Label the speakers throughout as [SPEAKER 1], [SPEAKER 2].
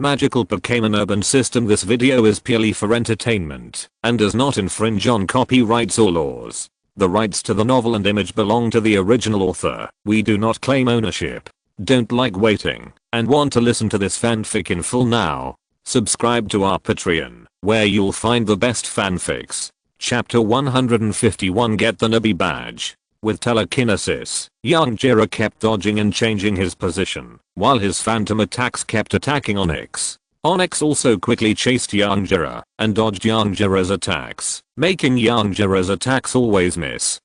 [SPEAKER 1] Magical Pokémon Urban System. This video is purely for entertainment and does not infringe on copyrights or laws. The rights to the novel and image belong to the original author. We do not claim ownership. Don't like waiting and want to listen to this fanfic in full now? Subscribe to our Patreon, where you'll find the best fanfics. Chapter 151, Get the Nabi Badge. With telekinesis, young Jirah kept dodging and changing his position, while his phantom attacks kept attacking Onix. Onix also quickly chased young Jirah and dodged young Jirah's attacks, making young Jirah's attacks always miss.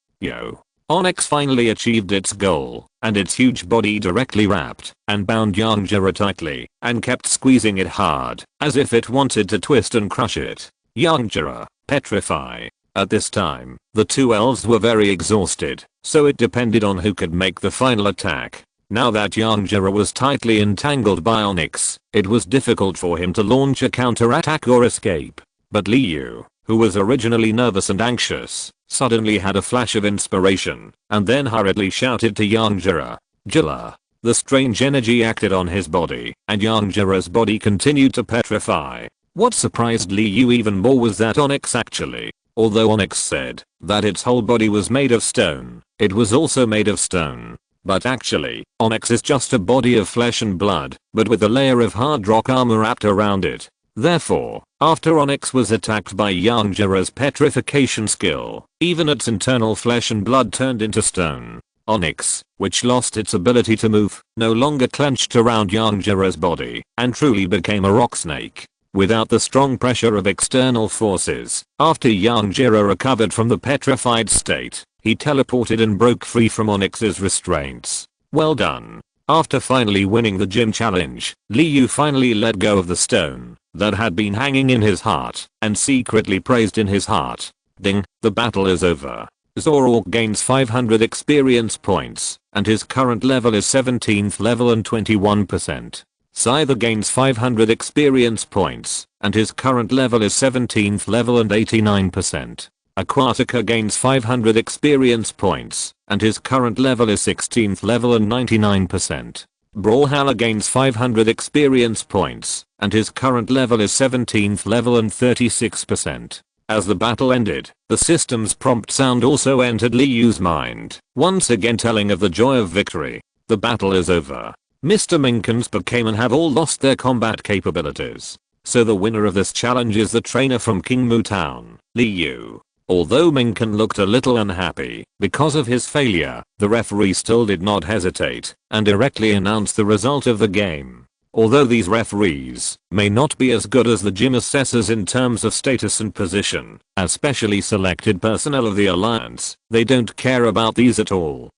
[SPEAKER 1] Onix finally achieved its goal, and its huge body directly wrapped and bound young Jirah tightly and kept squeezing it hard, as if it wanted to twist and crush it. Young Jirah, petrify. At this time, the two elves were very exhausted, so it depended on who could make the final attack. Now that young Jirah was tightly entangled by Onix, it was difficult for him to launch a counterattack or escape. But Liu, who was originally nervous and anxious, suddenly had a flash of inspiration, and then hurriedly shouted to young Jirah, "Jirah!" The strange energy acted on his body, and young Jirah's body continued to petrify. What surprised Liu even more was that although Onix said that its whole body was made of stone, it was also made of stone. But actually, Onix is just a body of flesh and blood, but with a layer of hard rock armor wrapped around it. Therefore, after Onix was attacked by young Jirah's petrification skill, even its internal flesh and blood turned into stone. Onix, which lost its ability to move, no longer clenched around young Jirah's body, and truly became a rock snake. Without the strong pressure of external forces, after young Jirah recovered from the petrified state, he teleported and broke free from Onix's restraints. Well done. After finally winning the gym challenge, Liu finally let go of the stone that had been hanging in his heart and secretly praised in his heart. Ding, the battle is over. Zorork gains 500 experience points, and his current level is 17th level and 21%. Scyther gains 500 experience points, and his current level is 17th level and 89%. Aquatica gains 500 experience points, and his current level is 16th level and 99%. Brawlhalla gains 500 experience points, and his current level is 17th level and 36%. As the battle ended, the system's prompt sound also entered Liu's mind, once again telling of the joy of victory. The battle is over. Mr. Minkin's Pokémon have all lost their combat capabilities. So the winner of this challenge is the trainer from Kingmu Town, Liu. Although Minkin looked a little unhappy because of his failure, the referee still did not hesitate and directly announced the result of the game. Although these referees may not be as good as the gym assessors in terms of status and position, especially selected personnel of the Alliance, they don't care about these at all.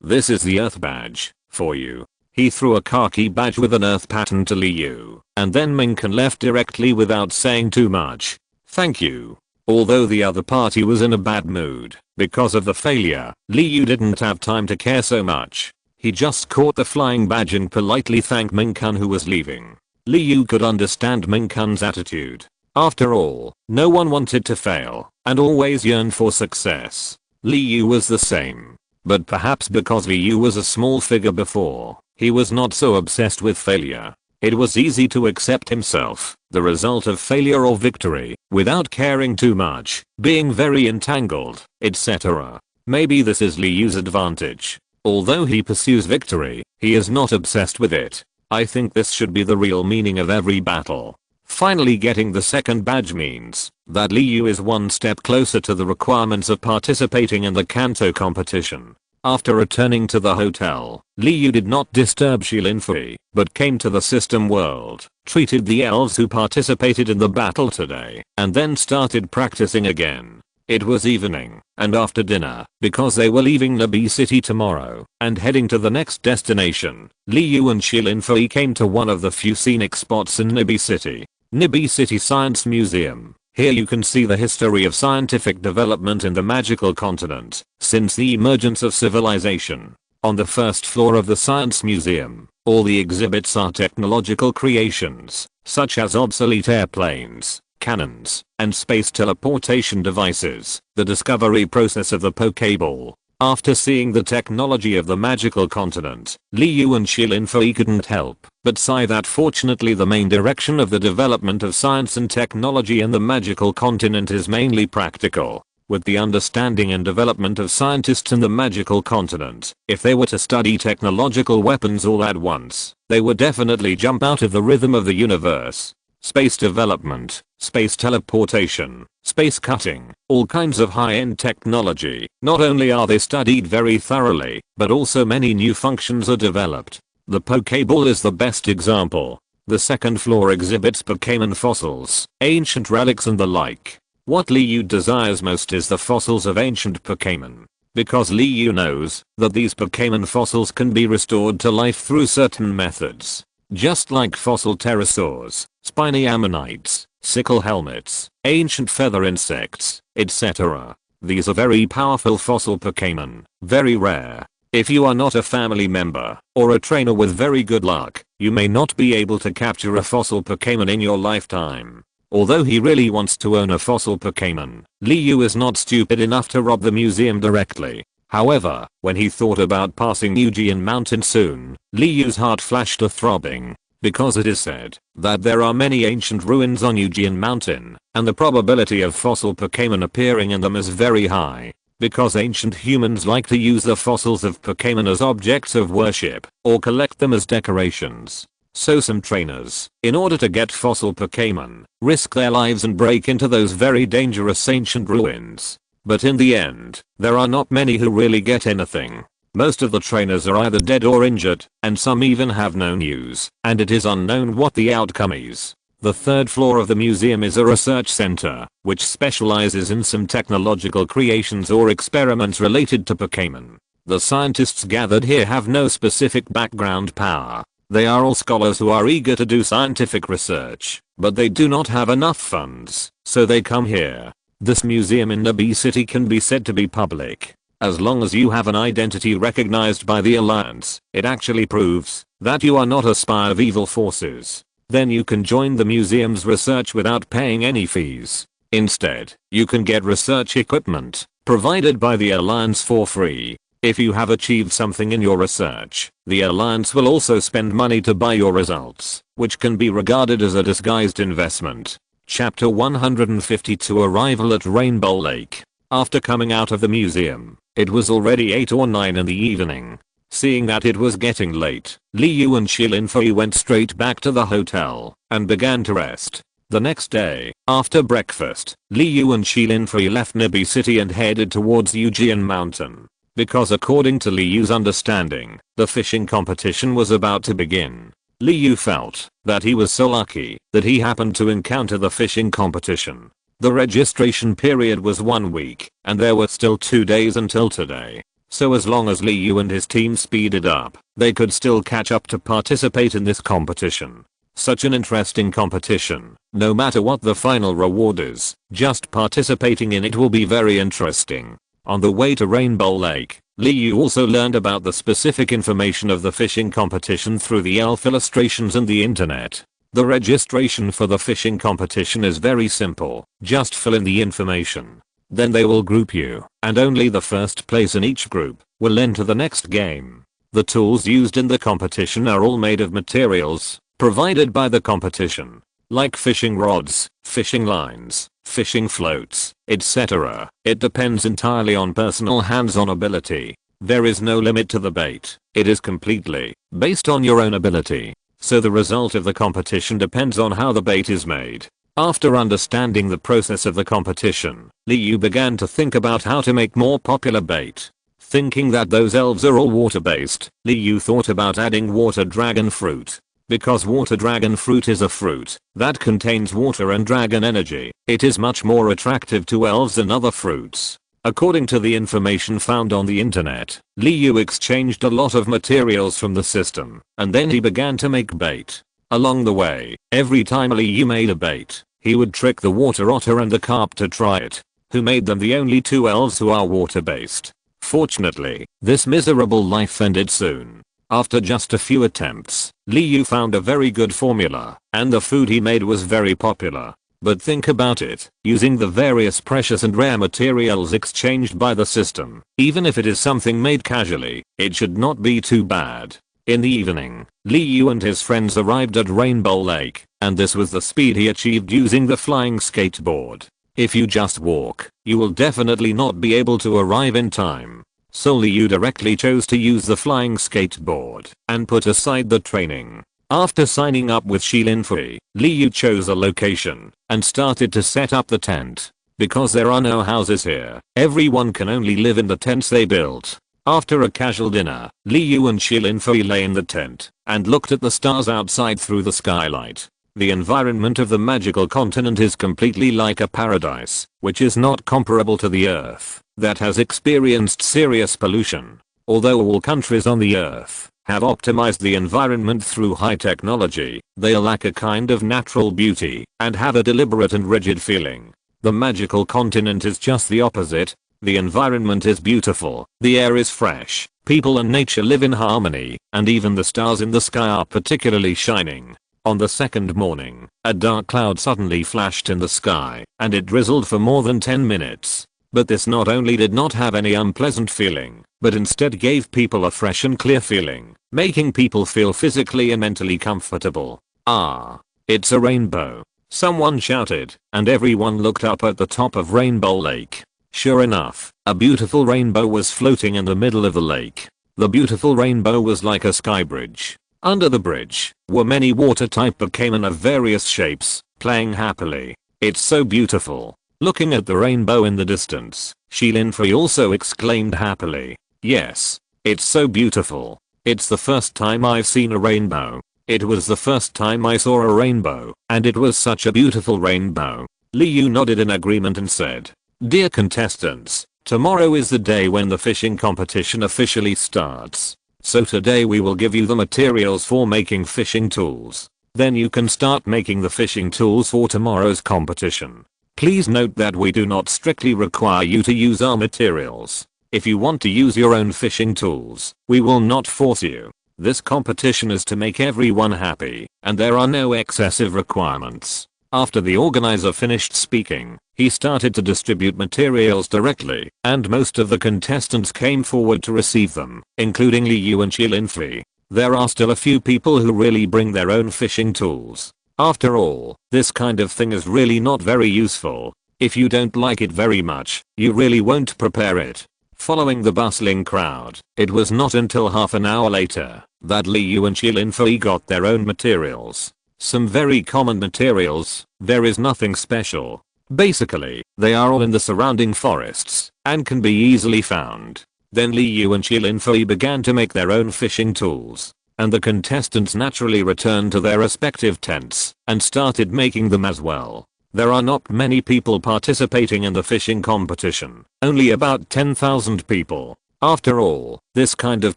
[SPEAKER 1] This is the Earth Badge for you. He threw a khaki badge with an earth pattern to Liu, and then Minkin left directly without saying too much. Thank you. Although the other party was in a bad mood because of the failure, Liu didn't have time to care so much. He just caught the flying badge and politely thanked Minkin, who was leaving. Liu could understand Minkin's attitude. After all, no one wanted to fail and always yearned for success. Liu was the same. But perhaps because Liu was a small figure before, he was not so obsessed with failure. It was easy to accept himself, the result of failure or victory, without caring too much, being very entangled, etc. Maybe this is Liu's advantage. Although he pursues victory, he is not obsessed with it. I think this should be the real meaning of every battle. Finally getting the second badge means that Liu is one step closer to the requirements of participating in the Kanto competition. After returning to the hotel, Liu did not disturb Shilinfei, but came to the system world, treated the elves who participated in the battle today, and then started practicing again. It was evening, and after dinner, because they were leaving Nabi City tomorrow and heading to the next destination, Liu and Shilinfei came to one of the few scenic spots in Nabi City. Nabi City Science Museum. Here you can see the history of scientific development in the magical continent since the emergence of civilization. On the first floor of the Science Museum, all the exhibits are technological creations, such as obsolete airplanes, cannons, and space teleportation devices, the discovery process of the Pokeball, After seeing the technology of the magical continent, Liu and Shilinfei couldn't help but sigh that fortunately the main direction of the development of science and technology in the magical continent is mainly practical. With the understanding and development of scientists in the magical continent, if they were to study technological weapons all at once, they would definitely jump out of the rhythm of the universe. Space development, space teleportation, space cutting, all kinds of high-end technology. Not only are they studied very thoroughly, but also many new functions are developed. The Pokeball is the best example. The second floor exhibits Pokémon fossils, ancient relics and the like. What Liu desires most is the fossils of ancient Pokémon. Because Liu knows that these Pokémon fossils can be restored to life through certain methods. Just like fossil pterosaurs, spiny ammonites, sickle helmets, ancient feather insects, etc. These are very powerful fossil Pokémon, very rare. If you are not a family member or a trainer with very good luck, you may not be able to capture a fossil Pokémon in your lifetime. Although he really wants to own a fossil Pokémon, Liu is not stupid enough to rob the museum directly. However, when he thought about passing Yujian Mountain soon, Liu's heart flashed a throbbing. Because it is said that there are many ancient ruins on Yujian Mountain, and the probability of fossil Pokémon appearing in them is very high. Because ancient humans like to use the fossils of Pokémon as objects of worship, or collect them as decorations. So some trainers, in order to get fossil Pokémon, risk their lives and break into those very dangerous ancient ruins. But in the end, there are not many who really get anything. Most of the trainers are either dead or injured, and some even have no news, and it is unknown what the outcome is. The third floor of the museum is a research center, which specializes in some technological creations or experiments related to Pokémon. The scientists gathered here have no specific background power. They are all scholars who are eager to do scientific research, but they do not have enough funds, so they come here. This museum in Nabi City can be said to be public. As long as you have an identity recognized by the Alliance, it actually proves that you are not a spy of evil forces. Then you can join the museum's research without paying any fees. Instead, you can get research equipment provided by the Alliance for free. If you have achieved something in your research, the Alliance will also spend money to buy your results, which can be regarded as a disguised investment. Chapter 152 Arrival at Rainbow Lake. After coming out of the museum, it was already 8 or 9 in the evening. Seeing that it was getting late, Liu and Shilinfei went straight back to the hotel and began to rest. The next day, after breakfast, Liu and Shilinfei left Nabi City and headed towards Yujian Mountain. Because according to Liu's understanding, the fishing competition was about to begin. Liu felt that he was so lucky that he happened to encounter the fishing competition. The registration period was 1 week, and there were still 2 days until today. So as long as Liu and his team speeded up, they could still catch up to participate in this competition. Such an interesting competition. No matter what the final reward is, just participating in it will be very interesting. On the way to Rainbow Lake, Liu also learned about the specific information of the fishing competition through the elf illustrations and the internet. The registration for the fishing competition is very simple. Just fill in the information. Then they will group you, and only the first place in each group will enter the next game. The tools used in the competition are all made of materials provided by the competition, like fishing rods, fishing lines, fishing floats, etc. It depends entirely on personal hands-on ability. There is no limit to the bait. It is completely based on your own ability. So the result of the competition depends on how the bait is made. After understanding the process of the competition, Liu began to think about how to make more popular bait. Thinking that those elves are all water-based, Liu thought about adding water dragon fruit. Because water dragon fruit is a fruit that contains water and dragon energy, it is much more attractive to elves than other fruits. According to the information found on the internet, Liu exchanged a lot of materials from the system, and then he began to make bait. Along the way, every time Liu made a bait, he would trick the water otter and the carp to try it, who made them the only 2 elves who are water-based. Fortunately, this miserable life ended soon. After just a few attempts, Liu found a very good formula, and the food he made was very popular. But think about it, using the various precious and rare materials exchanged by the system, even if it is something made casually, it should not be too bad. In the evening, Liu and his friends arrived at Rainbow Lake, and this was the speed he achieved using the flying skateboard. If you just walk, you will definitely not be able to arrive in time. So Liu directly chose to use the flying skateboard and put aside the training. After signing up with Shilinfree, Liu chose a location and started to set up the tent. Because there are no houses here, everyone can only live in the tents they built. After a casual dinner, Liu and Shilinfree lay in the tent and looked at the stars outside through the skylight. The environment of the magical continent is completely like a paradise, which is not comparable to the Earth, that has experienced serious pollution. Although all countries on the Earth have optimized the environment through high technology, they lack a kind of natural beauty and have a deliberate and rigid feeling. The magical continent is just the opposite. The environment is beautiful, the air is fresh, people and nature live in harmony, and even the stars in the sky are particularly shining. On the second morning, a dark cloud suddenly flashed in the sky, and it drizzled for more than 10 minutes. But this not only did not have any unpleasant feeling, but instead gave people a fresh and clear feeling, making people feel physically and mentally comfortable. Ah, it's a rainbow, someone shouted, and everyone looked up at the top of Rainbow Lake. Sure enough, a beautiful rainbow was floating in the middle of the lake. The beautiful rainbow was like a sky bridge. Under the bridge were many water-type Pokémon of various shapes, playing happily. It's so beautiful. Looking at the rainbow in the distance, Shilinfree also exclaimed happily. Yes, it's so beautiful. It's the first time I've seen a rainbow. It was the first time I saw a rainbow, and it was such a beautiful rainbow. Liu nodded in agreement and said, "Dear contestants, tomorrow is the day when the fishing competition officially starts. So today we will give you the materials for making fishing tools. Then you can start making the fishing tools for tomorrow's competition. Please note that we do not strictly require you to use our materials. If you want to use your own fishing tools, we will not force you. This competition is to make everyone happy, and there are no excessive requirements." After the organizer finished speaking, he started to distribute materials directly, and most of the contestants came forward to receive them, including Liu and Shilinfree. There are still a few people who really bring their own fishing tools. After all, this kind of thing is really not very useful. If you don't like it very much, you really won't prepare it. Following the bustling crowd, it was not until half an hour later that Liu and Shilinfree got their own materials. Some very common materials, there is nothing special. Basically, they are all in the surrounding forests and can be easily found. Then Liu and Shilinfree began to make their own fishing tools, and the contestants naturally returned to their respective tents and started making them as well. There are not many people participating in the fishing competition, only about 10,000 people. After all, this kind of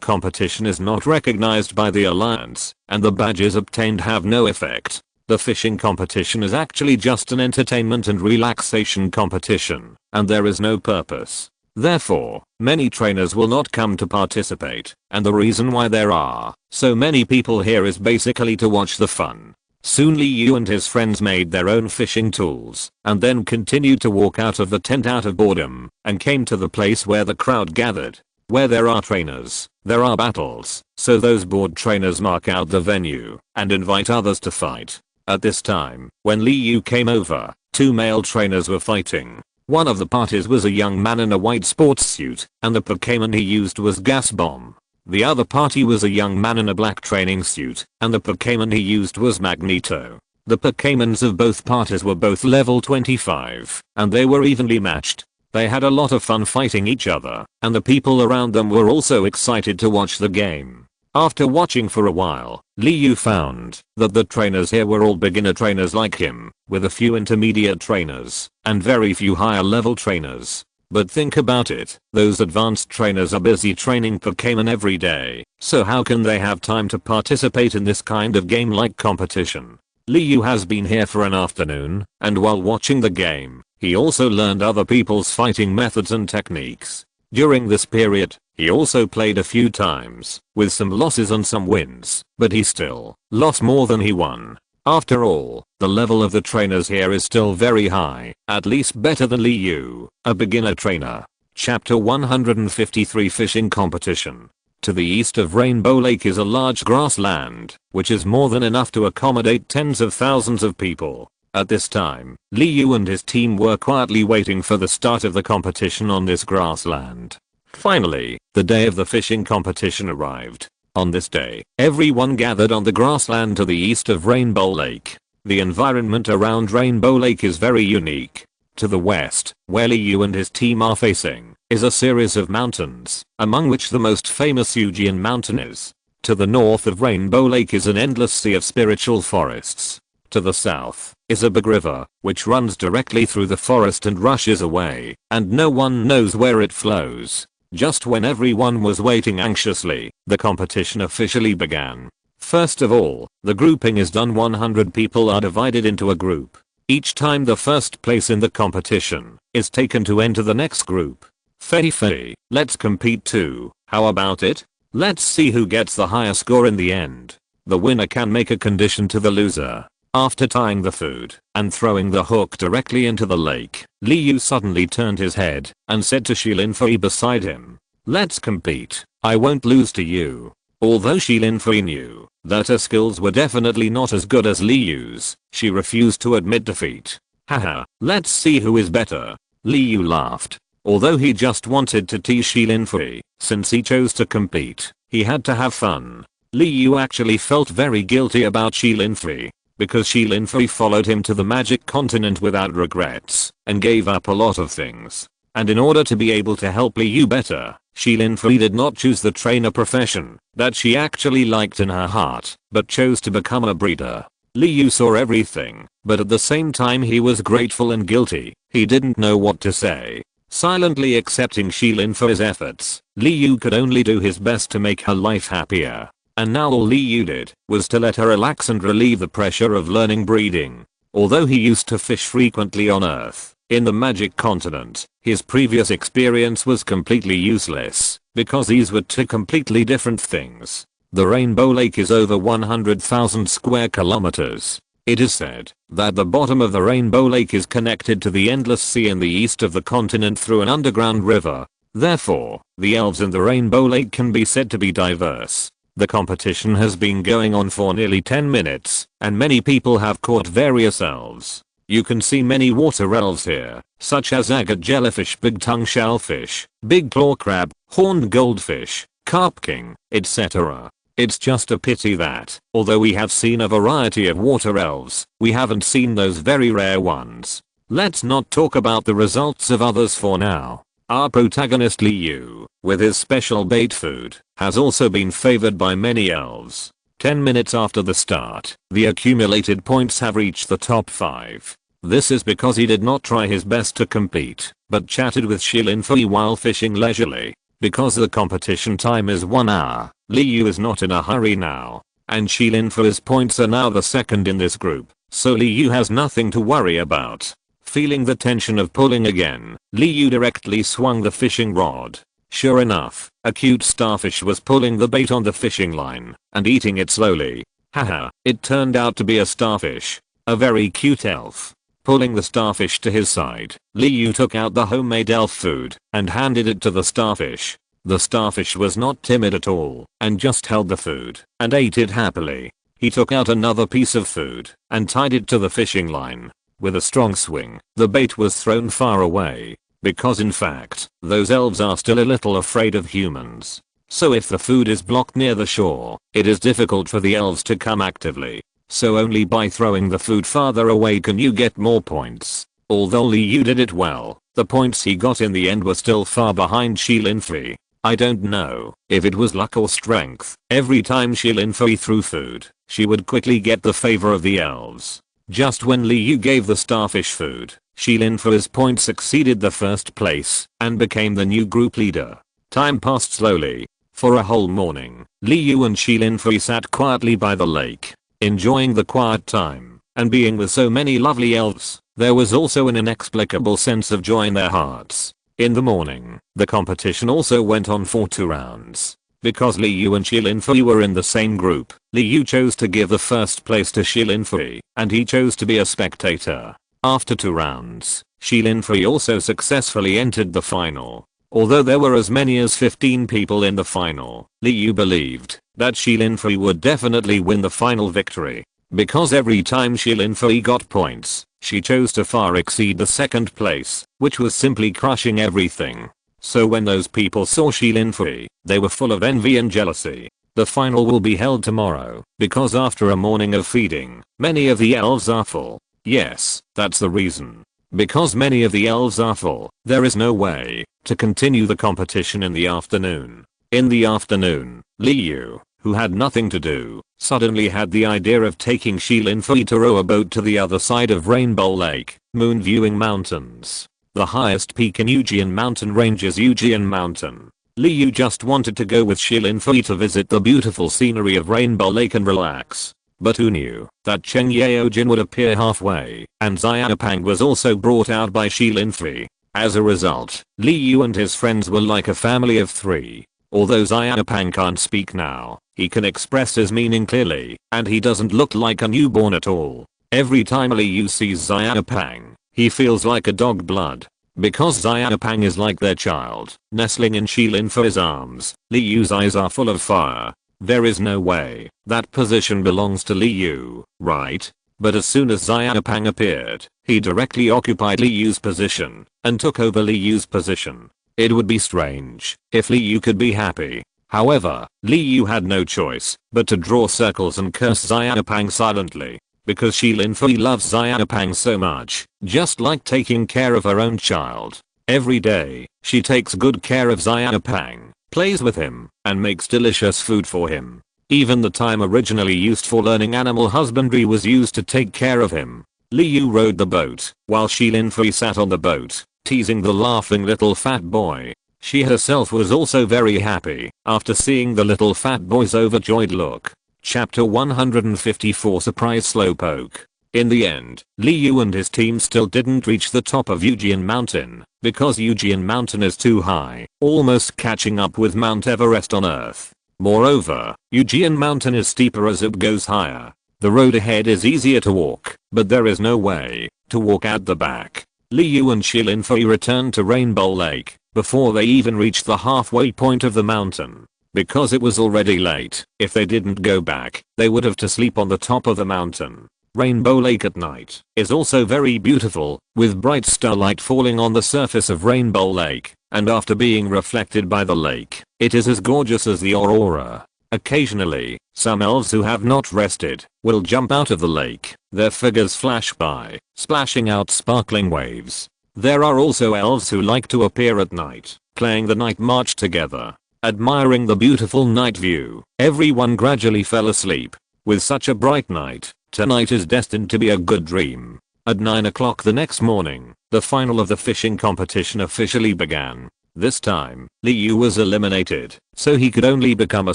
[SPEAKER 1] competition is not recognized by the Alliance, and the badges obtained have no effect. The fishing competition is actually just an entertainment and relaxation competition, and there is no purpose. Therefore, many trainers will not come to participate, and the reason why there are so many people here is basically to watch the fun. Soon Liu and his friends made their own fishing tools, and then continued to walk out of the tent out of boredom, and came to the place where the crowd gathered. Where there are trainers, there are battles, so those bored trainers mark out the venue and invite others to fight. At this time, when Liu came over, two male trainers were fighting. One of the parties was a young man in a white sports suit, and the Pokémon he used was Gas Bomb. The other party was a young man in a black training suit, and the Pokémon he used was Magneto. The Pokémons of both parties were both level 25, and they were evenly matched. They had a lot of fun fighting each other, and the people around them were also excited to watch the game. After watching for a while, Liu found that the trainers here were all beginner trainers like him, with a few intermediate trainers, and very few higher level trainers. But think about it, those advanced trainers are busy training Pokémon every day, so how can they have time to participate in this kind of game-like competition? Liu has been here for an afternoon, and while watching the game, he also learned other people's fighting methods and techniques. During this period, he also played a few times, with some losses and some wins, but he still lost more than he won. After all, the level of the trainers here is still very high, at least better than Liu, a beginner trainer. Chapter 153 Fishing Competition. To the east of Rainbow Lake is a large grassland, which is more than enough to accommodate tens of thousands of people. At this time, Liu and his team were quietly waiting for the start of the competition on this grassland. Finally, the day of the fishing competition arrived. On this day, everyone gathered on the grassland to the east of Rainbow Lake. The environment around Rainbow Lake is very unique. To the west, where Liu and his team are facing, is a series of mountains, among which the most famous Fujian Mountain is. To the north of Rainbow Lake is an endless sea of spiritual forests. To the south is a big river, which runs directly through the forest and rushes away, and no one knows where it flows. Just when everyone was waiting anxiously, the competition officially began. First of all, the grouping is done. 100 people are divided into a group. Each time the first place in the competition is taken to enter the next group. Fei, let's compete too, how about it? Let's see who gets the higher score in the end. The winner can make a condition to the loser. After tying the food and throwing the hook directly into the lake, Liu suddenly turned his head and said to Fei beside him, "Let's compete, I won't lose to you." Although Fei knew that her skills were definitely not as good as Liu's, she refused to admit defeat. Haha, let's see who is better. Liu laughed. Although he just wanted to tease Fei, since he chose to compete, he had to have fun. Liu actually felt very guilty about Fei, because Fei followed him to the magic continent without regrets and gave up a lot of things. And in order to be able to help Liu better, Fei did not choose the trainer profession that she actually liked in her heart, but chose to become a breeder. Liu saw everything, but at the same time he was grateful and guilty. He didn't know what to say. Silently accepting Fei's efforts, Liu could only do his best to make her life happier. And now all Liu did was to let her relax and relieve the pressure of learning breeding. Although he used to fish frequently on Earth, in the magic continent, his previous experience was completely useless, because these were two completely different things. The Rainbow Lake is over 100,000 square kilometers. It is said that the bottom of the Rainbow Lake is connected to the endless sea in the east of the continent through an underground river. Therefore, the elves in the Rainbow Lake can be said to be diverse. The competition has been going on for nearly 10 minutes, and many people have caught various elves. You can see many water elves here, such as agate jellyfish, big tongue shellfish, big claw crab, horned goldfish, carp king, etc. It's just a pity that, although we have seen a variety of water elves, we haven't seen those very rare ones. Let's not talk about the results of others for now. Our protagonist Liu, with his special bait food, has also been favored by many elves. 10 minutes after the start, the accumulated points have reached the top 5. This is because he did not try his best to compete, but chatted with Fei while fishing leisurely. Because the competition time is 1 hour, Liu is not in a hurry now. And Fei's points are now the second in this group, so Liu has nothing to worry about. Feeling the tension of pulling again, Liu directly swung the fishing rod. Sure enough, a cute starfish was pulling the bait on the fishing line and eating it slowly. Haha, it turned out to be a starfish. A very cute elf. Pulling the starfish to his side, Liu took out the homemade elf food and handed it to the starfish. The starfish was not timid at all and just held the food and ate it happily. He took out another piece of food and tied it to the fishing line. With a strong swing, the bait was thrown far away. Because in fact, those elves are still a little afraid of humans. So if the food is blocked near the shore, it is difficult for the elves to come actively. So only by throwing the food farther away can you get more points. Although Liu did it well, the points he got in the end were still far behind Fei. I don't know if it was luck or strength. Every time Fei threw food, she would quickly get the favor of the elves. Just when Liu gave the starfish food, Fei's points exceeded the first place and became the new group leader. Time passed slowly. For a whole morning, Liu and Fei sat quietly by the lake, enjoying the quiet time and being with so many lovely elves. There was also an inexplicable sense of joy in their hearts. In the morning, the competition also went on for 2 rounds. Because Li Yu and Shilin Fei were in the same group, Li Yu chose to give the first place to Shilin Fei, and he chose to be a spectator. After 2 rounds, Shilin Fei also successfully entered the final. Although there were as many as 15 people in the final, Li Yu believed that Shilin Fei would definitely win the final victory. Because every time Shilin Fei got points, she chose to far exceed the second place, which was simply crushing everything. So when those people saw Shilin Fei, they were full of envy and jealousy. The final will be held tomorrow, because after a morning of feeding, many of the elves are full. Yes, that's the reason. Because many of the elves are full, there is no way to continue the competition in the afternoon. In the afternoon, Li Yu, who had nothing to do, suddenly had the idea of taking Shilin Fei to row a boat to the other side of Rainbow Lake, Moon Viewing Mountains. The highest peak in Yujian Mountain range is Yujian Mountain. Li Yu just wanted to go with Shilin Fei to visit the beautiful scenery of Rainbow Lake and relax. But who knew that Cheng Yaojin would appear halfway, and Xiaopang was also brought out by Shilin Fei. As a result, Li Yu and his friends were like a family of 3. Although Xiaopang can't speak now, he can express his meaning clearly, and he doesn't look like a newborn at all. Every time Li Yu sees Xiaopang, he feels like a dog blood. Because Xiaopang is like their child, nestling in Shilin Fei's arms, Li Yu's eyes are full of fire. There is no way that position belongs to Li Yu, right? But as soon as Xiaopang appeared, he directly occupied Li Yu's position and took over Li Yu's position. It would be strange if Li Yu could be happy. However, Li Yu had no choice but to draw circles and curse Xiaopang silently. Because Shilin Fei loves Xiaopang so much, just like taking care of her own child. Every day, she takes good care of Xiaopang, plays with him, and makes delicious food for him. Even the time originally used for learning animal husbandry was used to take care of him. Li Yu rowed the boat, while Shilin Fei sat on the boat, teasing the laughing little fat boy. She herself was also very happy after seeing the little fat boy's overjoyed look. Chapter 154 Surprise Slowpoke. In the end, Li Yu and his team still didn't reach the top of Yujian Mountain, because Yujian Mountain is too high, almost catching up with Mount Everest on Earth. Moreover, Yujian Mountain is steeper as it goes higher. The road ahead is easier to walk, but there is no way to walk at the back. Li Yu and Shilin Fei returned to Rainbow Lake before they even reached the halfway point of the mountain. Because it was already late, if they didn't go back, they would have to sleep on the top of the mountain. Rainbow Lake at night is also very beautiful, with bright starlight falling on the surface of Rainbow Lake, and after being reflected by the lake, it is as gorgeous as the aurora. Occasionally, some elves who have not rested will jump out of the lake, their figures flash by, splashing out sparkling waves. There are also elves who like to appear at night, playing the night march together. Admiring the beautiful night view, everyone gradually fell asleep. With such a bright night, tonight is destined to be a good dream. At 9 o'clock the next morning, the final of the fishing competition officially began. This time, Li Yu was eliminated, so he could only become a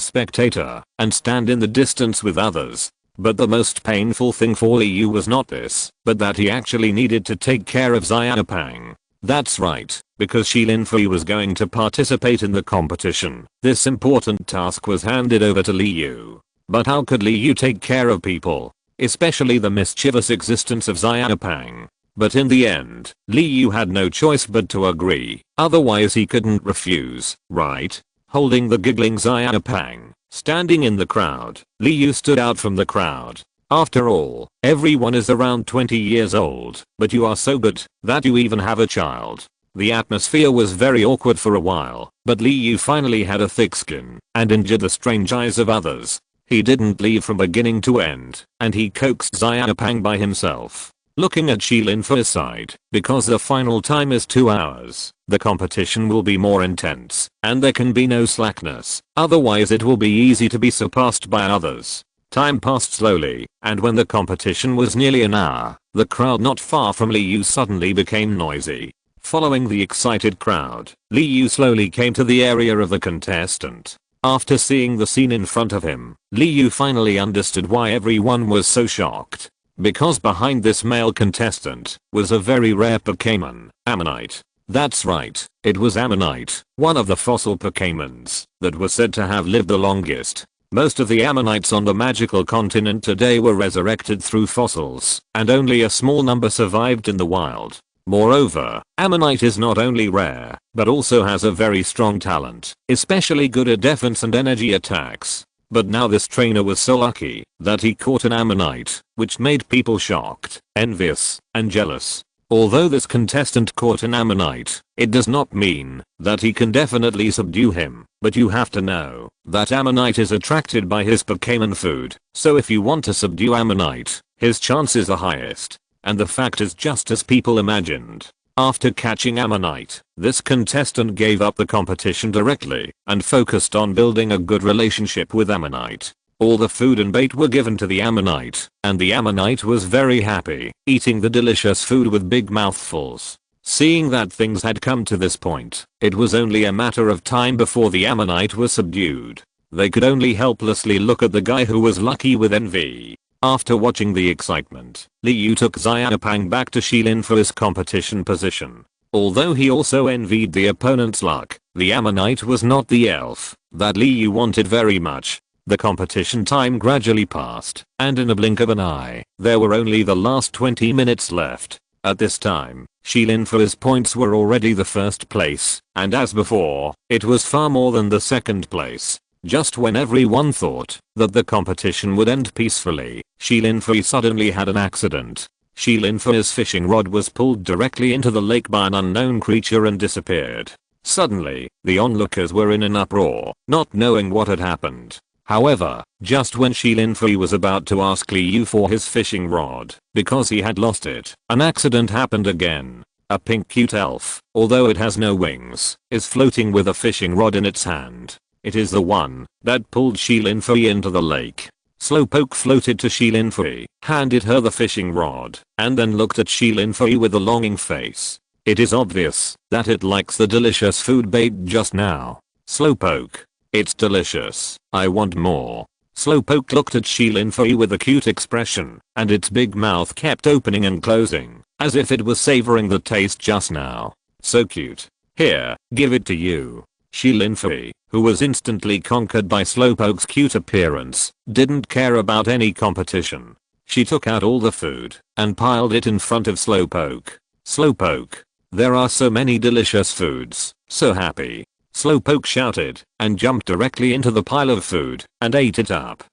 [SPEAKER 1] spectator and stand in the distance with others. But the most painful thing for Li Yu was not this, but that he actually needed to take care of Xiaopang. That's right, because Shilin Fei was going to participate in the competition. This important task was handed over to Li Yu. But how could Li Yu take care of people, especially the mischievous existence of Xiaopang? But in the end, Li Yu had no choice but to agree, otherwise he couldn't refuse, right? Holding the giggling Xiaopang, standing in the crowd, Li Yu stood out from the crowd. After all, everyone is around 20 years old, but you are so good that you even have a child. The atmosphere was very awkward for a while, but Li Yu finally had a thick skin and endured the strange eyes of others. He didn't leave from beginning to end, and he coaxed Xiaopang by himself. Looking at Shilin Fei's side, because the final time is 2 hours, the competition will be more intense, and there can be no slackness, otherwise it will be easy to be surpassed by others. Time passed slowly, and when the competition was nearly an hour, the crowd not far from Li Yu suddenly became noisy. Following the excited crowd, Li Yu slowly came to the area of the contestant. After seeing the scene in front of him, Li Yu finally understood why everyone was so shocked. Because behind this male contestant was a very rare Pokémon, Ammonite. That's right, it was Ammonite, one of the fossil Pokémons that was said to have lived the longest. Most of the Ammonites on the magical continent today were resurrected through fossils, and only a small number survived in the wild. Moreover, Ammonite is not only rare, but also has a very strong talent, especially good at defense and energy attacks. But now this trainer was so lucky that he caught an Ammonite, which made people shocked, envious, and jealous. Although this contestant caught an Ammonite, it does not mean that he can definitely subdue him, but you have to know that Ammonite is attracted by his Pokémon food, so if you want to subdue Ammonite, his chances are highest. And the fact is just as people imagined. After catching Ammonite, this contestant gave up the competition directly and focused on building a good relationship with Ammonite. All the food and bait were given to the Ammonite, and the Ammonite was very happy, eating the delicious food with big mouthfuls. Seeing that things had come to this point, it was only a matter of time before the Ammonite was subdued. They could only helplessly look at the guy who was lucky with envy. After watching the excitement, Liu took Xiaopang back to Shilin for his competition position. Although he also envied the opponent's luck, the Ammonite was not the elf that Liu wanted very much. The competition time gradually passed, and in a blink of an eye, there were only the last 20 minutes left. At this time, Shilin for his points were already the first place, and as before, it was far more than the second place. Just when everyone thought that the competition would end peacefully, Shilin suddenly had an accident. Shilin's fishing rod was pulled directly into the lake by an unknown creature and disappeared. Suddenly, the onlookers were in an uproar, not knowing what had happened. However, just when Shilin was about to ask Liu for his fishing rod, because he had lost it, an accident happened again. A pink cute elf, although it has no wings, is floating with a fishing rod in its hand. It is the one that pulled Shilin into the lake. Slowpoke floated to Shilin, handed her the fishing rod, and then looked at Shilin with a longing face. It is obvious that it likes the delicious food bait just now. Slowpoke. It's delicious. I want more. Slowpoke looked at Shilin with a cute expression, and its big mouth kept opening and closing, as if it was savoring the taste just now. So cute. Here, give it to you. Shilin, who was instantly conquered by Slowpoke's cute appearance, didn't care about any competition. She took out all the food and piled it in front of Slowpoke. Slowpoke. There are so many delicious foods. So happy. Slowpoke shouted and jumped directly into the pile of food and ate it up.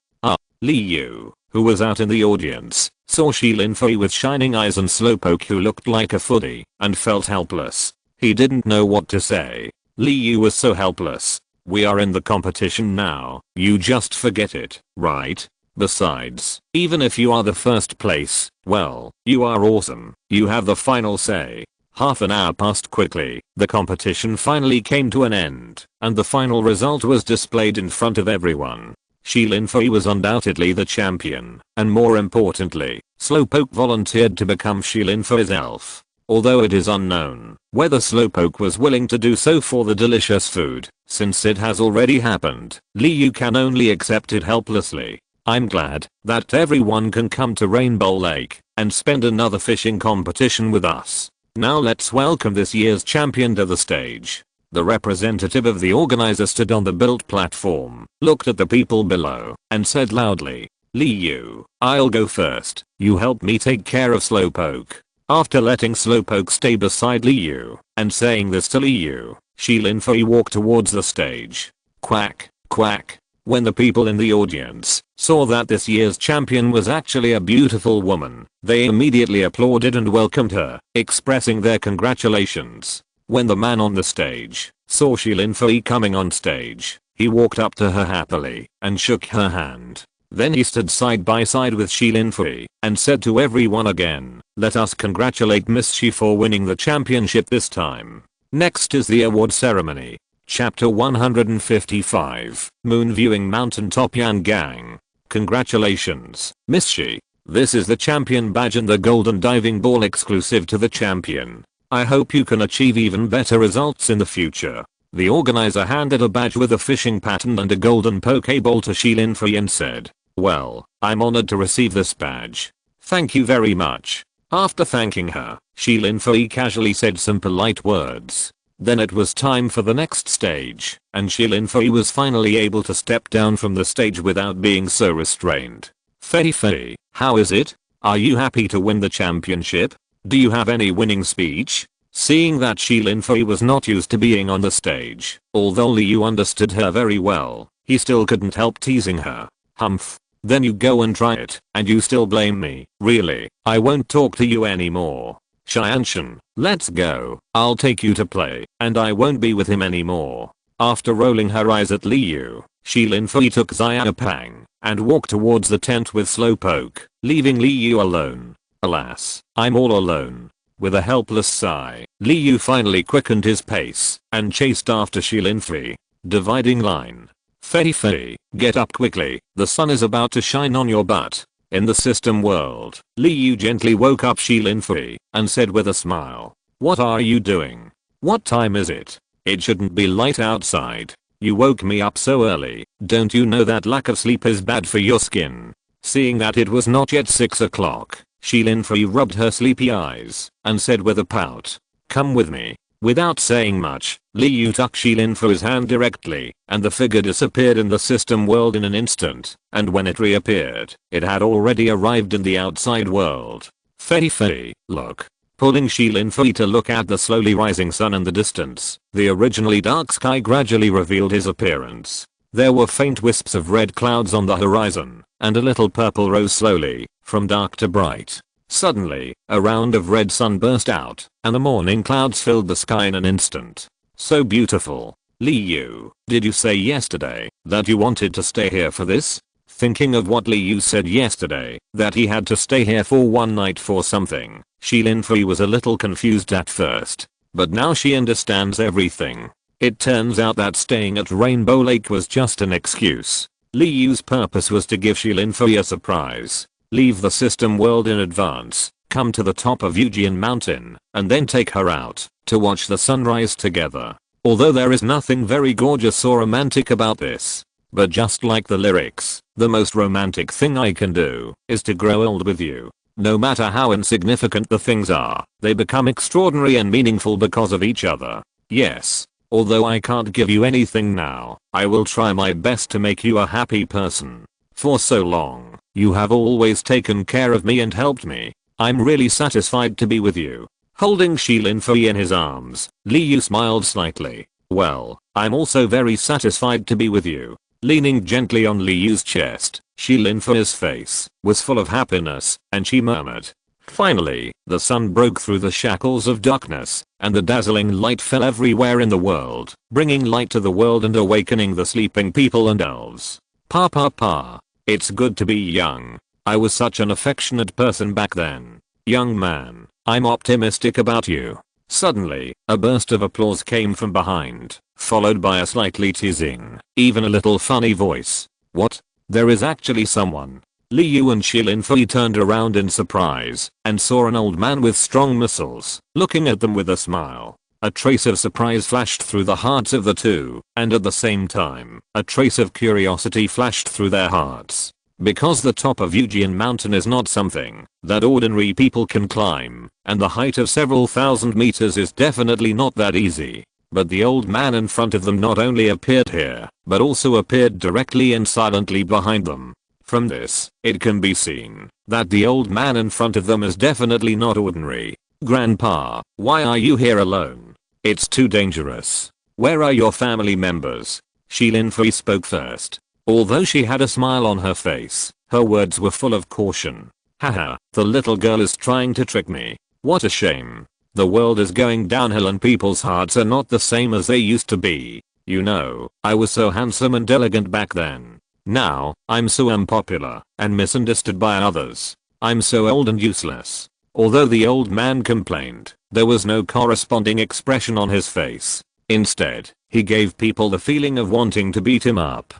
[SPEAKER 1] Liu, who was out in the audience, saw Shilin with shining eyes and Slowpoke who looked like a foodie and felt helpless. He didn't know what to say. Liu was so helpless. We are in the competition now, you just forget it, right? Besides, even if you are the first place, well, you are awesome. You have the final say. Half an hour passed quickly, the competition finally came to an end, and the final result was displayed in front of everyone. Shilin was undoubtedly the champion, and more importantly, Slowpoke volunteered to become Shilin's elf. Although it is unknown whether Slowpoke was willing to do so for the delicious food, since it has already happened, Liu can only accept it helplessly. I'm glad that everyone can come to Rainbow Lake and spend another fishing competition with us. Now let's welcome this year's champion to the stage. The representative of the organizer stood on the built platform, looked at the people below, and said loudly, Liu, I'll go first. You help me take care of Slowpoke. After letting Slowpoke stay beside Liu and saying this to Liu, Shilin walked towards the stage. Quack, quack. When the people in the audience saw that this year's champion was actually a beautiful woman, they immediately applauded and welcomed her, expressing their congratulations. When the man on the stage saw Shilin coming on stage, he walked up to her happily and shook her hand. Then he stood side by side with Shilin and said to everyone again, let us congratulate Miss Shi for winning the championship this time. Next is the award ceremony. Chapter 155, Moon Viewing Mountaintop Yan Gang. Congratulations, Miss Shi. This is the champion badge and the golden diving ball exclusive to the champion. I hope you can achieve even better results in the future. The organizer handed a badge with a fishing pattern and a golden Pokeball to Shilin and said, well, I'm honored to receive this badge. Thank you very much. After thanking her, Shi Linfei casually said some polite words. Then it was time for the next stage, and Shi Linfei was finally able to step down from the stage without being so restrained. Fei Fei, how is it? Are you happy to win the championship? Do you have any winning speech? Seeing that Shi Linfei was not used to being on the stage, although Liu understood her very well, he still couldn't help teasing her. Humph. Then you go and try it, and you still blame me. Really, I won't talk to you anymore. Xianshan, let's go. I'll take you to play, and I won't be with him anymore. After rolling her eyes at Liu, Shi Linfei took Xiaopang and walked towards the tent with Slowpoke, leaving Liu alone. Alas, I'm all alone. With a helpless sigh, Liu finally quickened his pace and chased after Shi Linfei. Dividing line. Fei Fei, get up quickly, the sun is about to shine on your butt. In the system world, Liu gently woke up Shi Linfei and said with a smile, what are you doing? What time is it? It shouldn't be light outside. You woke me up so early, don't you know that lack of sleep is bad for your skin? Seeing that it was not yet 6 o'clock, Shi Linfei rubbed her sleepy eyes and said with a pout, come with me. Without saying much, Liu took Shi Linfei's hand directly, and the figure disappeared in the system world in an instant, and when it reappeared, it had already arrived in the outside world. Fei Fei, look. Pulling Shi Linfei to look at the slowly rising sun in the distance, the originally dark sky gradually revealed his appearance. There were faint wisps of red clouds on the horizon, and a little purple rose slowly, from dark to bright. Suddenly, a round of red sun burst out, and the morning clouds filled the sky in an instant. So beautiful. Liu, did you say yesterday that you wanted to stay here for this? Thinking of what Liu said yesterday, that he had to stay here for one night for something, Shi Linfei was a little confused at first. But now she understands everything. It turns out that staying at Rainbow Lake was just an excuse. Liu's purpose was to give Shi Linfei a surprise. Leave the system world in advance, come to the top of Yujian Mountain, and then take her out to watch the sunrise together. Although there is nothing very gorgeous or romantic about this. But just like the lyrics, the most romantic thing I can do is to grow old with you. No matter how insignificant the things are, they become extraordinary and meaningful because of each other. Yes. Although I can't give you anything now, I will try my best to make you a happy person. For so long, you have always taken care of me and helped me. I'm really satisfied to be with you. Holding Shi Linfei in his arms, Liu smiled slightly. Well, I'm also very satisfied to be with you. Leaning gently on Liu's chest, Shi Linfei's face was full of happiness, and she murmured. Finally, the sun broke through the shackles of darkness, and the dazzling light fell everywhere in the world, bringing light to the world and awakening the sleeping people and elves. Pa. It's good to be young. I was such an affectionate person back then. Young man, I'm optimistic about you. Suddenly, a burst of applause came from behind, followed by a slightly teasing, even a little funny voice. What? There is actually someone. Liu and Shi Linfei turned around in surprise and saw an old man with strong muscles, looking at them with a smile. A trace of surprise flashed through the hearts of the two, and at the same time, a trace of curiosity flashed through their hearts. Because the top of Yujian Mountain is not something that ordinary people can climb, and the height of several thousand meters is definitely not that easy. But the old man in front of them not only appeared here, but also appeared directly and silently behind them. From this, it can be seen that the old man in front of them is definitely not ordinary. Grandpa, why are you here alone? It's too dangerous. Where are your family members? Shi Linfei spoke first. Although she had a smile on her face, her words were full of caution. Haha, the little girl is trying to trick me. What a shame. The world is going downhill and people's hearts are not the same as they used to be. You know, I was so handsome and elegant back then. Now, I'm so unpopular and misunderstood by others. I'm so old and useless. Although the old man complained, there was no corresponding expression on his face. Instead, he gave people the feeling of wanting to beat him up.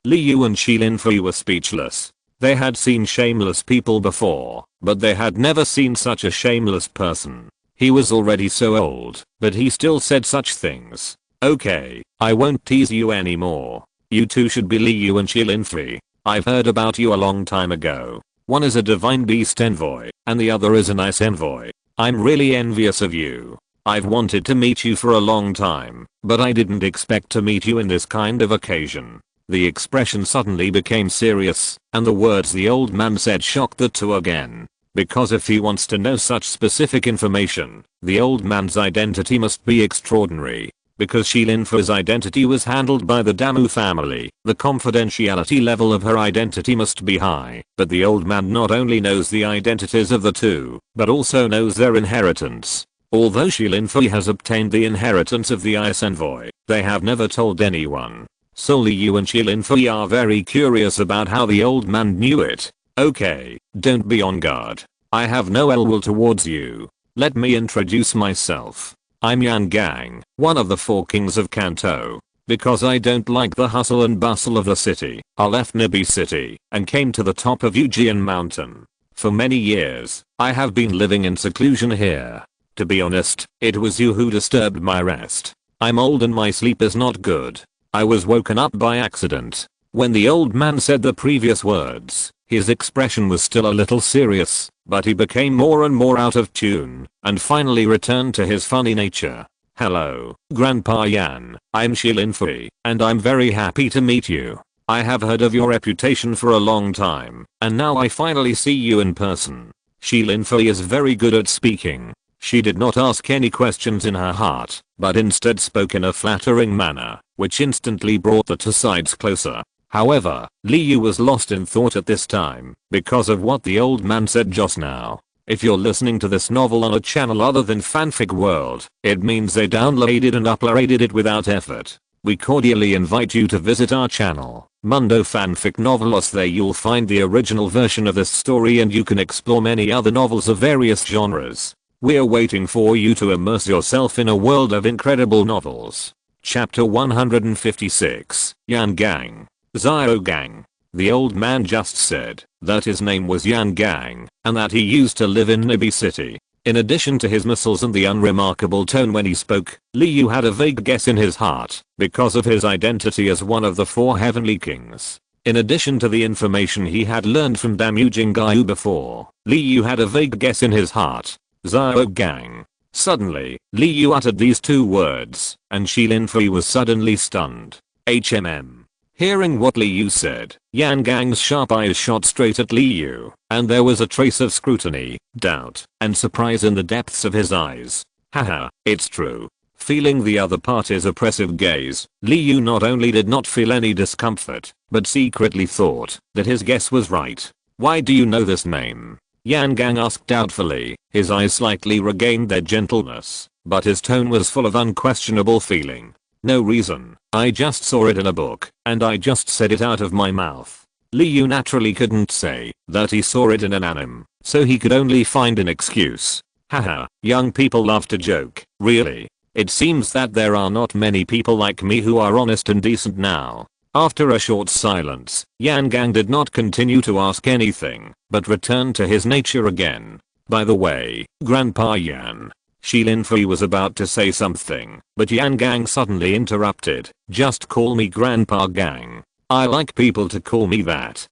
[SPEAKER 1] Liu and Shi Linfei were speechless. They had seen shameless people before, but they had never seen such a shameless person. He was already so old, but he still said such things. Okay, I won't tease you anymore. You two should be Liu and Shi Linfei. I've heard about you a long time ago. One is a divine beast envoy, and the other is an ice envoy. I'm really envious of you. I've wanted to meet you for a long time, but I didn't expect to meet you in this kind of occasion. The expression suddenly became serious, and the words the old man said shocked the two again. Because if he wants to know such specific information, the old man's identity must be extraordinary. Because Shilinfu's identity was handled by the Damu family, the confidentiality level of her identity must be high. But the old man not only knows the identities of the two, but also knows their inheritance. Although Shilinfu has obtained the inheritance of the Ice Envoy, they have never told anyone. Solely you and Shilinfu are very curious about how the old man knew it. Okay, don't be on guard. I have no ill will towards you. Let me introduce myself. I'm Yan Gang, one of the 4 kings of Kanto. Because I don't like the hustle and bustle of the city, I left Nibi City and came to the top of Ujian Mountain. For many years, I have been living in seclusion here. To be honest, it was you who disturbed my rest. I'm old and my sleep is not good. I was woken up by accident. When the old man said the previous words, his expression was still a little serious, but he became more and more out of tune, and finally returned to his funny nature. Hello, Grandpa Yan, I'm Shilinfu, and I'm very happy to meet you. I have heard of your reputation for a long time, and now I finally see you in person. Shilinfu is very good at speaking. She did not ask any questions in her heart, but instead spoke in a flattering manner, which instantly brought the two sides closer. However, Liu was lost in thought at this time, because of what the old man said just now. If you're listening to this novel on a channel other than Fanfic World, it means they downloaded and uploaded it without effort. We cordially invite you to visit our channel, Mundo Fanfic Novelos. There you'll find the original version of this story and you can explore many other novels of various genres. We're waiting for you to immerse yourself in a world of incredible novels. Chapter 156, Yan Gang. Zio Gang. The old man just said that his name was Yan Gang and that he used to live in Nibi City. In addition to his muscles and the unremarkable tone when he spoke, Liu had a vague guess in his heart because of his identity as one of the 4 heavenly kings. In addition to the information he had learned from Damu Jingayu before, Liu had a vague guess in his heart. Zio Gang. Suddenly, Liu uttered these 2 words, and Shilinfu was suddenly stunned. HMM. Hearing what Liu said, Yan Gang's sharp eyes shot straight at Liu, and there was a trace of scrutiny, doubt, and surprise in the depths of his eyes. Haha, it's true. Feeling the other party's oppressive gaze, Liu not only did not feel any discomfort, but secretly thought that his guess was right. Why do you know this name? Yan Gang asked doubtfully. His eyes slightly regained their gentleness, but his tone was full of unquestionable feeling. No reason, I just saw it in a book, and I just said it out of my mouth. Liu naturally couldn't say that he saw it in an anime, so he could only find an excuse. Haha, young people love to joke, really. It seems that there are not many people like me who are honest and decent now. After a short silence, Yan Gang did not continue to ask anything, but returned to his nature again. By the way, Grandpa Yan. Shilinfu was about to say something, but Yan Gang suddenly interrupted. Just call me Grandpa Gang. I like people to call me that.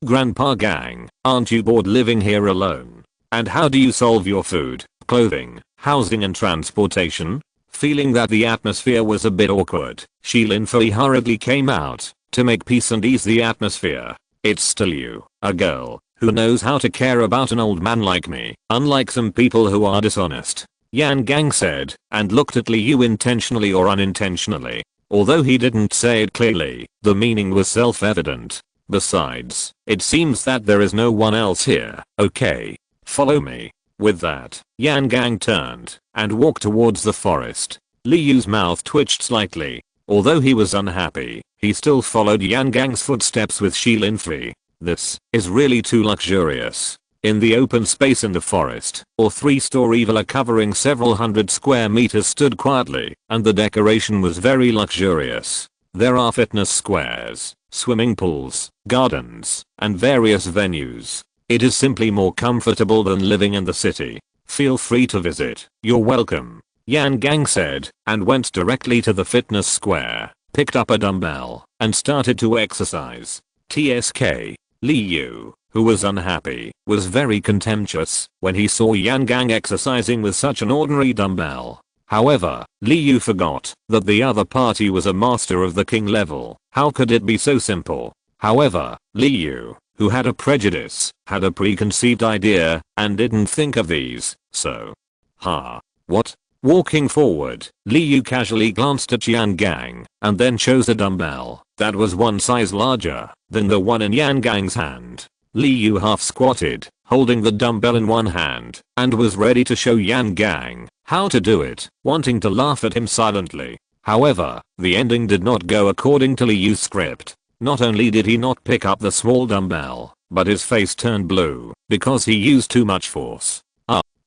[SPEAKER 1] Grandpa Gang, aren't you bored living here alone? And how do you solve your food, clothing, housing and transportation? Feeling that the atmosphere was a bit awkward, Shilinfu hurriedly came out to make peace and ease the atmosphere. It's still you, a girl, who knows how to care about an old man like me, unlike some people who are dishonest. Yan Gang said, and looked at Liu intentionally or unintentionally. Although he didn't say it clearly, the meaning was self-evident. Besides, it seems that there is no one else here. Okay. Follow me. With that, Yan Gang turned and walked towards the forest. Liu's mouth twitched slightly. Although he was unhappy, he still followed Yan Gang's footsteps with Shilinfu. This is really too luxurious. In the open space in the forest, a 3-story villa covering several hundred square meters stood quietly, and the decoration was very luxurious. There are fitness squares, swimming pools, gardens, and various venues. It is simply more comfortable than living in the city. Feel free to visit. You're welcome. Yan Gang said, and went directly to the fitness square, picked up a dumbbell, and started to exercise. TSK. Liu, who was unhappy, was very contemptuous when he saw Yan Gang exercising with such an ordinary dumbbell. However, Li Yu forgot that the other party was a master of the king level. How could it be so simple? However, Li Yu, who had a prejudice, had a preconceived idea, and didn't think of these, so. What? Walking forward, Li Yu casually glanced at Yan Gang, and then chose a dumbbell that was one size larger than the one in Yan Gang's hand. Li Yu half squatted, holding the dumbbell in one hand, and was ready to show Yan Gang how to do it, wanting to laugh at him silently. However, the ending did not go according to Li Yu's script. Not only did he not pick up the small dumbbell, but his face turned blue because he used too much force.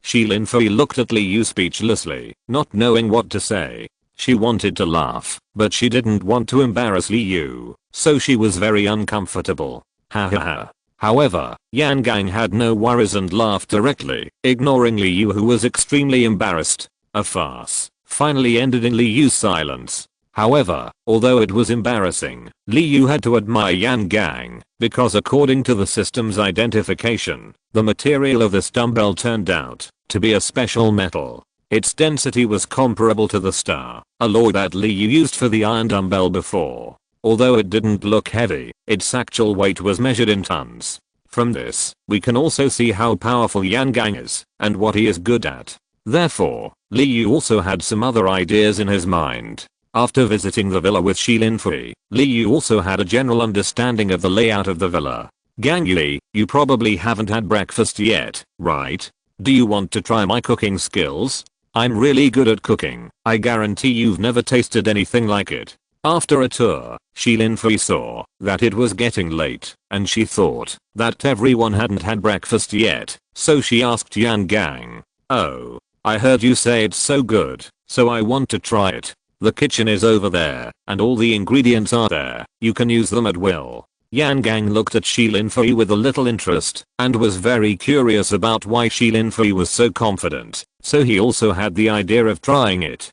[SPEAKER 1] Shi Linfei looked at Li Yu speechlessly, not knowing what to say. She wanted to laugh, but she didn't want to embarrass Li Yu, so she was very uncomfortable. However, Yan Gang had no worries and laughed directly, ignoring Li Yu, who was extremely embarrassed. A farce finally ended in Li Yu's silence. However, although it was embarrassing, Li Yu had to admire Yan Gang, because according to the system's identification, the material of this dumbbell turned out to be a special metal. Its density was comparable to the star alloy that Li Yu used for the iron dumbbell before. Although it didn't look heavy, its actual weight was measured in tons. From this, we can also see how powerful Yan Gang is, and what he is good at. Therefore, Li Yu also had some other ideas in his mind. After visiting the villa with Shi Linfei, Li Yu also had a general understanding of the layout of the villa. Gang Yi, you probably haven't had breakfast yet, right? Do you want to try my cooking skills? I'm really good at cooking. I guarantee you've never tasted anything like it. After a tour, Shi Linfei saw that it was getting late, and she thought that everyone hadn't had breakfast yet, so she asked Yan Gang, "Oh, I heard you say it's so good, so I want to try it. The kitchen is over there, and all the ingredients are there. You can use them at will." Yan Gang looked at Shi Linfei with a little interest, and was very curious about why Shi Linfei was so confident, so he also had the idea of trying it.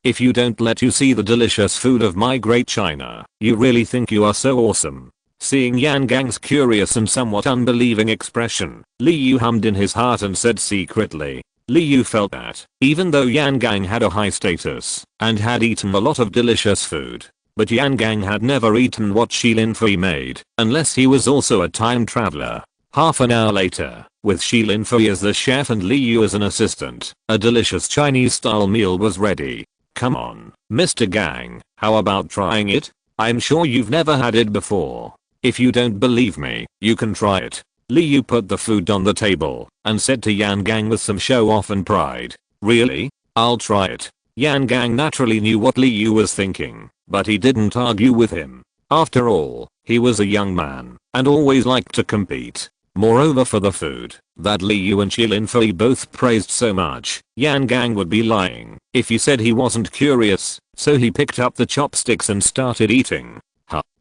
[SPEAKER 1] If you don't let you see the delicious food of my great China, you really think you are so awesome. Seeing Yan Gang's curious and somewhat unbelieving expression, Li Yu hummed in his heart and said secretly. Li Yu felt that, even though Yan Gang had a high status, and had eaten a lot of delicious food, but Yan Gang had never eaten what Shi Linfei made, unless he was also a time traveler. Half an hour later, with Shi Linfei as the chef and Li Yu as an assistant, a delicious Chinese-style meal was ready. Come on, Mr. Gang, how about trying it? I'm sure you've never had it before. If you don't believe me, you can try it. Li Yu put the food on the table, and said to Yan Gang with some show off and pride, "Really? I'll try it." Yan Gang naturally knew what Li Yu was thinking, but he didn't argue with him. After all, he was a young man, and always liked to compete. Moreover, for the food that Li Yu and Shi Linfei both praised so much, Yan Gang would be lying if he said he wasn't curious, so he picked up the chopsticks and started eating.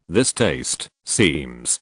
[SPEAKER 1] This taste seems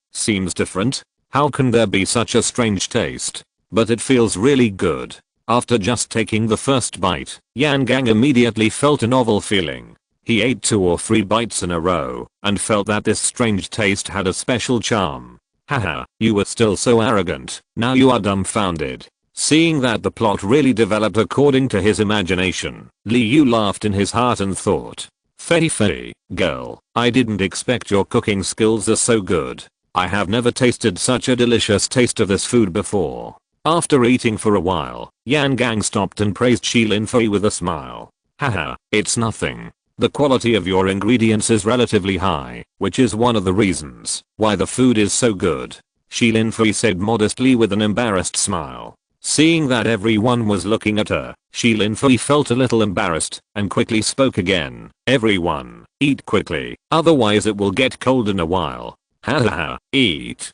[SPEAKER 1] different. How can there be such a strange taste? But it feels really good. After just taking the first bite, Yan Gang immediately felt a novel feeling. He ate 2 or 3 bites in a row, and felt that this strange taste had a special charm. Haha, you were still so arrogant, now you are dumbfounded. Seeing that the plot really developed according to his imagination, Li Yu laughed in his heart and thought, Fei, girl, I didn't expect your cooking skills are so good. I have never tasted such a delicious taste of this food before. After eating for a while, Yan Gang stopped and praised Shi Linfei with a smile. Haha, it's nothing. The quality of your ingredients is relatively high, which is one of the reasons why the food is so good. Shi Linfei said modestly with an embarrassed smile. Seeing that everyone was looking at her, Shi Linfei felt a little embarrassed and quickly spoke again. Everyone, eat quickly, otherwise it will get cold in a while. Haha, eat.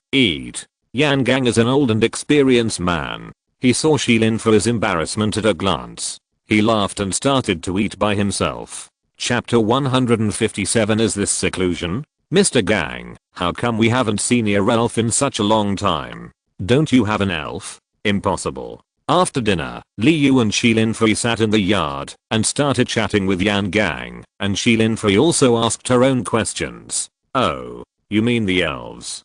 [SPEAKER 1] Yan Gang is an old and experienced man. He saw Shi Linfei's embarrassment at a glance. He laughed and started to eat by himself. Chapter 157. Is this seclusion? Mr. Gang, how come we haven't seen your elf in such a long time? Don't you have an elf? Impossible. After dinner, Li Yu and Shi Linfei sat in the yard and started chatting with Yan Gang, and Shi Linfei also asked her own questions. Oh, you mean the elves?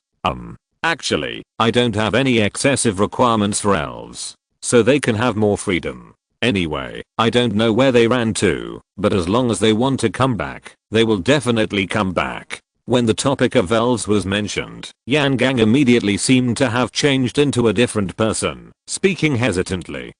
[SPEAKER 1] Actually, I don't have any excessive requirements for elves. So they can have more freedom. Anyway, I don't know where they ran to, but as long as they want to come back, they will definitely come back. When the topic of elves was mentioned, Yan Gang immediately seemed to have changed into a different person, speaking hesitantly.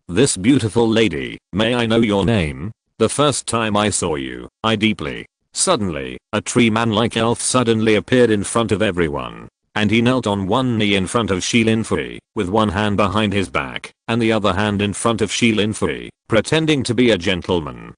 [SPEAKER 1] This beautiful lady, may I know your name? The first time I saw you, I deeply. Suddenly, a tree man-like elf suddenly appeared in front of everyone. And he knelt on one knee in front of Shilinfui, with one hand behind his back, and the other hand in front of Shilinfui, pretending to be a gentleman.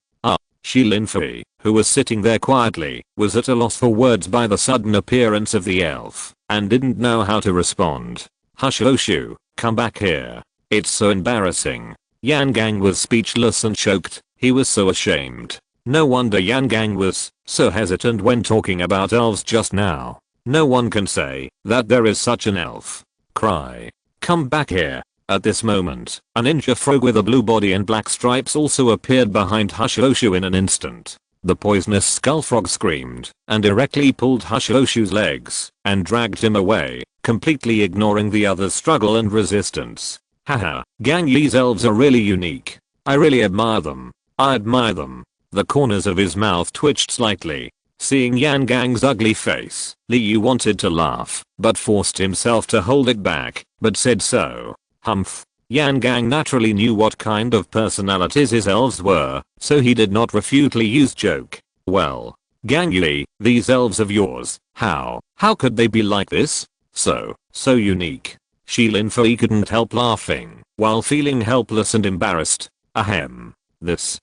[SPEAKER 1] Shilinfui, who was sitting there quietly, was at a loss for words by the sudden appearance of the elf, and didn't know how to respond. Hush Oshu, come back here. It's so embarrassing. Yan Gang was speechless and choked, he was so ashamed. No wonder Yan Gang was so hesitant when talking about elves just now. No one can say that there is such an elf. Cry. Come back here. At this moment, a ninja frog with a blue body and black stripes also appeared behind Hushoshu in an instant. The poisonous skull frog screamed and directly pulled Hushoshu's legs and dragged him away, completely ignoring the other's struggle and resistance. Haha, Gang Yi's elves are really unique. I really admire them. I admire them. The corners of his mouth twitched slightly. Seeing Yan Gang's ugly face, Li Yu wanted to laugh, but forced himself to hold it back, but said so. Humph. Yan Gang naturally knew what kind of personalities his elves were, so he did not refute Li Yu's joke. Well, Gang Yi, these elves of yours, how could they be like this? So unique. Shilinfui couldn't help laughing, while feeling helpless and embarrassed. Ahem. There's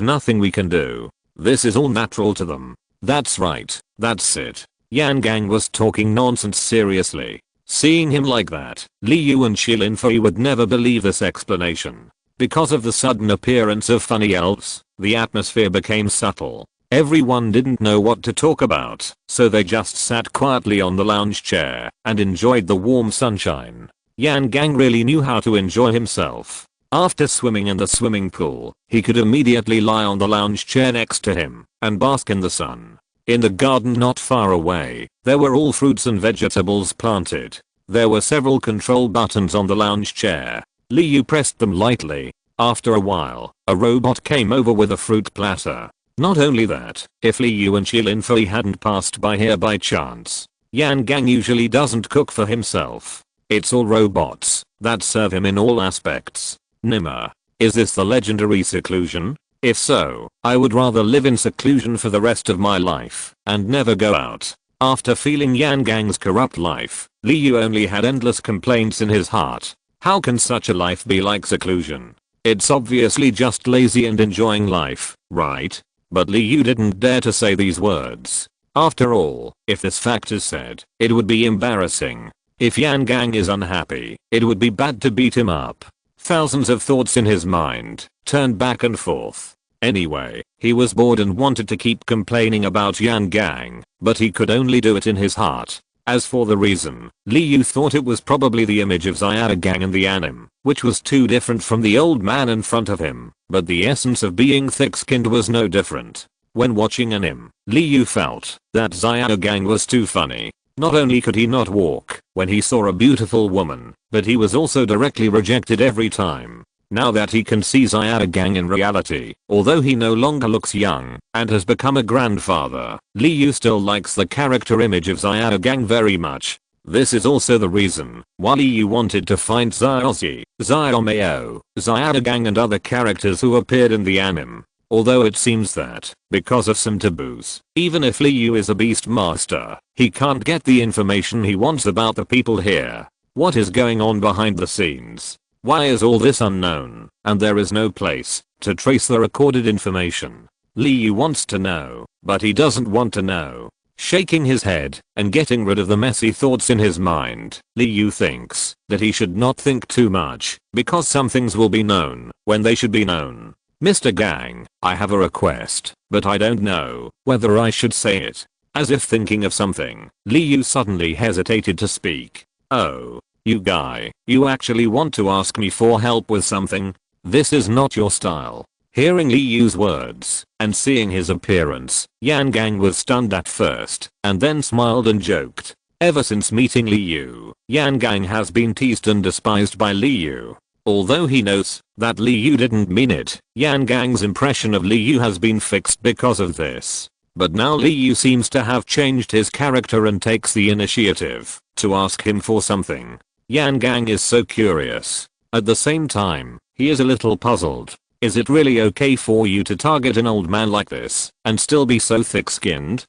[SPEAKER 1] nothing we can do. This is all natural to them. That's right, that's it. Yan Gang was talking nonsense seriously. Seeing him like that, Li Yu and Shilinfui would never believe this explanation. Because of the sudden appearance of funny elves, the atmosphere became subtle. Everyone didn't know what to talk about, so they just sat quietly on the lounge chair and enjoyed the warm sunshine. Yan Gang really knew how to enjoy himself. After swimming in the swimming pool, he could immediately lie on the lounge chair next to him and bask in the sun. In the garden not far away, there were all fruits and vegetables planted. There were several control buttons on the lounge chair. Li Yu pressed them lightly. After a while, a robot came over with a fruit platter. Not only that, if Li Yu and Shilinfui hadn't passed by here by chance, Yan Gang usually doesn't cook for himself. It's all robots that serve him in all aspects. Nimmer, is this the legendary seclusion? If so, I would rather live in seclusion for the rest of my life and never go out. After feeling Yan Gang's corrupt life, Li Yu only had endless complaints in his heart. How can such a life be like seclusion? It's obviously just lazy and enjoying life, right? But Li Yu didn't dare to say these words. After all, if this fact is said, it would be embarrassing. If Yan Gang is unhappy, it would be bad to beat him up. Thousands of thoughts in his mind turned back and forth. Anyway, he was bored and wanted to keep complaining about Yan Gang, but he could only do it in his heart. As for the reason, Li Yu thought it was probably the image of Xiao Gang in the anime, which was too different from the old man in front of him, but the essence of being thick-skinned was no different. When watching anime, Li Yu felt that Xiao Gang was too funny. Not only could he not walk when he saw a beautiful woman, but he was also directly rejected every time. Now that he can see Xiao Gang in reality, although he no longer looks young and has become a grandfather, Li Yu still likes the character image of Xiao Gang very much. This is also the reason why Li Yu wanted to find Xiaozi, Xiaomao, Xiao Gang and other characters who appeared in the anime. Although it seems that, because of some taboos, even if Li Yu is a beast master, he can't get the information he wants about the people here. What is going on behind the scenes? Why is all this unknown, and there is no place to trace the recorded information? Li Yu wants to know, but he doesn't want to know. Shaking his head and getting rid of the messy thoughts in his mind, Li Yu thinks that he should not think too much, because some things will be known when they should be known. Mr. Gang, I have a request, but I don't know whether I should say it. As if thinking of something, Li Yu suddenly hesitated to speak. Oh, you guy, you actually want to ask me for help with something? This is not your style. Hearing Li Yu's words and seeing his appearance, Yan Gang was stunned at first and then smiled and joked. Ever since meeting Liu, Yan Gang has been teased and despised by Liu. Although he knows that Liu didn't mean it, Yan Gang's impression of Liu has been fixed because of this. But now Liu seems to have changed his character and takes the initiative to ask him for something. Yan Gang is so curious. At the same time, he is a little puzzled. Is it really okay for you to target an old man like this and still be so thick-skinned?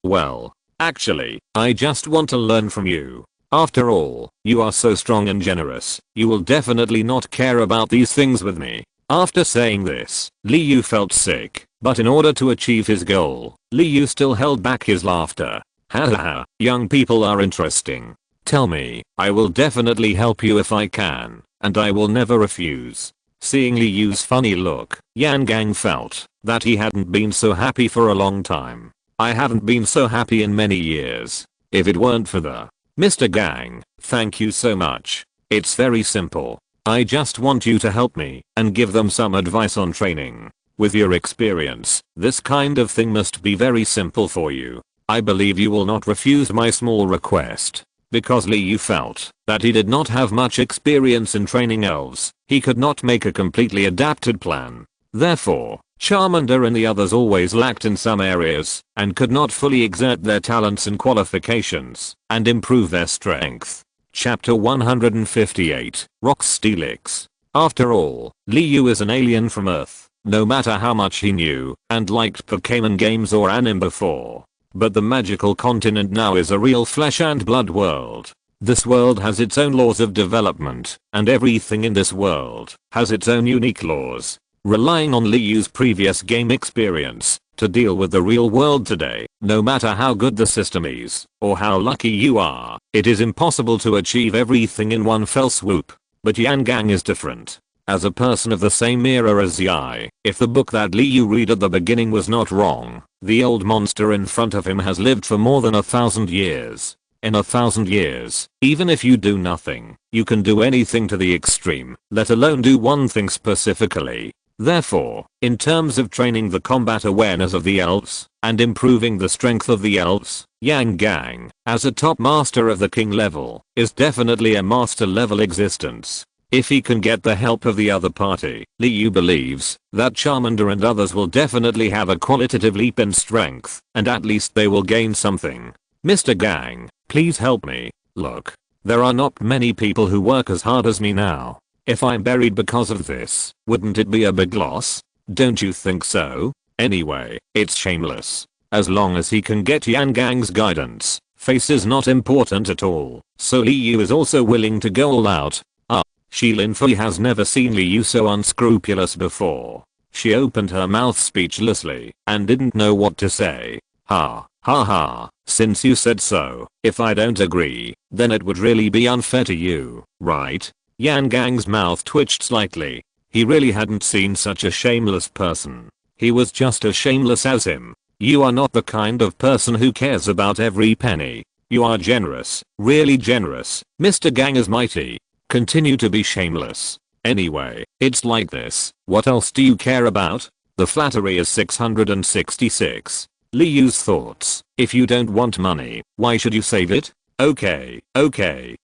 [SPEAKER 1] Well, actually, I just want to learn from you. After all, you are so strong and generous, you will definitely not care about these things with me. After saying this, Liu felt sick, but in order to achieve his goal, Liu still held back his laughter. Hahaha, young people are interesting. Tell me, I will definitely help you if I can, and I will never refuse. Seeing Liu's funny look, Yan Gang felt that he hadn't been so happy for a long time. I haven't been so happy in many years. If it weren't for the Mr. Gang, thank you so much. It's very simple. I just want you to help me and give them some advice on training. With your experience, this kind of thing must be very simple for you. I believe you will not refuse my small request. Because Liu felt that he did not have much experience in training elves, he could not make a completely adapted plan. Therefore, Charmander and the others always lacked in some areas and could not fully exert their talents and qualifications and improve their strength. Chapter 158, Rock Steelix. After all, Liu is an alien from Earth, no matter how much he knew and liked Pokémon games or anime before. But the magical continent now is a real flesh and blood world. This world has its own laws of development, and everything in this world has its own unique laws. Relying on Liu's previous game experience to deal with the real world today, no matter how good the system is or how lucky you are, it is impossible to achieve everything in one fell swoop. But Yan Gang is different. As a person of the same era as Yi, if the book that Liu read at the beginning was not wrong, the old monster in front of him has lived for more than 1,000 years. In 1,000 years, even if you do nothing, you can do anything to the extreme, let alone do one thing specifically. Therefore, in terms of training the combat awareness of the elves and improving the strength of the elves, Yan Gang, as a top master of the king level, is definitely a master level existence. If he can get the help of the other party, Liu believes that Charmander and others will definitely have a qualitative leap in strength, and at least they will gain something. Mr. Gang, please help me. Look, there are not many people who work as hard as me now. If I'm buried because of this, wouldn't it be a big loss? Don't you think so? Anyway, it's shameless. As long as he can get Yan Gang's guidance, face is not important at all. So Liu is also willing to go all out. Shi Linfei has never seen Liu so unscrupulous before. She opened her mouth speechlessly and didn't know what to say. Ha ha, since you said so, if I don't agree, then it would really be unfair to you, right? Yan Gang's mouth twitched slightly. He really hadn't seen such a shameless person. He was just as shameless as him. You are not the kind of person who cares about every penny. You are generous, really generous. Mr. Gang is mighty. Continue to be shameless. Anyway, it's like this. What else do you care about? The flattery is 666. Liu's thoughts. If you don't want money, why should you save it? Okay,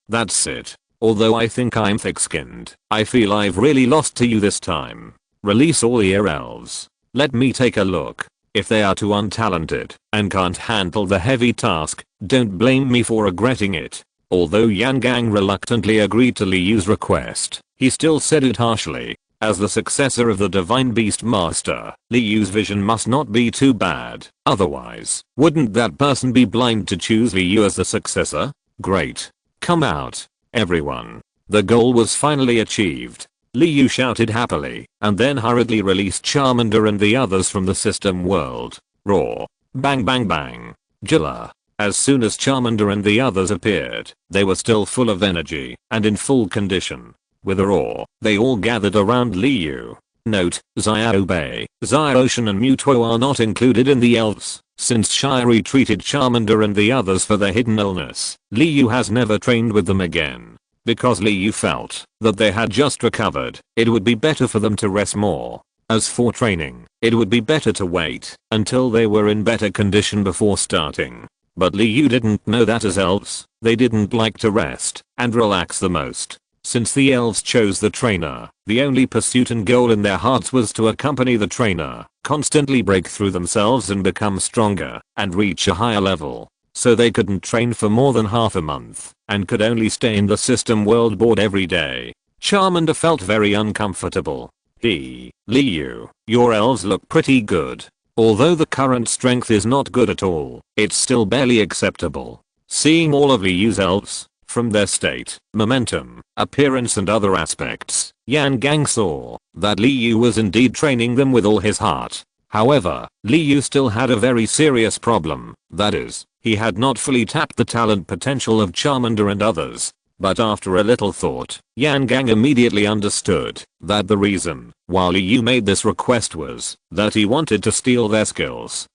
[SPEAKER 1] that's it. Although I think I'm thick-skinned, I feel I've really lost to you this time. Release all your elves. Let me take a look. If they are too untalented and can't handle the heavy task, don't blame me for regretting it. Although Yan Gang reluctantly agreed to Liu's request, he still said it harshly. As the successor of the Divine Beast Master, Liu's vision must not be too bad. Otherwise, wouldn't that person be blind to choose Liu as the successor? Great. Come out, everyone. The goal was finally achieved. Liu shouted happily, and then hurriedly released Charmander and the others from the system world. Roar. Bang bang bang. Jilla. As soon as Charmander and the others appeared, they were still full of energy and in full condition. With a roar, they all gathered around Liu. Note, Xiaobei, Xiaoshan and Mewtwo are not included in the elves, since Shirley treated Charmander and the others for their hidden illness. Liu has never trained with them again. Because Liu felt that they had just recovered, it would be better for them to rest more. As for training, it would be better to wait until they were in better condition before starting. But Liu didn't know that as elves, they didn't like to rest and relax the most. Since the elves chose the trainer, the only pursuit and goal in their hearts was to accompany the trainer, constantly break through themselves and become stronger, and reach a higher level. So they couldn't train for more than half a month, and could only stay in the system world board every day. Charmander felt very uncomfortable. Liu, your elves look pretty good. Although the current strength is not good at all, it's still barely acceptable. Seeing all of Liu's elves, from their state, momentum, appearance and other aspects, Yan Gang saw that Liu was indeed training them with all his heart. However, Liu still had a very serious problem, that is, he had not fully tapped the talent potential of Charmander and others. But after a little thought, Yan Gang immediately understood that the reason why Liu made this request was that he wanted to steal their skills.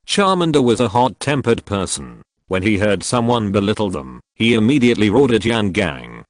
[SPEAKER 1] Charmander was a hot-tempered person. When he heard someone belittle them, he immediately roared at Yan Gang.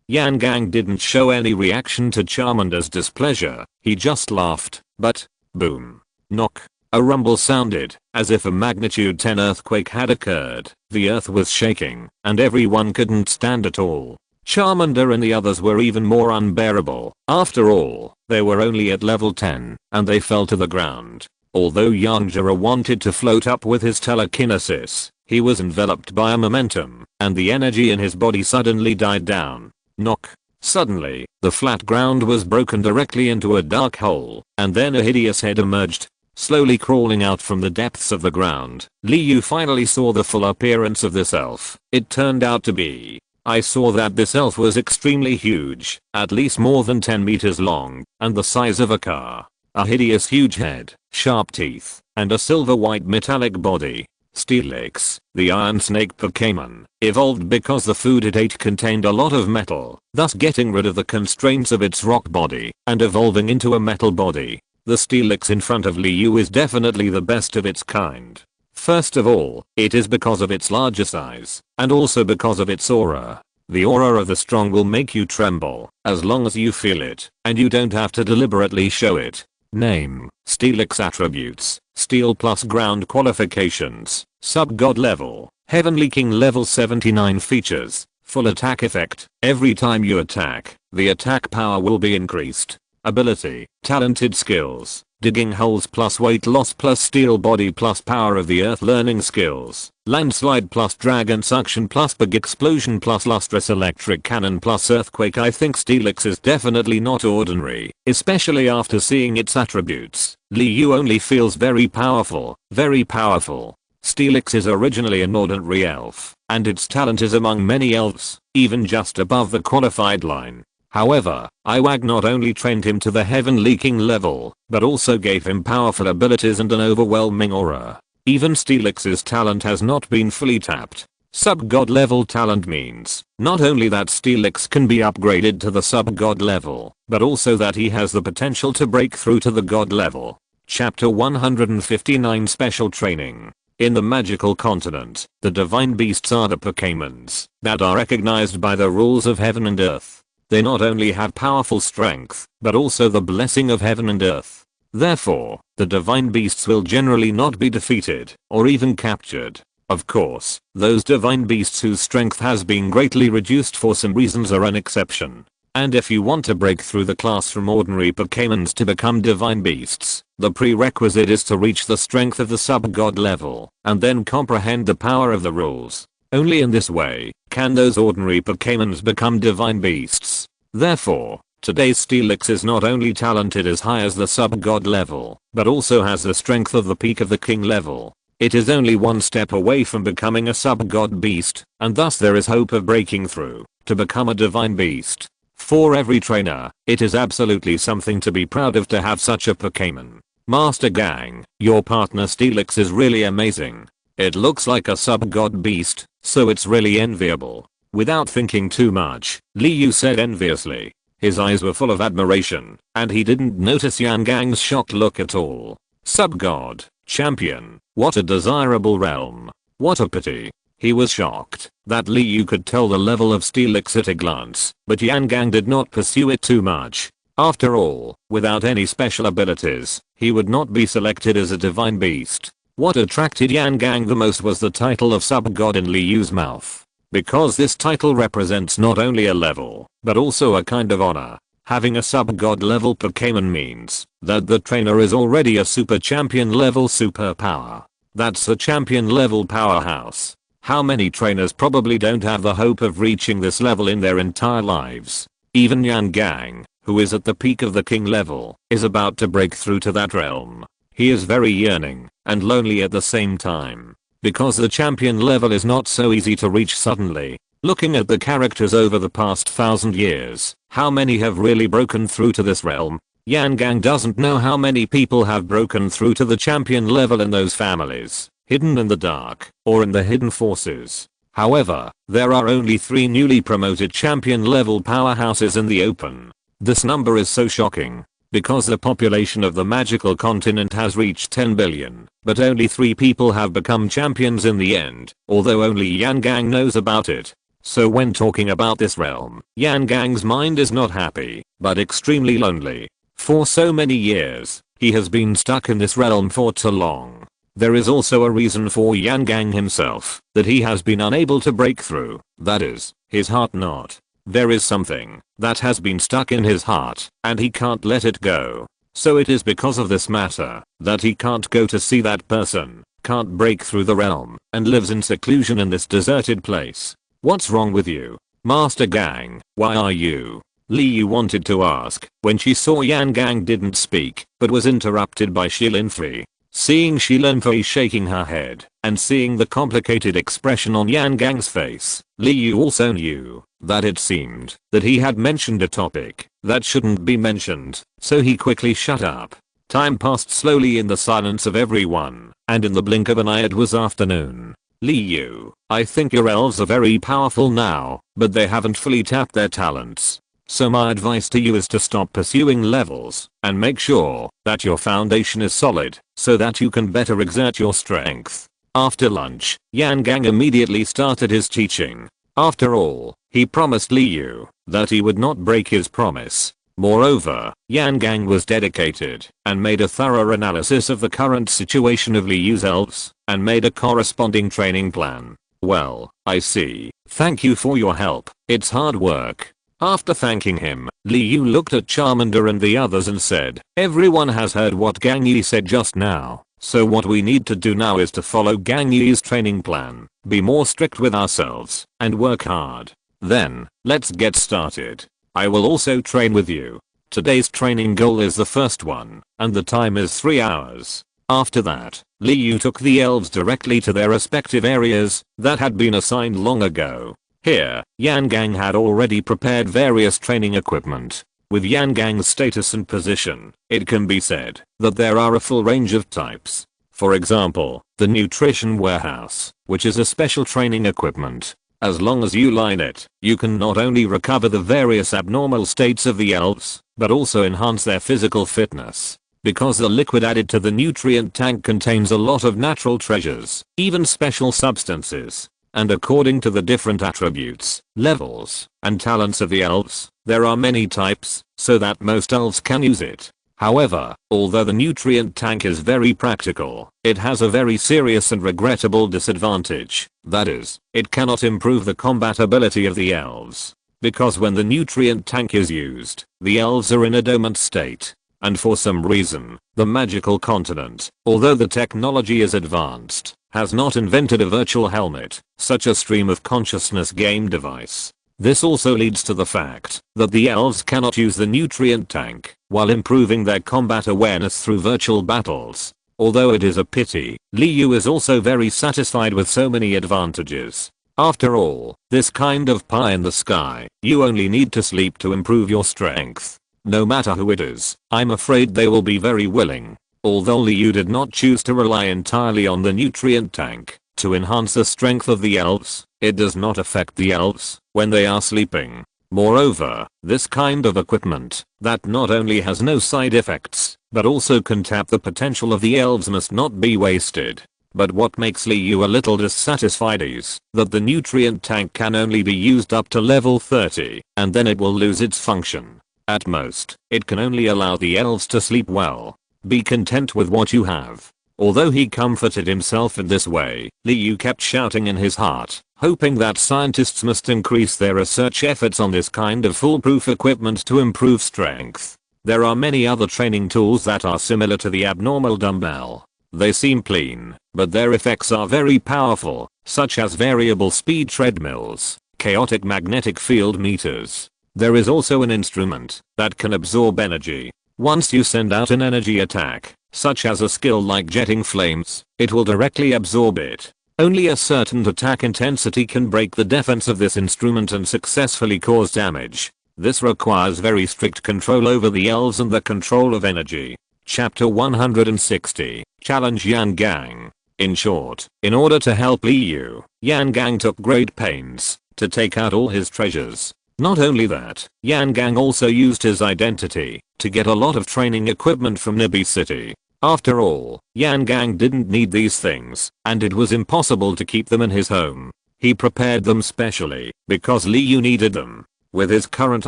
[SPEAKER 1] Yan Gang didn't show any reaction to Charmander's displeasure, he just laughed, but, boom, knock. A rumble sounded, as if a magnitude 10 earthquake had occurred. The earth was shaking, and everyone couldn't stand at all. Charmander and the others were even more unbearable. After all, they were only at level 10, and they fell to the ground. Although Yanjara wanted to float up with his telekinesis, he was enveloped by a momentum, and the energy in his body suddenly died down. Knock. Suddenly, the flat ground was broken directly into a dark hole, and then a hideous head emerged. Slowly crawling out from the depths of the ground, Liu finally saw the full appearance of this elf. It turned out to be. I saw that this elf was extremely huge, at least more than 10 meters long, and the size of a car. A hideous huge head, sharp teeth, and a silver white metallic body. Steelix, the iron snake Pokémon, evolved because the food it ate contained a lot of metal, thus getting rid of the constraints of its rock body, and evolving into a metal body. The Steelix in front of Liu is definitely the best of its kind. First of all, it is because of its larger size, and also because of its aura. The aura of the strong will make you tremble, as long as you feel it, and you don't have to deliberately show it. Name, Steelix attributes, Steel plus ground qualifications, sub-god level, Heavenly King level 79 features, full attack effect, every time you attack, the attack power will be increased. Ability, talented skills, digging holes plus weight loss plus steel body plus power of the earth learning skills, landslide plus dragon suction plus big explosion plus lustrous electric cannon plus earthquake. I think Steelix is definitely not ordinary, especially after seeing its attributes. Liu only feels very powerful, very powerful. Steelix is originally an ordinary elf, and its talent is among many elves, even just above the qualified line. However, Iwag not only trained him to the Heavenly King level, but also gave him powerful abilities and an overwhelming aura. Even Steelix's talent has not been fully tapped. Sub-god level talent means not only that Steelix can be upgraded to the sub-god level, but also that he has the potential to break through to the god level. Chapter 159 Special Training. In the magical continent, the divine beasts are the Pokémons that are recognized by the rules of heaven and earth. They not only have powerful strength, but also the blessing of heaven and earth. Therefore, the divine beasts will generally not be defeated, or even captured. Of course, those divine beasts whose strength has been greatly reduced for some reasons are an exception. And if you want to break through the class from ordinary Pokémons to become divine beasts, the prerequisite is to reach the strength of the sub-god level, and then comprehend the power of the rules. Only in this way can those ordinary Pokémons become divine beasts. Therefore, today's Steelix is not only talented as high as the sub-god level, but also has the strength of the peak of the king level. It is only one step away from becoming a sub-god beast, and thus there is hope of breaking through to become a divine beast. For every trainer, it is absolutely something to be proud of to have such a Pokémon. Master Gang, your partner Steelix is really amazing. It looks like a sub-god beast, so it's really enviable. Without thinking too much, Liu said enviously. His eyes were full of admiration, and he didn't notice Yan Gang's shocked look at all. Sub-god, champion, what a desirable realm. What a pity. He was shocked that Liu could tell the level of Steelix at a glance, but Yan Gang did not pursue it too much. After all, without any special abilities, he would not be selected as a divine beast. What attracted Yan Gang the most was the title of sub-god in Liyu's mouth. Because this title represents not only a level, but also a kind of honor. Having a sub-god level Pokémon means that the trainer is already a super champion level superpower. That's a champion level powerhouse. How many trainers probably don't have the hope of reaching this level in their entire lives? Even Yan Gang, who is at the peak of the king level, is about to break through to that realm. He is very yearning and lonely at the same time. Because the champion level is not so easy to reach suddenly. Looking at the characters over the past 1000 years, how many have really broken through to this realm? Yan Gang doesn't know how many people have broken through to the champion level in those families, hidden in the dark, or in the hidden forces. However, there are only 3 newly promoted champion level powerhouses in the open. This number is so shocking. Because the population of the magical continent has reached 10 billion, but only 3 people have become champions in the end, although only Yan Gang knows about it. So when talking about this realm, Yan Gang's mind is not happy, but extremely lonely. For so many years, he has been stuck in this realm for too long. There is also a reason for Yan Gang himself, that he has been unable to break through, that is, his heart knot. There is something that has been stuck in his heart, and he can't let it go. So it is because of this matter that he can't go to see that person, can't break through the realm, and lives in seclusion in this deserted place. What's wrong with you, Master Gang? Why are you? Liyu wanted to ask when she saw Yan Gang didn't speak, but was interrupted by Shilinfei. Seeing Shilinfei shaking her head, and seeing the complicated expression on Yan Gang's face, Liyu also knew that it seemed that he had mentioned a topic that shouldn't be mentioned, so he quickly shut up. Time passed slowly in the silence of everyone, and in the blink of an eye it was afternoon. Liyu, I think your elves are very powerful now, but they haven't fully tapped their talents. So my advice to you is to stop pursuing levels, and make sure that your foundation is solid, so that you can better exert your strength. After lunch, Yan Gang immediately started his teaching. After all, he promised Liyu that he would not break his promise. Moreover, Yan Gang was dedicated and made a thorough analysis of the current situation of Liyu's elves and made a corresponding training plan. Well, I see. Thank you for your help. It's hard work. After thanking him, Liu looked at Charmander and the others and said, everyone has heard what Gang Yi said just now, so what we need to do now is to follow Gang Yi's training plan, be more strict with ourselves, and work hard. Then, let's get started. I will also train with you. Today's training goal is the first one, and the time is 3 hours. After that, Liu took the elves directly to their respective areas that had been assigned long ago. Here, Yan Gang had already prepared various training equipment. With Yan Gang's status and position, it can be said that there are a full range of types. For example, the nutrition warehouse, which is a special training equipment. As long as you line it, you can not only recover the various abnormal states of the elves, but also enhance their physical fitness. Because the liquid added to the nutrient tank contains a lot of natural treasures, even special substances. And according to the different attributes, levels, and talents of the elves, there are many types, so that most elves can use it. However, although the nutrient tank is very practical, it has a very serious and regrettable disadvantage. That is, it cannot improve the combat ability of the elves. Because when the nutrient tank is used, the elves are in a dormant state. And for some reason, the magical continent, although the technology is advanced, has not invented a virtual helmet, such a stream of consciousness game device. This also leads to the fact that the elves cannot use the nutrient tank while improving their combat awareness through virtual battles. Although it is a pity, Liu is also very satisfied with so many advantages. After all, this kind of pie in the sky, you only need to sleep to improve your strength. No matter who it is, I'm afraid they will be very willing. Although Liu did not choose to rely entirely on the nutrient tank to enhance the strength of the elves, it does not affect the elves when they are sleeping. Moreover, this kind of equipment that not only has no side effects, but also can tap the potential of the elves must not be wasted. But what makes Liu a little dissatisfied is that the nutrient tank can only be used up to level 30, and then it will lose its function. At most, it can only allow the elves to sleep well. Be content with what you have. Although he comforted himself in this way, Liu kept shouting in his heart, hoping that scientists must increase their research efforts on this kind of foolproof equipment to improve strength. There are many other training tools that are similar to the abnormal dumbbell. They seem clean, but their effects are very powerful, such as variable speed treadmills, chaotic magnetic field meters. There is also an instrument that can absorb energy. Once you send out an energy attack, such as a skill like jetting flames, it will directly absorb it. Only a certain attack intensity can break the defense of this instrument and successfully cause damage. This requires very strict control over the elves and the control of energy. Chapter 160, Challenge Yan Gang. In short, in order to help Liu, Yan Gang took great pains to take out all his treasures. Not only that, Yan Gang also used his identity to get a lot of training equipment from Nibi City. After all, Yan Gang didn't need these things, and it was impossible to keep them in his home. He prepared them specially because Liu needed them. With his current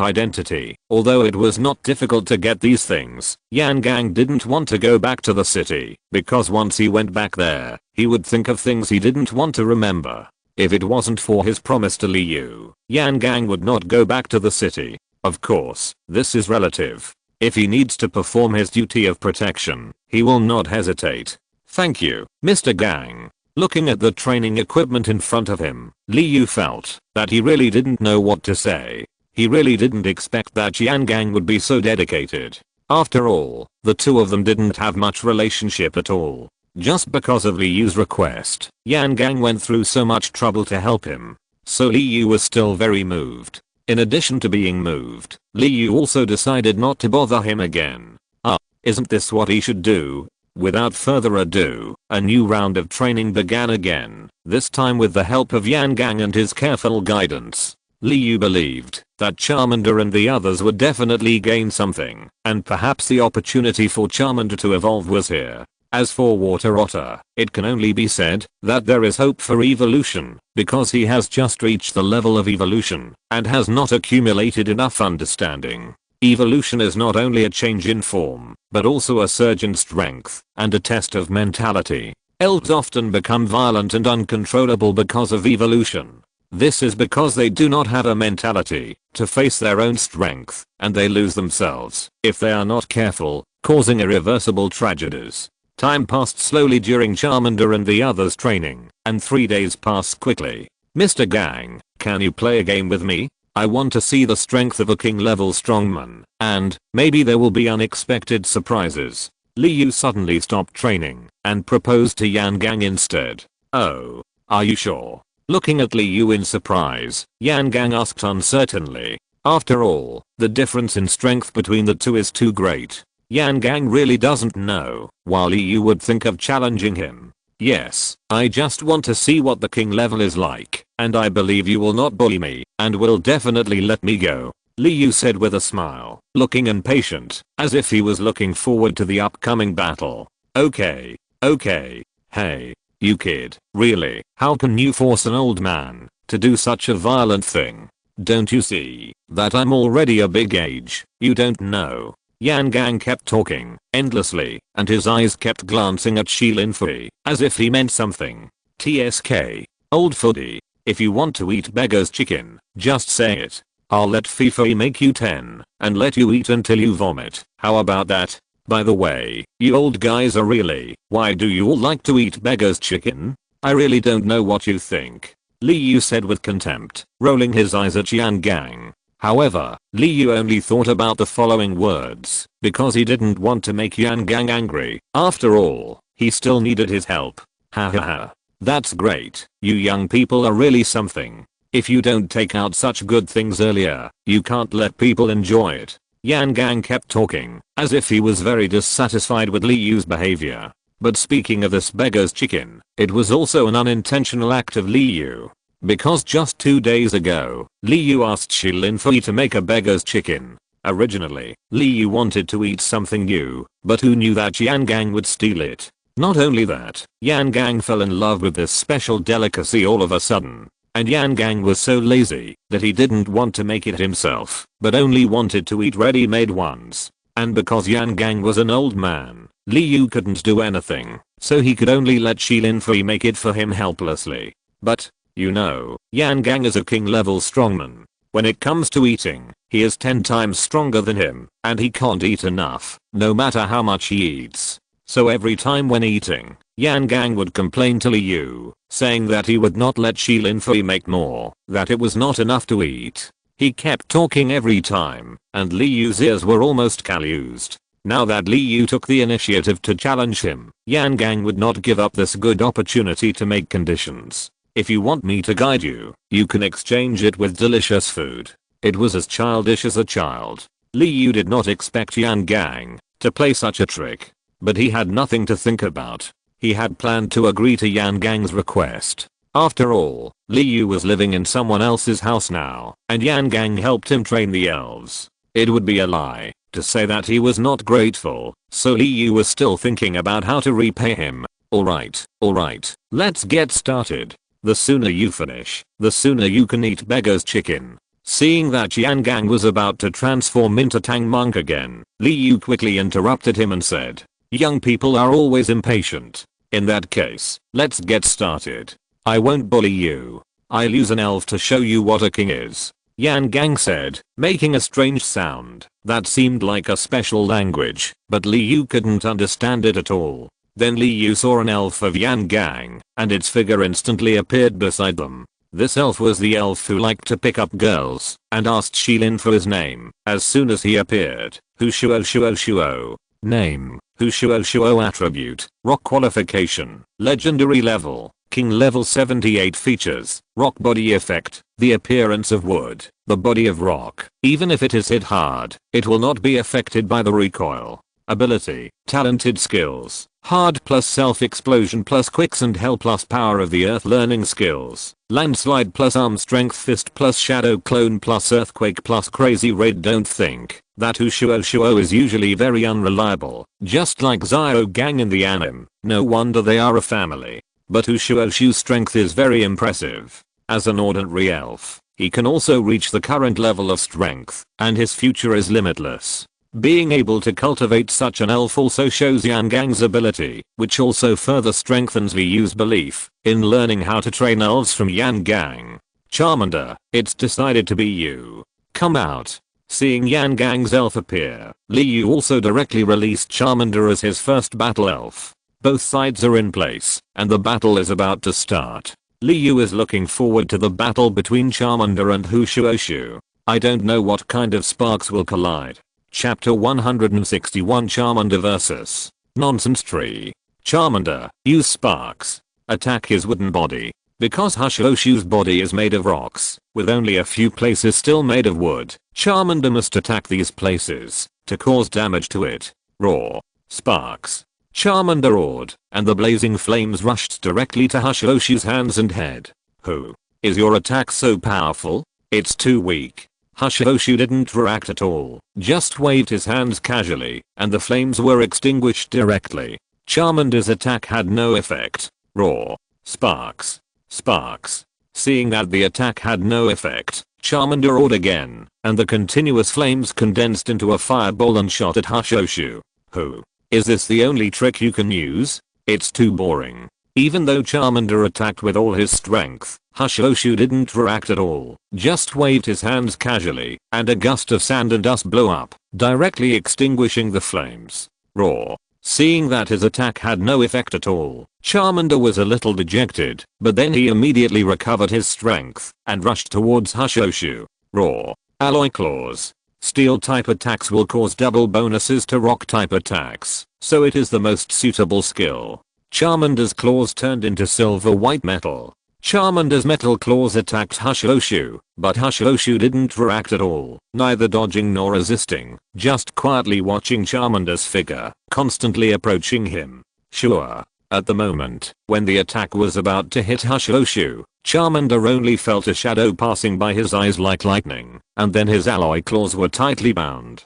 [SPEAKER 1] identity, although it was not difficult to get these things, Yan Gang didn't want to go back to the city, because once he went back there, he would think of things he didn't want to remember. If it wasn't for his promise to Liu, Yan Gang would not go back to the city. Of course, this is relative. If he needs to perform his duty of protection, he will not hesitate. Thank you, Mr. Gang. Looking at the training equipment in front of him, Liu felt that he really didn't know what to say. He really didn't expect that Yan Gang would be so dedicated. After all, the two of them didn't have much relationship at all. Just because of Liu's request, Yan Gang went through so much trouble to help him. So Liu was still very moved. In addition to being moved, Liu also decided not to bother him again. Isn't this what he should do? Without further ado, a new round of training began again, this time with the help of Yan Gang and his careful guidance. Liu believed that Charmander and the others would definitely gain something, and perhaps the opportunity for Charmander to evolve was here. As for Water Otter, it can only be said that there is hope for evolution, because he has just reached the level of evolution, and has not accumulated enough understanding. Evolution is not only a change in form, but also a surge in strength, and a test of mentality. Elves often become violent and uncontrollable because of evolution. This is because they do not have a mentality to face their own strength, and they lose themselves if they are not careful, causing irreversible tragedies. Time passed slowly during Charmander and the others' training, and 3 days passed quickly. Mr. Gang, can you play a game with me? I want to see the strength of a king-level strongman, and maybe there will be unexpected surprises. Liu suddenly stopped training and proposed to Yan Gang instead. Oh, are you sure? Looking at Liu in surprise, Yan Gang asked uncertainly. After all, the difference in strength between the two is too great. Yan Gang really doesn't know, while Liu would think of challenging him. Yes, I just want to see what the king level is like, and I believe you will not bully me, and will definitely let me go. Liu said with a smile, looking impatient, as if he was looking forward to the upcoming battle. Okay. Hey, you kid, really, how can you force an old man to do such a violent thing? Don't you see that I'm already a big age? You don't know. Yan Gang kept talking endlessly, and his eyes kept glancing at Shilin Fui, as if he meant something. TSK. Old foodie, if you want to eat beggar's chicken, just say it. I'll let Fifui make you 10, and let you eat until you vomit. How about that? By the way, you old guys are really, why do you all like to eat beggar's chicken? I really don't know what you think. Liu said with contempt, rolling his eyes at Yan Gang. However, Liu only thought about the following words, because he didn't want to make Yan Gang angry. After all, he still needed his help. Ha ha ha. That's great, you young people are really something. If you don't take out such good things earlier, you can't let people enjoy it. Yan Gang kept talking, as if he was very dissatisfied with Liu's behavior. But speaking of this beggar's chicken, it was also an unintentional act of Liu. Because just 2 days ago, Liu asked Shilin Fui to make a beggar's chicken. Originally, Liu wanted to eat something new, but who knew that Yan Gang would steal it? Not only that, Yan Gang fell in love with this special delicacy all of a sudden. And Yan Gang was so lazy that he didn't want to make it himself, but only wanted to eat ready-made ones. And because Yan Gang was an old man, Li Yu couldn't do anything, so he could only let Shilin Fui make it for him helplessly. But, you know, Yan Gang is a king level strongman. When it comes to eating, he is 10 times stronger than him, and he can't eat enough, no matter how much he eats. So every time when eating, Yan Gang would complain to Li Yu, saying that he would not let Shilin Fui make more, that it was not enough to eat. He kept talking every time, and Li Yu's ears were almost calloused. Now that Li Yu took the initiative to challenge him, Yan Gang would not give up this good opportunity to make conditions. If you want me to guide you, you can exchange it with delicious food. It was as childish as a child. Li Yu did not expect Yan Gang to play such a trick. But he had nothing to think about. He had planned to agree to Yan Gang's request. After all, Li Yu was living in someone else's house now, and Yan Gang helped him train the elves. It would be a lie to say that he was not grateful, so Li Yu was still thinking about how to repay him. Alright, let's get started. The sooner you finish, the sooner you can eat beggar's chicken. Seeing that Yan Gang was about to transform into Tang Monk again, Li Yu quickly interrupted him and said, "Young people are always impatient. In that case, let's get started. I won't bully you. I'll use an elf to show you what a king is." Yan Gang said, making a strange sound that seemed like a special language, but Li Yu couldn't understand it at all. Then Li Yu saw an elf of Yan Gang, and its figure instantly appeared beside them. This elf was the elf who liked to pick up girls, and asked Shilin for his name as soon as he appeared. Shuo. Name, Shuo attribute, rock qualification, legendary level, king level 78 features, rock body effect, the appearance of wood, the body of rock. Even if it is hit hard, it will not be affected by the recoil. Ability, talented skills, hard plus self-explosion plus quicksand hell plus power of the earth learning skills, landslide plus arm strength fist plus shadow clone plus earthquake plus crazy raid. Don't think that Shuo is usually very unreliable, just like Zio Gang in the anime. No wonder they are a family. But Shuo's strength is very impressive. As an ordinary elf, he can also reach the current level of strength, and his future is limitless. Being able to cultivate such an elf also shows Yan Gang's ability, which also further strengthens Liyu's belief in learning how to train elves from Yan Gang. Charmander, it's decided to be you. Come out. Seeing Yan Gang's elf appear, Liyu also directly released Charmander as his first battle elf. Both sides are in place, and the battle is about to start. Liyu is looking forward to the battle between Charmander and Shuo. I don't know what kind of sparks will collide. Chapter 161 Charmander vs. Nonsense Tree. Charmander, use sparks. Attack his wooden body. Because Shuo's body is made of rocks, with only a few places still made of wood, Charmander must attack these places to cause damage to it. Raw. Sparks. Charmander roared, and the blazing flames rushed directly to Shuo's hands and head. Who? Is your attack so powerful? It's too weak. Shuo didn't react at all, just waved his hands casually, and the flames were extinguished directly. Charmander's attack had no effect. Raw. Sparks. Sparks. Seeing that the attack had no effect, Charmander roared again, and the continuous flames condensed into a fireball and shot at Shuo. Who? Is this the only trick you can use? It's too boring. Even though Charmander attacked with all his strength, Shuo didn't react at all, just waved his hands casually, and a gust of sand and dust blew up, directly extinguishing the flames. Raw. Seeing that his attack had no effect at all, Charmander was a little dejected, but then he immediately recovered his strength and rushed towards Shuo. Raw. Alloy Claws. Steel type attacks will cause double bonuses to rock type attacks, so it is the most suitable skill. Charmander's claws turned into silver white metal. Charmander's metal claws attacked Shuo, but Shuo didn't react at all, neither dodging nor resisting, just quietly watching Charmander's figure, constantly approaching him. Sure. At the moment, when the attack was about to hit Shuo, Charmander only felt a shadow passing by his eyes like lightning, and then his alloy claws were tightly bound.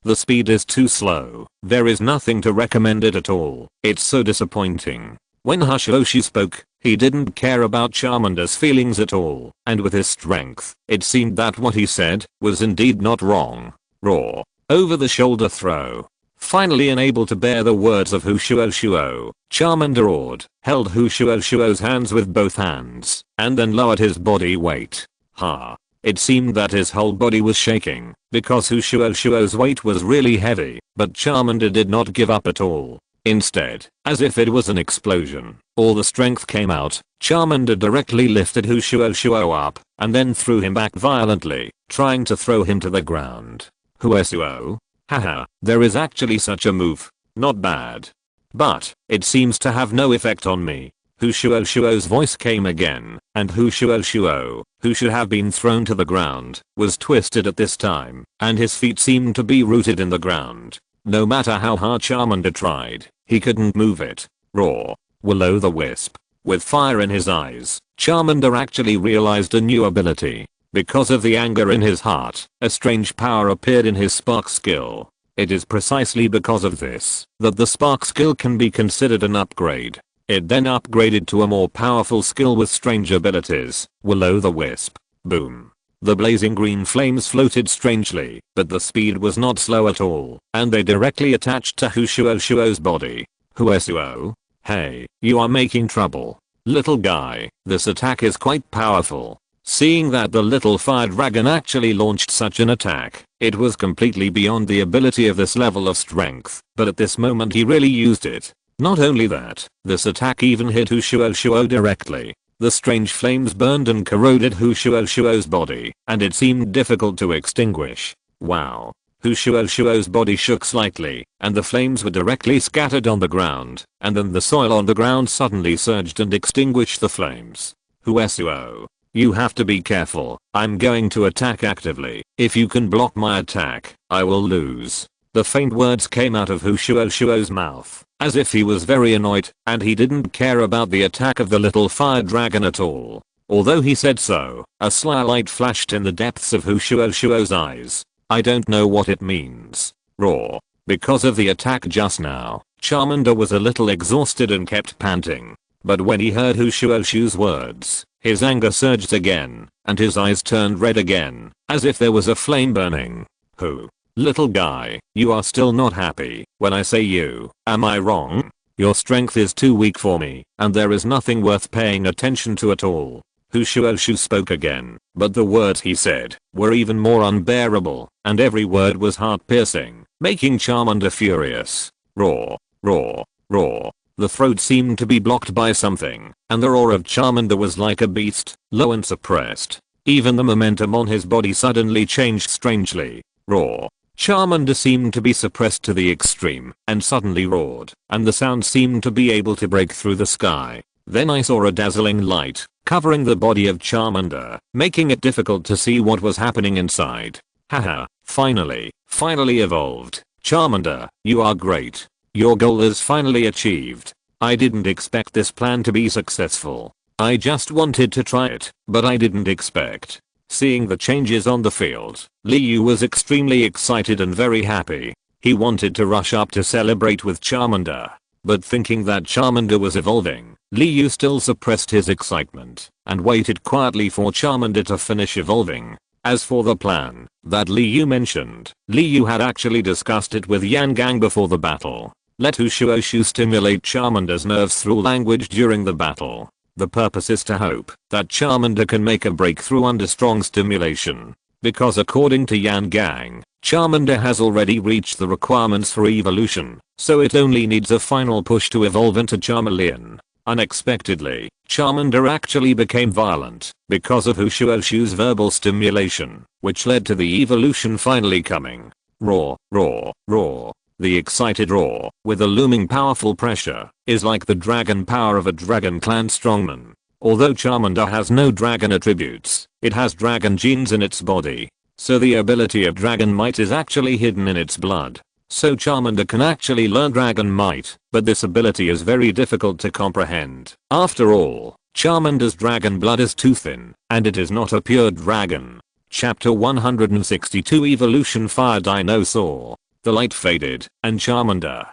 [SPEAKER 1] The speed is too slow. There is nothing to recommend it at all. It's so disappointing. When Shuo spoke, he didn't care about Charmander's feelings at all, and with his strength, it seemed that what he said was indeed not wrong. Raw. Over the shoulder throw. Finally unable to bear the words of Hushuo, Charmander roared, held Hushuo's hands with both hands, and then lowered his body weight. It seemed that his whole body was shaking, because Hushuo's weight was really heavy, but Charmander did not give up at all. Instead, as if it was an explosion, all the strength came out. Charmander directly lifted Hushuo up, and then threw him back violently, trying to throw him to the ground. Hushuo? Haha, there is actually such a move. Not bad. But, it seems to have no effect on me. Hushuo's voice came again, and Hushuo, who should have been thrown to the ground, was twisted at this time, and his feet seemed to be rooted in the ground. No matter how hard Charmander tried, he couldn't move it. Roar. Will-o'-the-wisp. With fire in his eyes, Charmander actually realized a new ability. Because of the anger in his heart, a strange power appeared in his spark skill. It is precisely because of this that the spark skill can be considered an upgrade. It then upgraded to a more powerful skill with strange abilities, Will-o'-the-wisp. Boom. The blazing green flames floated strangely, but the speed was not slow at all, and they directly attached to Hushuo's body. Hushuo? Hey, you are making trouble. Little guy, this attack is quite powerful. Seeing that the little fire dragon actually launched such an attack, it was completely beyond the ability of this level of strength, but at this moment he really used it. Not only that, this attack even hit Hushuo directly. The strange flames burned and corroded Hushuo's body, and it seemed difficult to extinguish. Wow. Hushuo's body shook slightly, and the flames were directly scattered on the ground, and then the soil on the ground suddenly surged and extinguished the flames. Hushuo. You have to be careful. I'm going to attack actively. If you can block my attack, I will lose. The faint words came out of Hushuo's mouth, as if he was very annoyed, and he didn't care about the attack of the little fire dragon at all. Although he said so, a sly light flashed in the depths of Hushuo's eyes. I don't know what it means. Roar. Because of the attack just now, Charmander was a little exhausted and kept panting. But when he heard Hushuo's words, his anger surged again, and his eyes turned red again, as if there was a flame burning. Little guy, you are still not happy when I say you, am I wrong? Your strength is too weak for me, and there is nothing worth paying attention to at all. Hushuo spoke again, but the words he said were even more unbearable, and every word was heart-piercing, making Charmander furious. Roar, roar, roar. The throat seemed to be blocked by something, and the roar of Charmander was like a beast, low and suppressed. Even the momentum on his body suddenly changed strangely. Roar. Charmander seemed to be suppressed to the extreme, and suddenly roared, and the sound seemed to be able to break through the sky. Then I saw a dazzling light, covering the body of Charmander, making it difficult to see what was happening inside. Haha, finally evolved. Charmander, you are great. Your goal is finally achieved. I didn't expect this plan to be successful. I just wanted to try it, but I didn't expect. Seeing the changes on the field, Liu was extremely excited and very happy. He wanted to rush up to celebrate with Charmander. But thinking that Charmander was evolving, Liu still suppressed his excitement and waited quietly for Charmander to finish evolving. As for the plan that Liu mentioned, Liu had actually discussed it with Yangang before the battle. Let Hushuo stimulate Charmander's nerves through language during the battle. The purpose is to hope that Charmander can make a breakthrough under strong stimulation. Because according to Yangang, Charmander has already reached the requirements for evolution, so it only needs a final push to evolve into Charmeleon. Unexpectedly, Charmander actually became violent because of Hushuo's verbal stimulation, which led to the evolution finally coming. Roar, roar, roar. The excited roar, with a looming powerful pressure, is like the dragon power of a dragon clan strongman. Although Charmander has no dragon attributes, it has dragon genes in its body. So the ability of dragon might is actually hidden in its blood. So Charmander can actually learn dragon might, but this ability is very difficult to comprehend. After all, Charmander's dragon blood is too thin, and it is not a pure dragon. Chapter 162 Evolution Fire Dinosaur. The light faded, and Charmander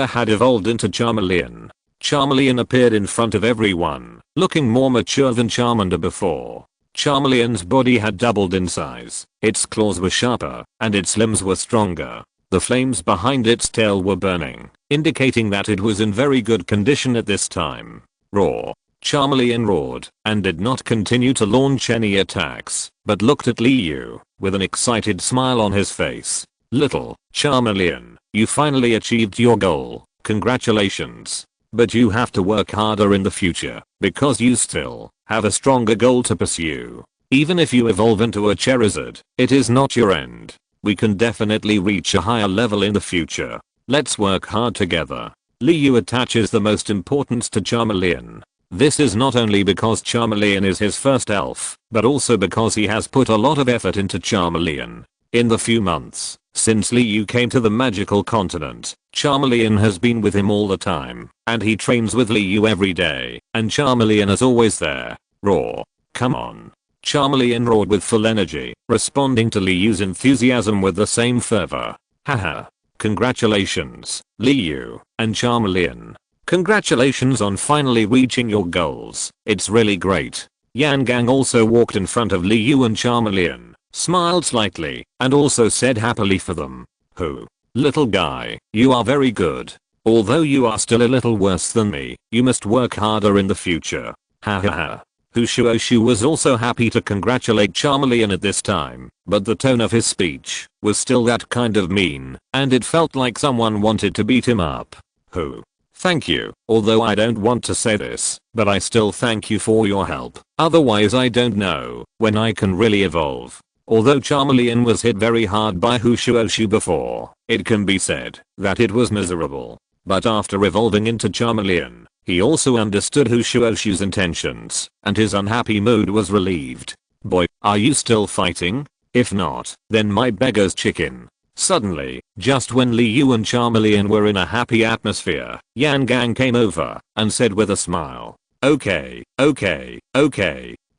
[SPEAKER 1] had evolved into Charmeleon. Charmeleon appeared in front of everyone, looking more mature than Charmander before. Charmeleon's body had doubled in size, its claws were sharper, and its limbs were stronger. The flames behind its tail were burning, indicating that it was in very good condition at this time. Roar. Charmeleon roared and did not continue to launch any attacks, but looked at Liu with an excited smile on his face. Little Charmeleon, you finally achieved your goal. Congratulations. But you have to work harder in the future, because you still have a stronger goal to pursue. Even if you evolve into a Charizard, it is not your end. We can definitely reach a higher level in the future. Let's work hard together. Liu attaches the most importance to Charmeleon. This is not only because Charmeleon is his first elf, but also because he has put a lot of effort into Charmeleon. In the few months since Liu came to the magical continent, Charmeleon has been with him all the time, and he trains with Liu every day, and Charmeleon is always there. Roar. Come on. Charmeleon roared with full energy, responding to Liu's enthusiasm with the same fervor. Haha. Congratulations, Liu and Charmeleon. Congratulations on finally reaching your goals. It's really great. Yangang also walked in front of Liu and Charmeleon, smiled slightly, and also said happily for them. Who? Little guy, you are very good. Although you are still a little worse than me, you must work harder in the future. Ha ha ha. Hushuoshu was also happy to congratulate Charmeleon at this time, but the tone of his speech was still that kind of mean, and it felt like someone wanted to beat him up. Who? Thank you, although I don't want to say this, but I still thank you for your help. Otherwise I don't know when I can really evolve. Although Charmeleon was hit very hard by Hushuoshu before, it can be said that it was miserable. But after evolving into Charmeleon, he also understood Hushuoshu's intentions, and his unhappy mood was relieved. Boy, are you still fighting? If not, then my beggar's chicken. Suddenly, just when Liu and Charmeleon were in a happy atmosphere, Yangang came over and said with a smile, okay.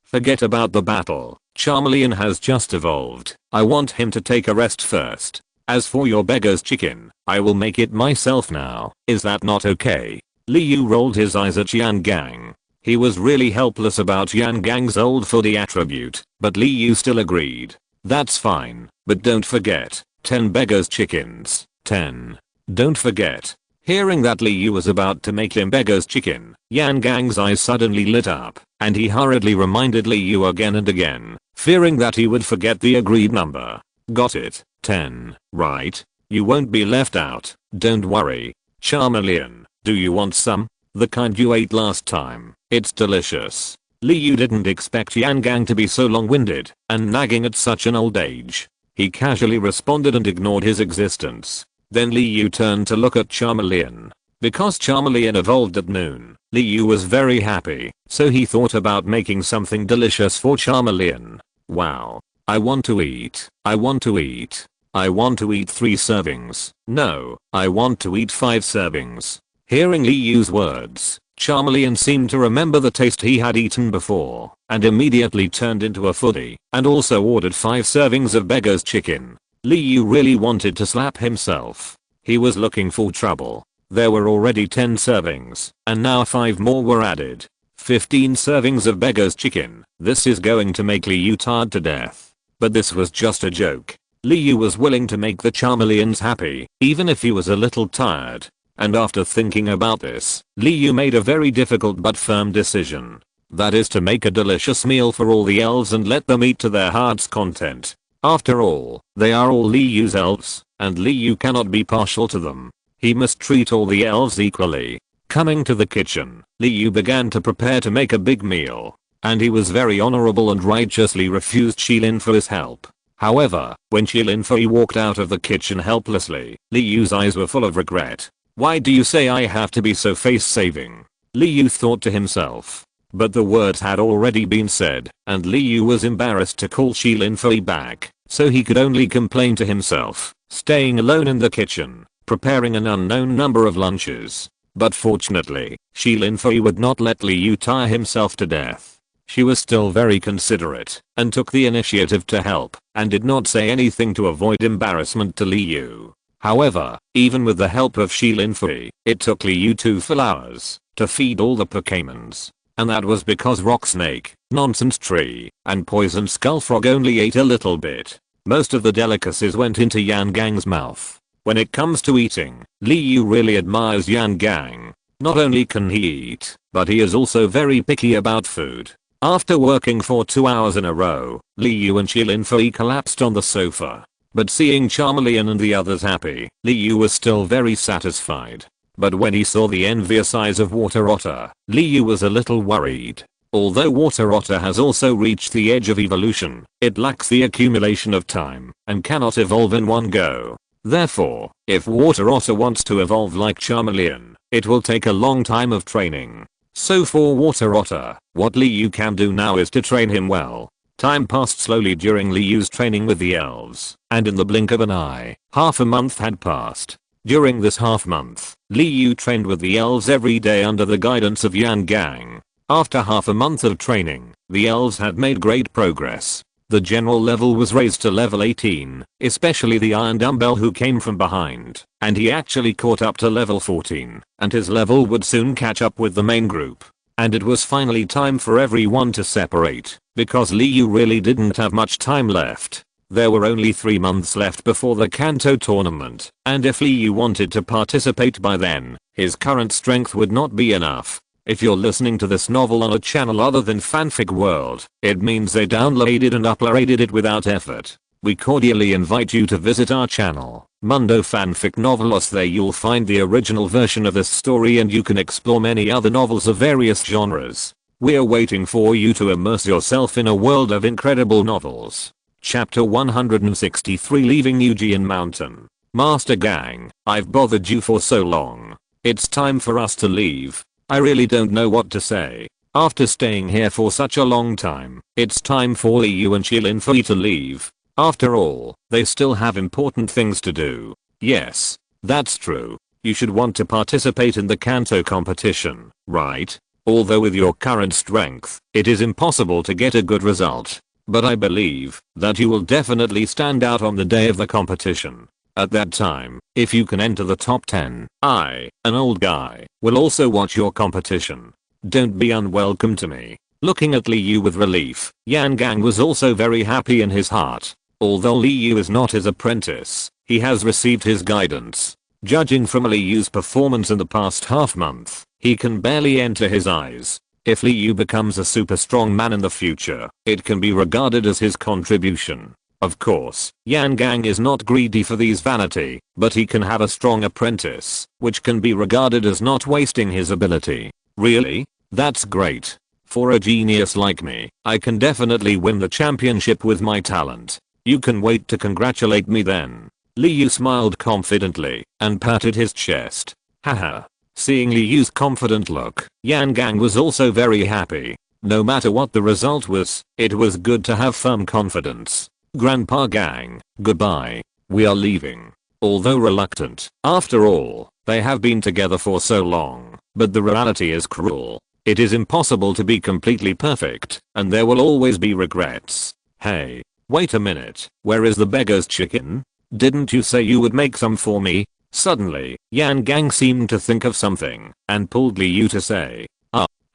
[SPEAKER 1] Forget about the battle. Charmeleon has just evolved. I want him to take a rest first. As for your beggar's chicken, I will make it myself now. Is that not okay? Liu rolled his eyes at Yangang. He was really helpless about Yangang's old foodie attribute, but Liu still agreed. That's fine, but don't forget, 10 beggar's chickens. 10. Don't forget. Hearing that Liu was about to make him beggar's chicken, Yangang's eyes suddenly lit up, and he hurriedly reminded Liu again and again, fearing that he would forget the agreed number. Got it, 10, right? You won't be left out, don't worry. Charmeleon, do you want some? The kind you ate last time. It's delicious. Liu didn't expect Yangang to be so long-winded and nagging at such an old age. He casually responded and ignored his existence. Then Liu turned to look at Charmeleon. Because Charmeleon evolved at noon, Liu was very happy, so he thought about making something delicious for Charmeleon. Wow. I want to eat. I want to eat. I want to eat 3 servings. No, I want to eat 5 servings. Hearing Liu's words, Charmeleon seemed to remember the taste he had eaten before, and immediately turned into a foodie, and also ordered 5 servings of beggar's chicken. Liu really wanted to slap himself. He was looking for trouble. There were already 10 servings, and now 5 more were added. 15 servings of beggar's chicken. This is going to make Liu tired to death. But this was just a joke. Liu was willing to make the Charmeleons happy, even if he was a little tired. And after thinking about this, Liu made a very difficult but firm decision. That is to make a delicious meal for all the elves and let them eat to their heart's content. After all, they are all Liu's elves, and Liu cannot be partial to them. He must treat all the elves equally. Coming to the kitchen, Liu began to prepare to make a big meal. And he was very honorable and righteously refused Shilin for his help. However, when Shilin Fei walked out of the kitchen helplessly, Liu's eyes were full of regret. Why do you say I have to be so face-saving? Liu thought to himself. But the words had already been said, and Liu was embarrassed to call Shilin Fei back, so he could only complain to himself, staying alone in the kitchen, preparing an unknown number of lunches. But fortunately, Shilin Fei would not let Liu tire himself to death. She was still very considerate, and took the initiative to help, and did not say anything to avoid embarrassment to Liu. However, even with the help of Shilin Fei, it took Liu 2 full hours to feed all the Pokémons. And that was because Rock Snake, Nonsense Tree, and Poison Skull Frog only ate a little bit. Most of the delicacies went into Yangang's mouth. When it comes to eating, Li Yu really admires Yan Gang. Not only can he eat, but he is also very picky about food. After working for 2 hours in a row, Li Yu and Chilin Fei collapsed on the sofa. But seeing Charmeleon and the others happy, Li Yu was still very satisfied. But when he saw the envious eyes of Water Otter, Li Yu was a little worried. Although Water Otter has also reached the edge of evolution, it lacks the accumulation of time and cannot evolve in one go. Therefore, if Water Otter wants to evolve like Charmeleon, it will take a long time of training. So for Water Otter, what Li Yu can do now is to train him well. Time passed slowly during Li Yu's training with the elves, and in the blink of an eye, half a month had passed. During this half month, Li Yu trained with the elves every day under the guidance of Yan Gang. After half a month of training, the elves had made great progress. The general level was raised to level 18, especially the Iron Dumbbell who came from behind, and he actually caught up to level 14, and his level would soon catch up with the main group. And it was finally time for everyone to separate, because Li Yu really didn't have much time left. There were only 3 months left before the Kanto tournament, and if Li Yu wanted to participate by then, his current strength would not be enough. If you're listening to this novel on a channel other than Fanfic World, it means they downloaded and uploaded it without effort. We cordially invite you to visit our channel, Mundo Fanfic Novelos. There you'll find the original version of this story and you can explore many other novels of various genres. We're waiting for you to immerse yourself in a world of incredible novels. Chapter 163, Leaving Eugian Mountain. Master Gang, I've bothered you for so long. It's time for us to leave. I really don't know what to say. After staying here for such a long time, it's time for Li Yu and Chilin Fei to leave. After all, they still have important things to do. Yes, that's true. You should want to participate in the Kanto competition, right? Although with your current strength, it is impossible to get a good result. But I believe that you will definitely stand out on the day of the competition. At that time, if you can enter the top 10, I, an old guy, will also watch your competition. Don't be unwelcome to me. Looking at Li Yu with relief, Yan Gang was also very happy in his heart. Although Li Yu is not his apprentice, he has received his guidance. Judging from Li Yu's performance in the past half month, he can barely enter his eyes. If Li Yu becomes a super strong man in the future, it can be regarded as his contribution. Of course, Yan Gang is not greedy for these vanity, but he can have a strong apprentice, which can be regarded as not wasting his ability. Really? That's great. For a genius like me, I can definitely win the championship with my talent. You can wait to congratulate me then. Li Yu smiled confidently and patted his chest. Haha. Seeing Li Yu's confident look, Yan Gang was also very happy. No matter what the result was, it was good to have firm confidence. Grandpa Gang, goodbye. We are leaving. Although reluctant, after all, they have been together for so long, but the reality is cruel. It is impossible to be completely perfect, and there will always be regrets. Hey, wait a minute, where is the beggar's chicken? Didn't you say you would make some for me? Suddenly, Yan Gang seemed to think of something, and pulled Li Yu to say,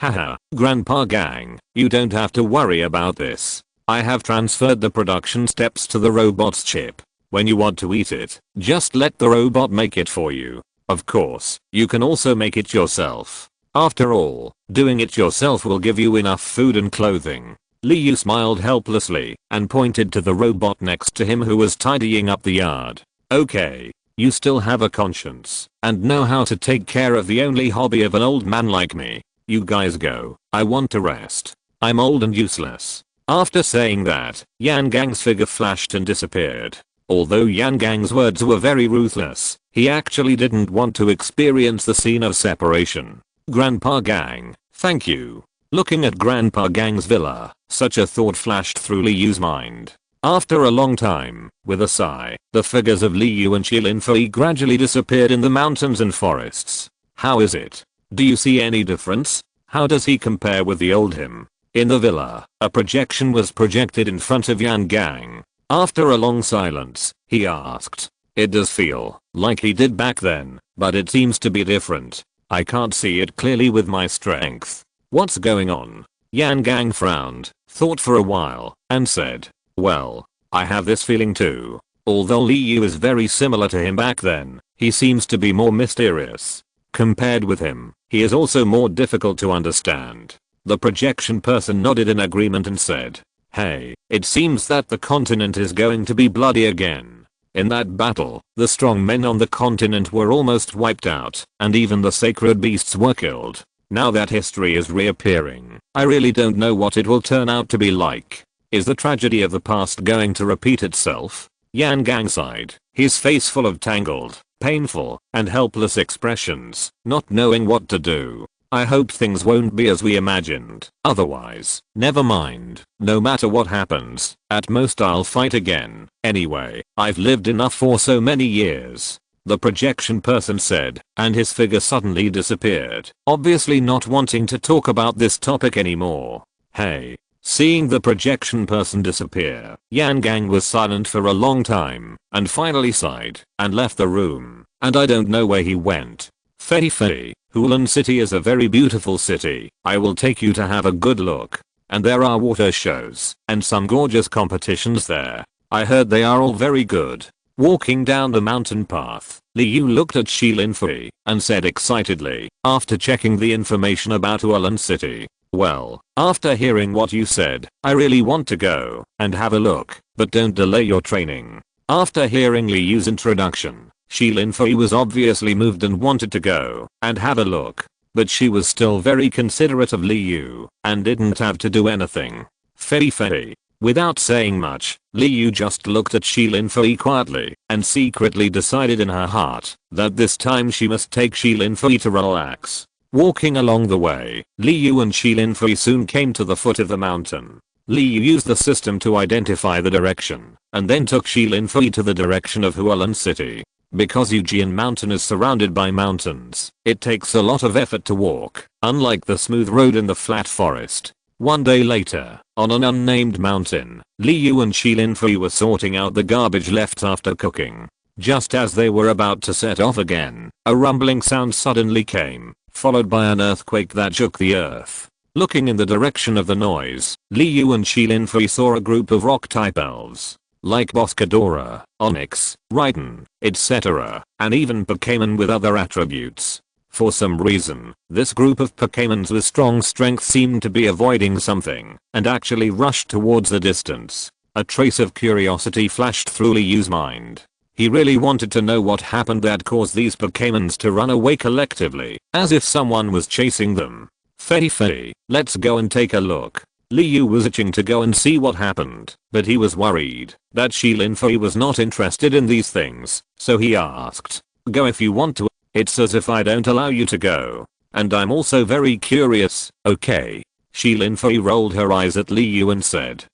[SPEAKER 1] haha, Grandpa Gang, you don't have to worry about this. I have transferred the production steps to the robot's chip. When you want to eat it, just let the robot make it for you. Of course, you can also make it yourself. After all, doing it yourself will give you enough food and clothing. Li Yu smiled helplessly and pointed to the robot next to him who was tidying up the yard. Okay, you still have a conscience and know how to take care of the only hobby of an old man like me. You guys go. I want to rest. I'm old and useless. After saying that, Yan Gang's figure flashed and disappeared. Although Yan Gang's words were very ruthless, he actually didn't want to experience the scene of separation. Grandpa Gang, thank you. Looking at Grandpa Gang's villa, such a thought flashed through Li Yu's mind. After a long time, with a sigh, the figures of Li Yu and Chilin Fei gradually disappeared in the mountains and forests. How is it? Do you see any difference? How does he compare with the old him? In the villa, a projection was projected in front of Yan Gang. After a long silence, he asked. It does feel like he did back then, but it seems to be different. I can't see it clearly with my strength. What's going on? Yan Gang frowned, thought for a while, and said, well, I have this feeling too. Although Li Yu is very similar to him back then, he seems to be more mysterious. Compared with him, he is also more difficult to understand. The projection person nodded in agreement and said, "Hey, it seems that the continent is going to be bloody again. In that battle, the strong men on the continent were almost wiped out, and even the sacred beasts were killed. Now that history is reappearing, I really don't know what it will turn out to be like. Is the tragedy of the past going to repeat itself?" Yan Gang sighed, his face full of tangled, painful, and helpless expressions, not knowing what to do. "I hope things won't be as we imagined. Otherwise, never mind. No matter what happens, at most I'll fight again. Anyway, I've lived enough for so many years," the projection person said, and his figure suddenly disappeared, obviously not wanting to talk about this topic anymore. "Hey." Seeing the projection person disappear, Yan Gang was silent for a long time, and finally sighed, and left the room, and I don't know where he went. Fei, Hulan City is a very beautiful city. I will take you to have a good look. And there are water shows, and some gorgeous competitions there. I heard they are all very good. Walking down the mountain path, Li Yu looked at Shilin Fei, and said excitedly, after checking the information about Hulan City, "Well, after hearing what you said, I really want to go and have a look, but don't delay your training." After hearing Li Yu's introduction, Shilin Fei was obviously moved and wanted to go and have a look, but she was still very considerate of Li Yu and didn't have to do anything. Fei. Without saying much, Li Yu just looked at Shilin Fei quietly and secretly decided in her heart that this time she must take Shilin Fei to relax. Walking along the way, Li Yu and Shilin Fei soon came to the foot of the mountain. Li Yu used the system to identify the direction, and then took Shilin Fei to the direction of Hulan City. Because Yujian Mountain is surrounded by mountains, it takes a lot of effort to walk, unlike the smooth road in the flat forest. One day later, on an unnamed mountain, Li Yu and Shilin Fei were sorting out the garbage left after cooking. Just as they were about to set off again, a rumbling sound suddenly came, followed by an earthquake that shook the earth. Looking in the direction of the noise, Li Yu and Shilin Fei saw a group of rock-type elves, like Boscadora, Onyx, Raiden, etc., and even Pokémon with other attributes. For some reason, this group of Pokémons with strong strength seemed to be avoiding something, and actually rushed towards the distance. A trace of curiosity flashed through Li Yu's mind. He really wanted to know what happened that caused these Pokémons to run away collectively, as if someone was chasing them. Fei, let's go and take a look. Li Yu was itching to go and see what happened, but he was worried that Shilin Fei was not interested in these things, so he asked, "Go if you want to. It's as if I don't allow you to go. And I'm also very curious." "Okay." Shilin Fei rolled her eyes at Li Yu and said,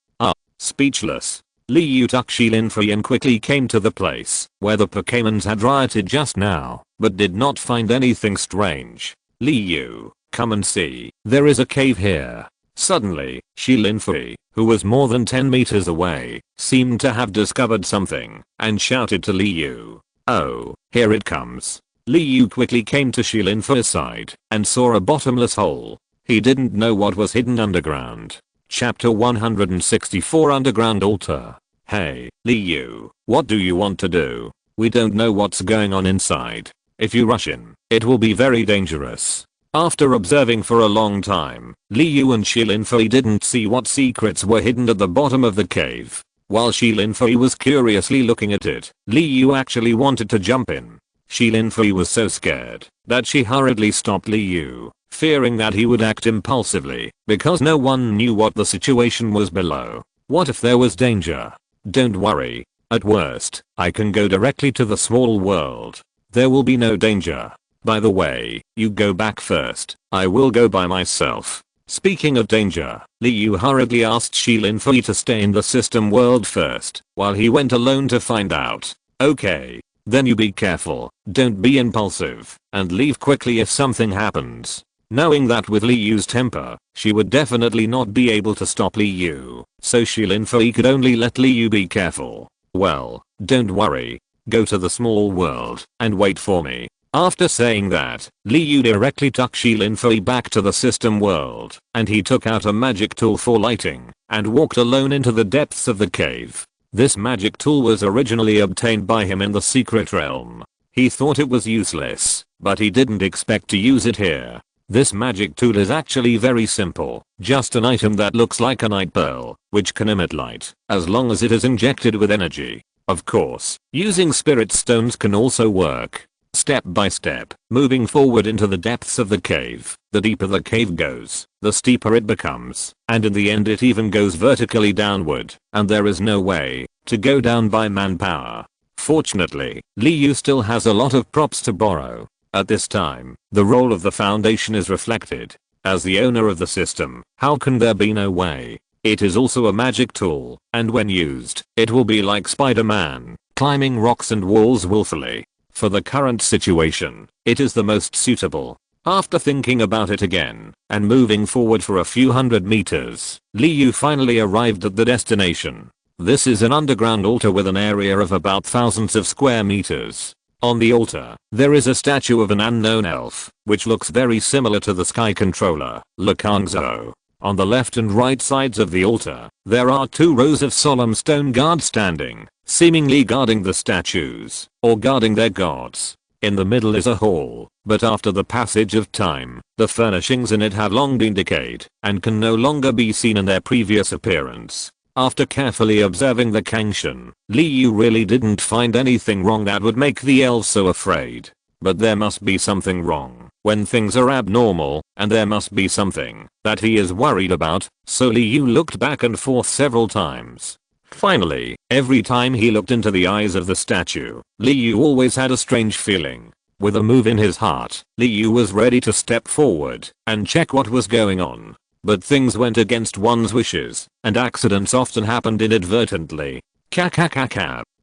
[SPEAKER 1] speechless. Li Yu took Shilin Fei and quickly came to the place where the Pokémons had rioted just now, but did not find anything strange. "Li Yu, come and see. There is a cave here." Suddenly, Shilin Fei, who was more than 10 meters away, seemed to have discovered something, and shouted to Li Yu, "Oh, here it comes." Li Yu quickly came to Shilin Fei's side, and saw a bottomless hole. He didn't know what was hidden underground. Chapter 164 Underground Altar. "Hey, Li Yu, what do you want to do? We don't know what's going on inside. If you rush in, it will be very dangerous." After observing for a long time, Li Yu and Shilin Fei didn't see what secrets were hidden at the bottom of the cave. While Shilin Fei was curiously looking at it, Li Yu actually wanted to jump in. Shilin Fei was so scared that she hurriedly stopped Li Yu, fearing that he would act impulsively because no one knew what the situation was below. What if there was danger? "Don't worry. At worst, I can go directly to the small world. There will be no danger. By the way, you go back first. I will go by myself." Speaking of danger, Li Yu hurriedly asked Shilin Fei to stay in the system world first, while he went alone to find out. "Okay. Then you be careful, don't be impulsive, and leave quickly if something happens." Knowing that with Li Yu's temper, she would definitely not be able to stop Li Yu, so Shilin Fei could only let Li Yu be careful. "Well, don't worry. Go to the small world and wait for me." After saying that, Li Yu directly took Shilin Fei back to the system world, and he took out a magic tool for lighting, and walked alone into the depths of the cave. This magic tool was originally obtained by him in the secret realm. He thought it was useless, but he didn't expect to use it here. This magic tool is actually very simple, just an item that looks like a night pearl, which can emit light, as long as it is injected with energy. Of course, using spirit stones can also work. Step by step, moving forward into the depths of the cave. The deeper the cave goes, the steeper it becomes, and in the end it even goes vertically downward, and there is no way to go down by manpower. Fortunately, Liu still has a lot of props to borrow. At this time, the role of the Foundation is reflected. As the owner of the system, how can there be no way? It is also a magic tool, and when used, it will be like Spider-Man, climbing rocks and walls willfully. For the current situation, it is the most suitable. After thinking about it again, and moving forward for a few hundred meters, Liu finally arrived at the destination. This is an underground altar with an area of about thousands of square meters. On the altar, there is a statue of an unknown elf, which looks very similar to the Sky Controller, Lekangzo. On the left and right sides of the altar, there are 2 rows of solemn stone guards standing, seemingly guarding the statues, or guarding their gods. In the middle is a hall, but after the passage of time, the furnishings in it have long been decayed, and can no longer be seen in their previous appearance. After carefully observing the Kangshan, Liu really didn't find anything wrong that would make the elves so afraid. But there must be something wrong when things are abnormal, and there must be something that he is worried about, so Liu looked back and forth several times. Finally, every time he looked into the eyes of the statue, Liu always had a strange feeling. With a move in his heart, Liu was ready to step forward and check what was going on. But things went against one's wishes, and accidents often happened inadvertently. Ka.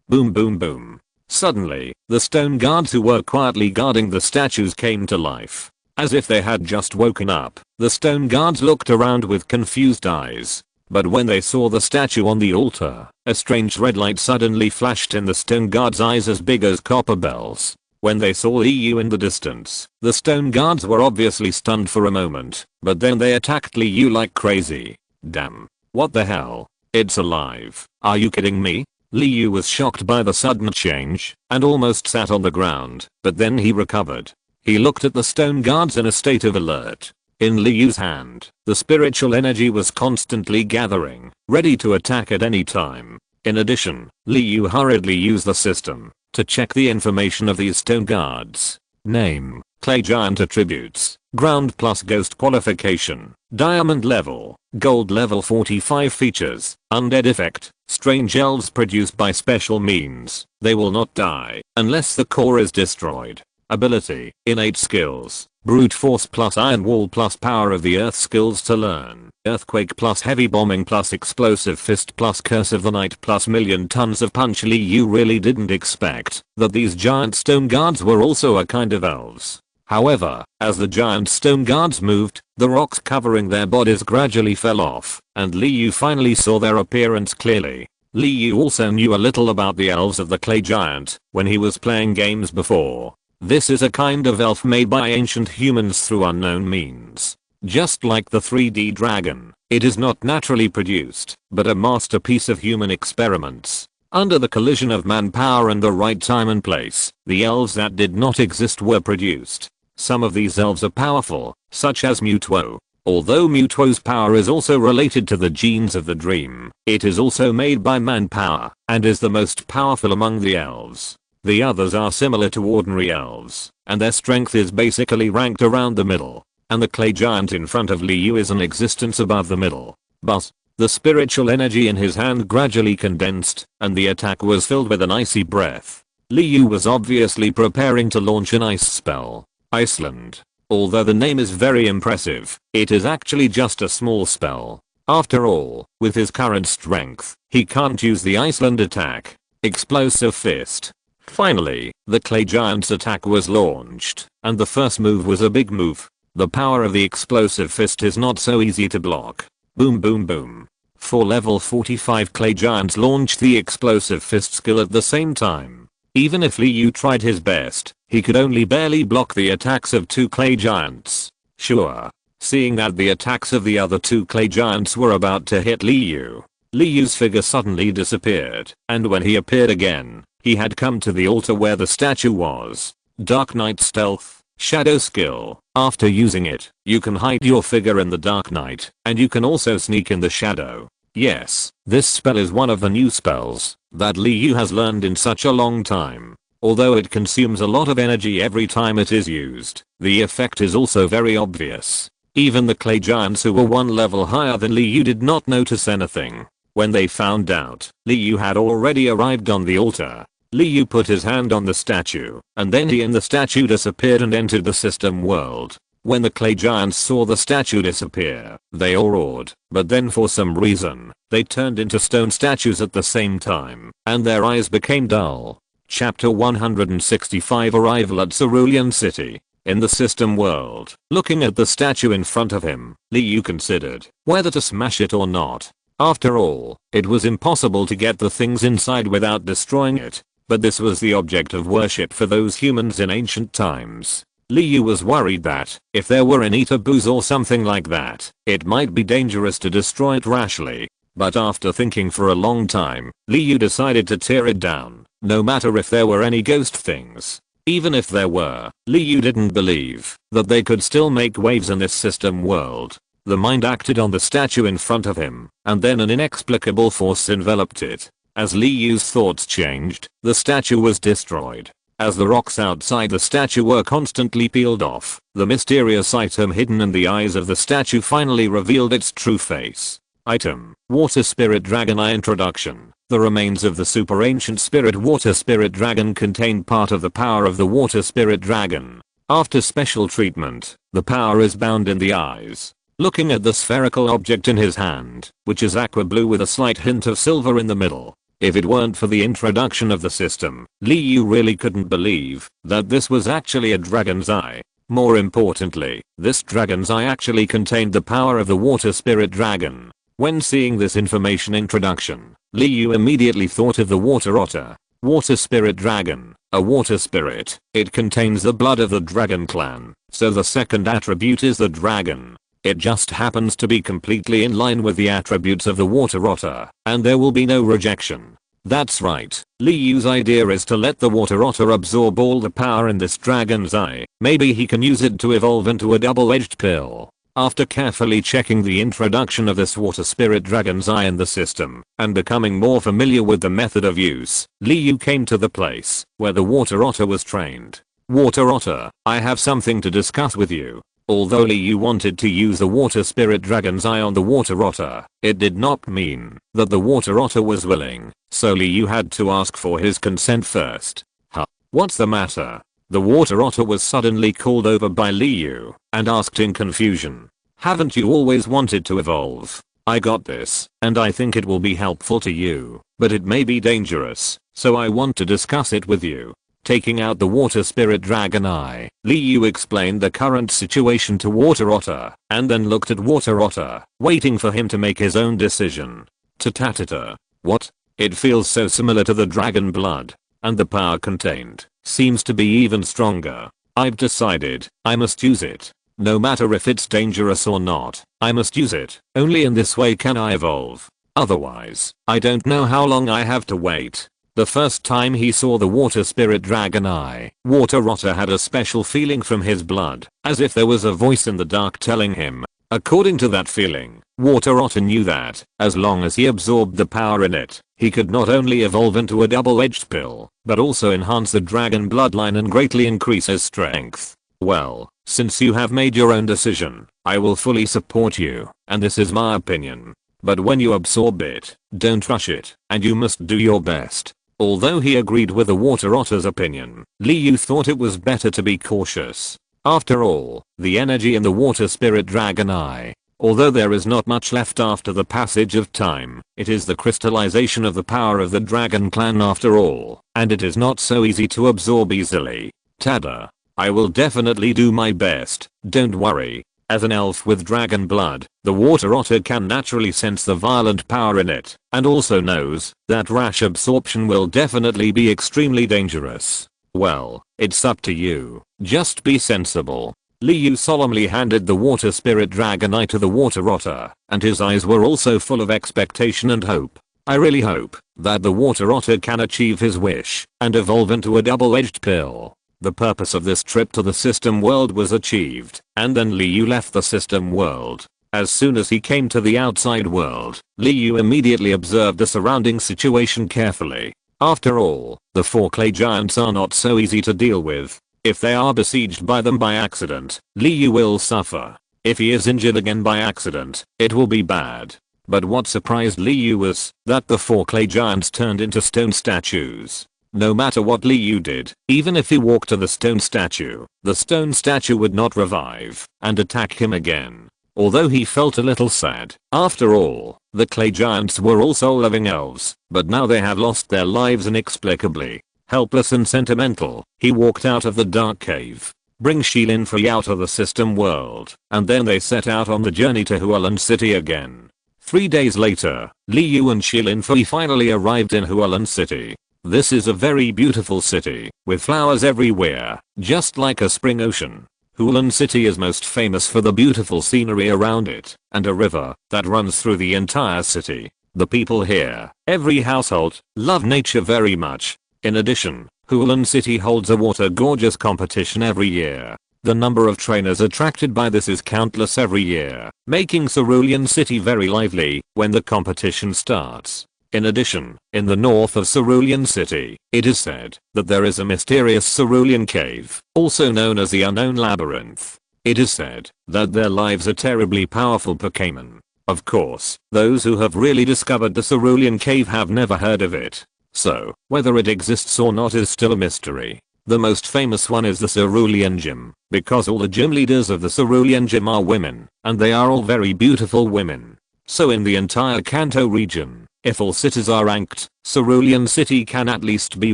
[SPEAKER 1] Boom boom boom. Suddenly, the stone guards who were quietly guarding the statues came to life. As if they had just woken up, the stone guards looked around with confused eyes. But when they saw the statue on the altar, a strange red light suddenly flashed in the stone guards' eyes as big as copper bells. When they saw Liu in the distance, the stone guards were obviously stunned for a moment, but then they attacked Liu like crazy. Damn. What the hell? It's alive. Are you kidding me? Liu was shocked by the sudden change, and almost sat on the ground, but then he recovered. He looked at the stone guards in a state of alert. In Liu's hand, the spiritual energy was constantly gathering, ready to attack at any time. In addition, Liu hurriedly used the system to check the information of these stone guards. Name, clay giant attributes, ground plus ghost qualification, diamond level, gold level 45 features, undead effect, strange elves produced by special means. They will not die unless the core is destroyed. Ability, innate skills, brute force plus iron wall plus power of the earth skills to learn, earthquake plus heavy bombing plus explosive fist plus curse of the night plus million tons of punch. Liu really didn't expect that these giant stone guards were also a kind of elves. However, as the giant stone guards moved, the rocks covering their bodies gradually fell off, and Liu finally saw their appearance clearly. Liu also knew a little about the elves of the clay giant when he was playing games before. This is a kind of elf made by ancient humans through unknown means. Just like the 3D dragon, it is not naturally produced, but a masterpiece of human experiments. Under the collision of manpower and the right time and place, the elves that did not exist were produced. Some of these elves are powerful, such as Mutuo. Although Mutuo's power is also related to the genes of the dream, it is also made by manpower, and is the most powerful among the elves. The others are similar to ordinary elves, and their strength is basically ranked around the middle, and the clay giant in front of Liu is an existence above the middle. But the spiritual energy in his hand gradually condensed, and the attack was filled with an icy breath. Liu was obviously preparing to launch an ice spell. Iceland. Although the name is very impressive, it is actually just a small spell. After all, with his current strength, he can't use the Iceland attack. Explosive fist. Finally, the clay giant's attack was launched, and the first move was a big move. The power of the explosive fist is not so easy to block. Boom boom boom. 4 level 45 clay giants launched the explosive fist skill at the same time. Even if Liu tried his best, he could only barely block the attacks of 2 clay giants. Sure. Seeing that the attacks of the other 2 clay giants were about to hit Liu, Li Yu's figure suddenly disappeared, and when he appeared again, he had come to the altar where the statue was. Dark Knight Stealth, Shadow Skill. After using it, you can hide your figure in the dark night, and you can also sneak in the shadow. Yes, this spell is one of the new spells that Li Yu has learned in such a long time. Although it consumes a lot of energy every time it is used, the effect is also very obvious. Even the clay giants who were one level higher than Li Yu did not notice anything. When they found out, Li Yu had already arrived on the altar. Li Yu put his hand on the statue, and then he and the statue disappeared and entered the system world. When the clay giants saw the statue disappear, they all roared, but then for some reason, they turned into stone statues at the same time, and their eyes became dull. Chapter 165 Arrival at Cerulean City. In the system world, looking at the statue in front of him, Li Yu considered whether to smash it or not. After all, it was impossible to get the things inside without destroying it, but this was the object of worship for those humans in ancient times. Li Yu was worried that, if there were any taboos or something like that, it might be dangerous to destroy it rashly. But after thinking for a long time, Li Yu decided to tear it down, no matter if there were any ghost things. Even if there were, Li Yu didn't believe that they could still make waves in this system world. The mind acted on the statue in front of him, and then an inexplicable force enveloped it. As Li Yu's thoughts changed, the statue was destroyed. As the rocks outside the statue were constantly peeled off, the mysterious item hidden in the eyes of the statue finally revealed its true face. Item: Water Spirit Dragon Eye Introduction. The remains of the super ancient spirit Water Spirit Dragon contain part of the power of the Water Spirit Dragon. After special treatment, the power is bound in the eyes. Looking at the spherical object in his hand, which is aqua blue with a slight hint of silver in the middle. If it weren't for the introduction of the system, Li Yu really couldn't believe that this was actually a dragon's eye. More importantly, this dragon's eye actually contained the power of the Water Spirit Dragon. When seeing this information introduction, Li Yu immediately thought of the water otter. Water Spirit Dragon, a water spirit. It contains the blood of the dragon clan, so the second attribute is the dragon. It just happens to be completely in line with the attributes of the water otter, and there will be no rejection. That's right, Li Yu's idea is to let the water otter absorb all the power in this dragon's eye. Maybe he can use it to evolve into a double-edged pill. After carefully checking the introduction of this Water Spirit Dragon's eye in the system, and becoming more familiar with the method of use, Li Yu came to the place where the water otter was trained. Water otter, I have something to discuss with you. Although Li Yu wanted to use the Water Spirit Dragon's eye on the water otter, it did not mean that the water otter was willing, so Li Yu had to ask for his consent first. Huh? What's the matter? The water otter was suddenly called over by Li Yu and asked in confusion. Haven't you always wanted to evolve? I got this, and I think it will be helpful to you, but it may be dangerous, so I want to discuss it with you. Taking out the Water Spirit Dragon Eye, Li Yu explained the current situation to Water Otter, and then looked at Water Otter, waiting for him to make his own decision. Ta-ta-ta-ta. What? It feels so similar to the dragon blood, and the power contained seems to be even stronger. I've decided I must use it. No matter if it's dangerous or not, I must use it. Only in this way can I evolve. Otherwise, I don't know how long I have to wait. The first time he saw the Water Spirit Dragon Eye, Water Otter had a special feeling from his blood, as if there was a voice in the dark telling him. According to that feeling, Water Otter knew that, as long as he absorbed the power in it, he could not only evolve into a double-edged pill, but also enhance the dragon bloodline and greatly increase his strength. Well, since you have made your own decision, I will fully support you, and this is my opinion. But when you absorb it, don't rush it, and you must do your best. Although he agreed with the Water Otter's opinion, Li Yu thought it was better to be cautious. After all, the energy in the Water Spirit Dragon Eye, although there is not much left after the passage of time, it is the crystallization of the power of the Dragon Clan after all, and it is not so easy to absorb easily. Tada. I will definitely do my best, don't worry. As an elf with dragon blood, the Water Otter can naturally sense the violent power in it, and also knows that rash absorption will definitely be extremely dangerous. Well, it's up to you. Just be sensible. Liu solemnly handed the water spirit dragon eye to the water otter, and his eyes were also full of expectation and hope. I really hope that the water otter can achieve his wish and evolve into a double-edged pill. The purpose of this trip to the system world was achieved, and then Liu left the system world. As soon as he came to the outside world, Liu immediately observed the surrounding situation carefully. After all, the 4 clay giants are not so easy to deal with. If they are besieged by them by accident, Liu will suffer. If he is injured again by accident, it will be bad. But what surprised Liu was that the 4 clay giants turned into stone statues. No matter what Liu did, even if he walked to the stone statue would not revive and attack him again. Although he felt a little sad, after all, the clay giants were also living elves, but now they had lost their lives inexplicably. Helpless and sentimental, he walked out of the dark cave, bring Shilin-Fei out of the system world, and then they set out on the journey to Hualan City again. 3 days later, Liu and Shilin-Fei finally arrived in Hualan City. This is a very beautiful city, with flowers everywhere, just like a spring ocean. Hualan City is most famous for the beautiful scenery around it, and a river that runs through the entire city. The people here, every household, love nature very much. In addition, Hualan City holds a water gorges competition every year. The number of trainers attracted by this is countless every year, making Cerulean City very lively when the competition starts. In addition, in the north of Cerulean City, it is said that there is a mysterious Cerulean cave, also known as the Unknown Labyrinth. It is said that their lives are terribly powerful Pokémon. Of course, those who have really discovered the Cerulean cave have never heard of it. So, whether it exists or not is still a mystery. The most famous one is the Cerulean Gym, because all the gym leaders of the Cerulean Gym are women, and they are all very beautiful women. So in the entire Kanto region, if all cities are ranked, Cerulean City can at least be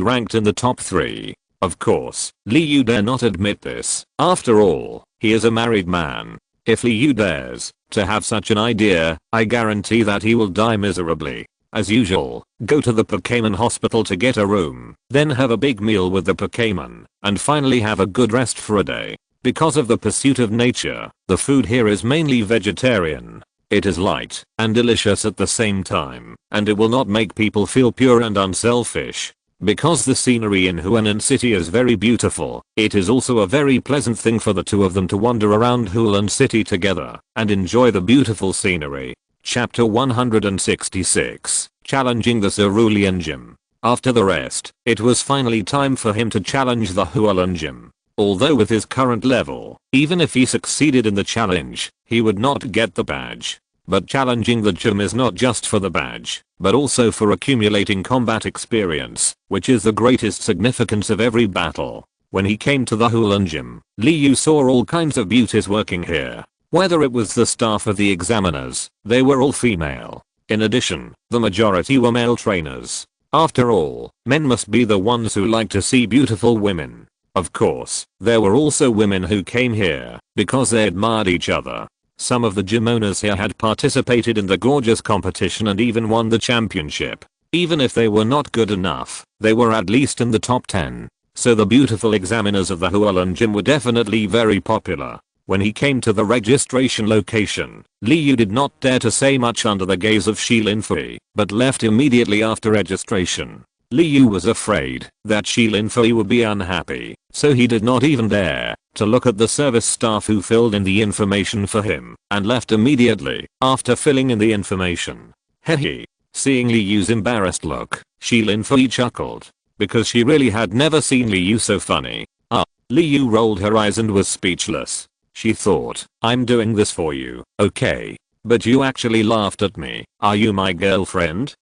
[SPEAKER 1] ranked in the top 3. Of course, Liu dare not admit this. After all, he is a married man. If Liu dares to have such an idea, I guarantee that he will die miserably. As usual, go to the Pokémon hospital to get a room, then have a big meal with the Pokémon, and finally have a good rest for a day. Because of the pursuit of nature, the food here is mainly vegetarian. It is light and delicious at the same time, and it will not make people feel pure and unselfish. Because the scenery in Huanan City is very beautiful, it is also a very pleasant thing for the two of them to wander around Hualan City together and enjoy the beautiful scenery. Chapter 166, Challenging the Cerulean Gym. After the rest, it was finally time for him to challenge the Hualan Gym. Although with his current level, even if he succeeded in the challenge, he would not get the badge. But challenging the gym is not just for the badge, but also for accumulating combat experience, which is the greatest significance of every battle. When he came to the Hualan Gym, Liu saw all kinds of beauties working here. Whether it was the staff of the examiners, they were all female. In addition, the majority were male trainers. After all, men must be the ones who like to see beautiful women. Of course, there were also women who came here because they admired each other. Some of the gym owners here had participated in the gorgeous competition and even won the championship. Even if they were not good enough, they were at least in the top 10. So the beautiful examiners of the Hualan Gym were definitely very popular. When he came to the registration location, Liu did not dare to say much under the gaze of Shilin-Fei, but left immediately after registration. Liu was afraid that Shilin-Fei would be unhappy, so he did not even dare to look at the service staff who filled in the information for him, and left immediately after filling in the information. Hehe. Seeing Liu's embarrassed look, Shilin-Fei chuckled, because she really had never seen Liu so funny. Liu rolled her eyes and was speechless. She thought, I'm doing this for you, okay? But you actually laughed at me. Are you my girlfriend?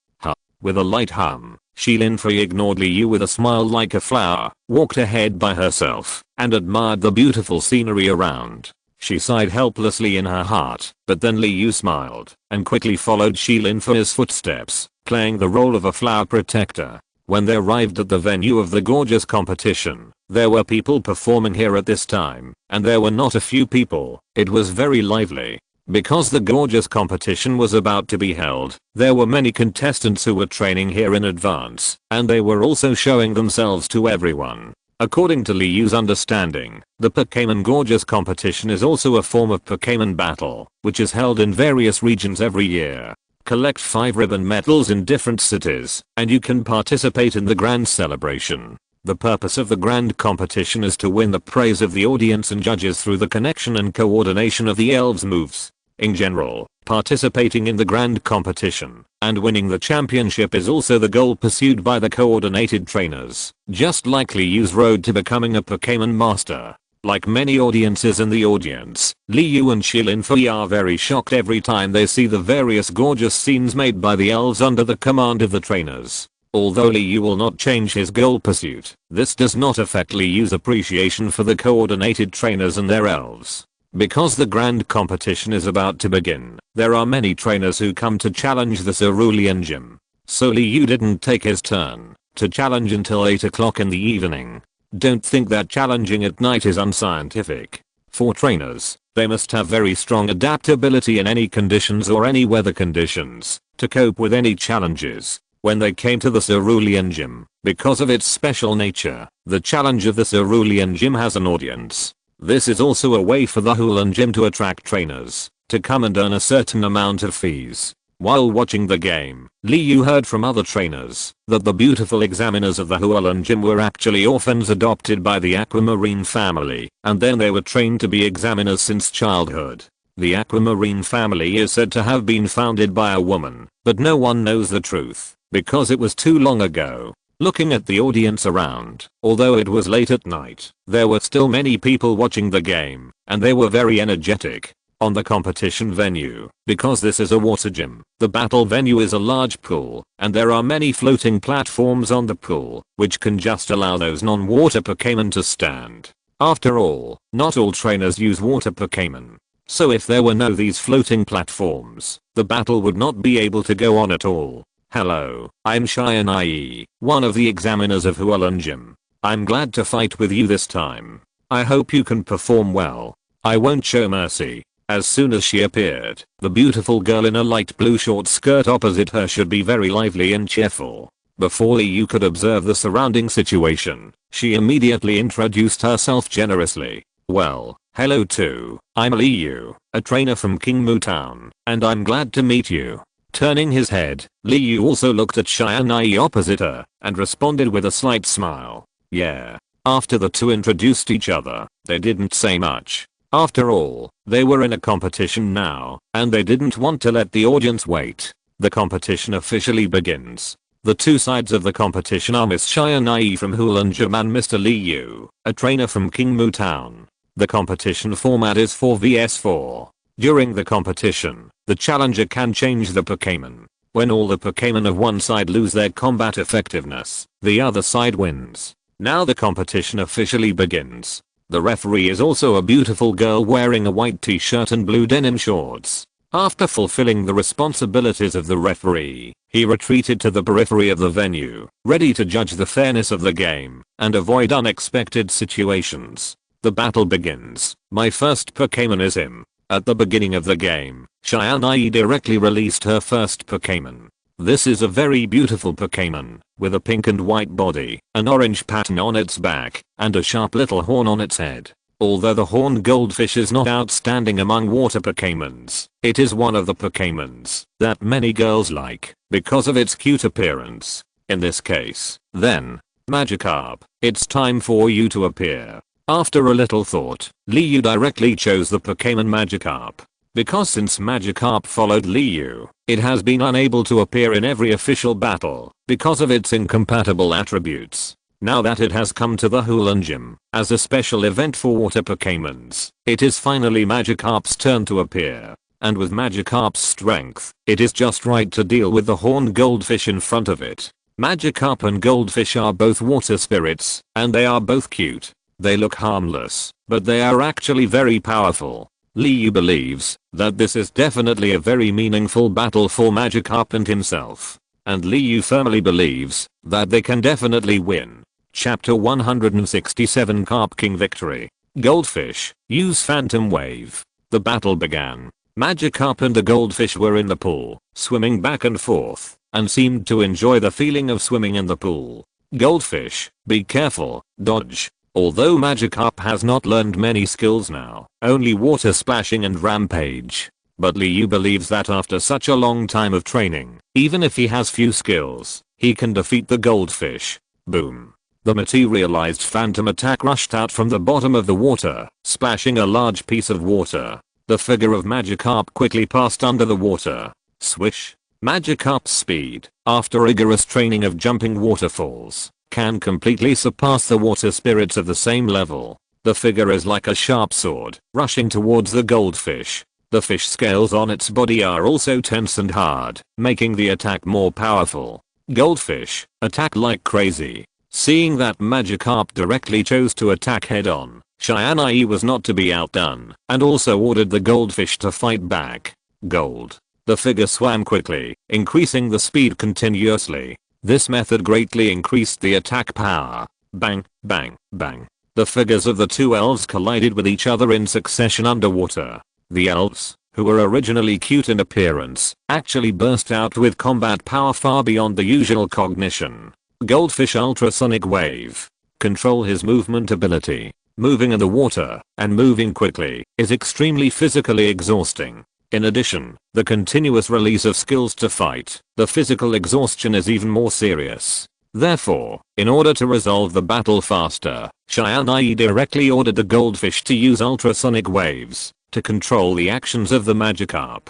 [SPEAKER 1] With a light hum, Shilin-Fei ignored Liu with a smile like a flower, walked ahead by herself, and admired the beautiful scenery around. She sighed helplessly in her heart, but then Liu smiled, and quickly followed Shilin-Fei's footsteps, playing the role of a flower protector. When they arrived at the venue of the gorgeous competition, there were people performing here at this time, and there were not a few people. It was very lively. Because the gorgeous competition was about to be held, there were many contestants who were training here in advance, and they were also showing themselves to everyone. According to Liu's understanding, the Pokémon Gorgeous competition is also a form of Pokémon battle, which is held in various regions every year. Collect 5 ribbon medals in different cities, and you can participate in the grand celebration. The purpose of the grand competition is to win the praise of the audience and judges through the connection and coordination of the elves' moves. In general, participating in the grand competition and winning the championship is also the goal pursued by the coordinated trainers, just like Liu's road to becoming a Pokémon master. Like many audiences in the audience, Liu and Shilinfei are very shocked every time they see the various gorgeous scenes made by the elves under the command of the trainers. Although Liu will not change his goal pursuit, this does not affect Liu's appreciation for the coordinated trainers and their elves. Because the grand competition is about to begin, there are many trainers who come to challenge the Cerulean Gym. So Liu didn't take his turn to challenge until 8 o'clock in the evening. Don't think that challenging at night is unscientific. For trainers, they must have very strong adaptability in any conditions or any weather conditions to cope with any challenges. When they came to the Cerulean Gym, because of its special nature, the challenge of the Cerulean Gym has an audience. This is also a way for the Hulan Gym to attract trainers to come and earn a certain amount of fees. While watching the game, Liu heard from other trainers that the beautiful examiners of the Hulan Gym were actually orphans adopted by the Aquamarine family, and then they were trained to be examiners since childhood. The Aquamarine family is said to have been founded by a woman, but no one knows the truth, because it was too long ago. Looking at the audience around, although it was late at night, there were still many people watching the game, and they were very energetic. On the competition venue, because this is a water gym, the battle venue is a large pool, and there are many floating platforms on the pool, which can just allow those non-water Pokémon to stand. After all, not all trainers use water Pokémon. So if there were no these floating platforms, the battle would not be able to go on at all. Hello, I'm Shianai, one of the examiners of Hulan Gym. I'm glad to fight with you this time. I hope you can perform well. I won't show mercy. As soon as she appeared, the beautiful girl in a light blue short skirt opposite her should be very lively and cheerful. Before Liu could observe the surrounding situation, she immediately introduced herself generously. Well, hello too, I'm Liu, a trainer from Kingmu Town, and I'm glad to meet you. Turning his head, Liu also looked at Shianai opposite her, and responded with a slight smile. Yeah. After the two introduced each other, they didn't say much. After all, they were in a competition now, and they didn't want to let the audience wait. The competition officially begins. The two sides of the competition are Miss Shianai from Hulan Gym and Mr. Liu, a trainer from Kingmu Town. The competition format is 4vs4. During the competition, the challenger can change the Pokémon. When all the Pokémon of one side lose their combat effectiveness, the other side wins. Now the competition officially begins. The referee is also a beautiful girl wearing a white t-shirt and blue denim shorts. After fulfilling the responsibilities of the referee, he retreated to the periphery of the venue, ready to judge the fairness of the game and avoid unexpected situations. The battle begins. My first Pokémon is him. At the beginning of the game, Shianai directly released her first Pokémon. This is a very beautiful Pokémon, with a pink and white body, an orange pattern on its back, and a sharp little horn on its head. Although the horned goldfish is not outstanding among water Pokémons, it is one of the Pokémons that many girls like, because of its cute appearance. In this case, then, Magikarp, it's time for you to appear. After a little thought, Liu directly chose the Pokémon Magikarp. Because since Magikarp followed Liu, it has been unable to appear in every official battle because of its incompatible attributes. Now that it has come to the Hulan Gym as a special event for water Pokémons, it is finally Magikarp's turn to appear. And with Magikarp's strength, it is just right to deal with the horned goldfish in front of it. Magikarp and goldfish are both water spirits, and they are both cute. They look harmless, but they are actually very powerful. Liu believes that this is definitely a very meaningful battle for Magikarp and himself. And Liu firmly believes that they can definitely win. Chapter 167 Carp King Victory. Goldfish, use Phantom Wave. The battle began. Magikarp and the goldfish were in the pool, swimming back and forth, and seemed to enjoy the feeling of swimming in the pool. Goldfish, be careful, dodge, Although Magikarp has not learned many skills now, only Water Splashing and Rampage. But Liu believes that after such a long time of training, even if he has few skills, he can defeat the goldfish. Boom. The materialized phantom attack rushed out from the bottom of the water, splashing a large piece of water. The figure of Magikarp quickly passed under the water. Swish. Magikarp's speed, after rigorous training of jumping waterfalls, can completely surpass the water spirits of the same level. The figure is like a sharp sword, rushing towards the goldfish. The fish scales on its body are also tense and hard, making the attack more powerful. Goldfish, attack like crazy. Seeing that Magikarp directly chose to attack head-on, Cheyenne was not to be outdone, and also ordered the goldfish to fight back. Gold. The figure swam quickly, increasing the speed continuously. This method greatly increased the attack power. Bang, bang, bang. The figures of the two elves collided with each other in succession underwater. The elves, who were originally cute in appearance, actually burst out with combat power far beyond the usual cognition. Goldfish Ultrasonic Wave. Control his movement ability. Moving in the water, and moving quickly, is extremely physically exhausting. In addition, the continuous release of skills to fight, the physical exhaustion is even more serious. Therefore, in order to resolve the battle faster, Cheyenne directly ordered the goldfish to use ultrasonic waves to control the actions of the Magikarp.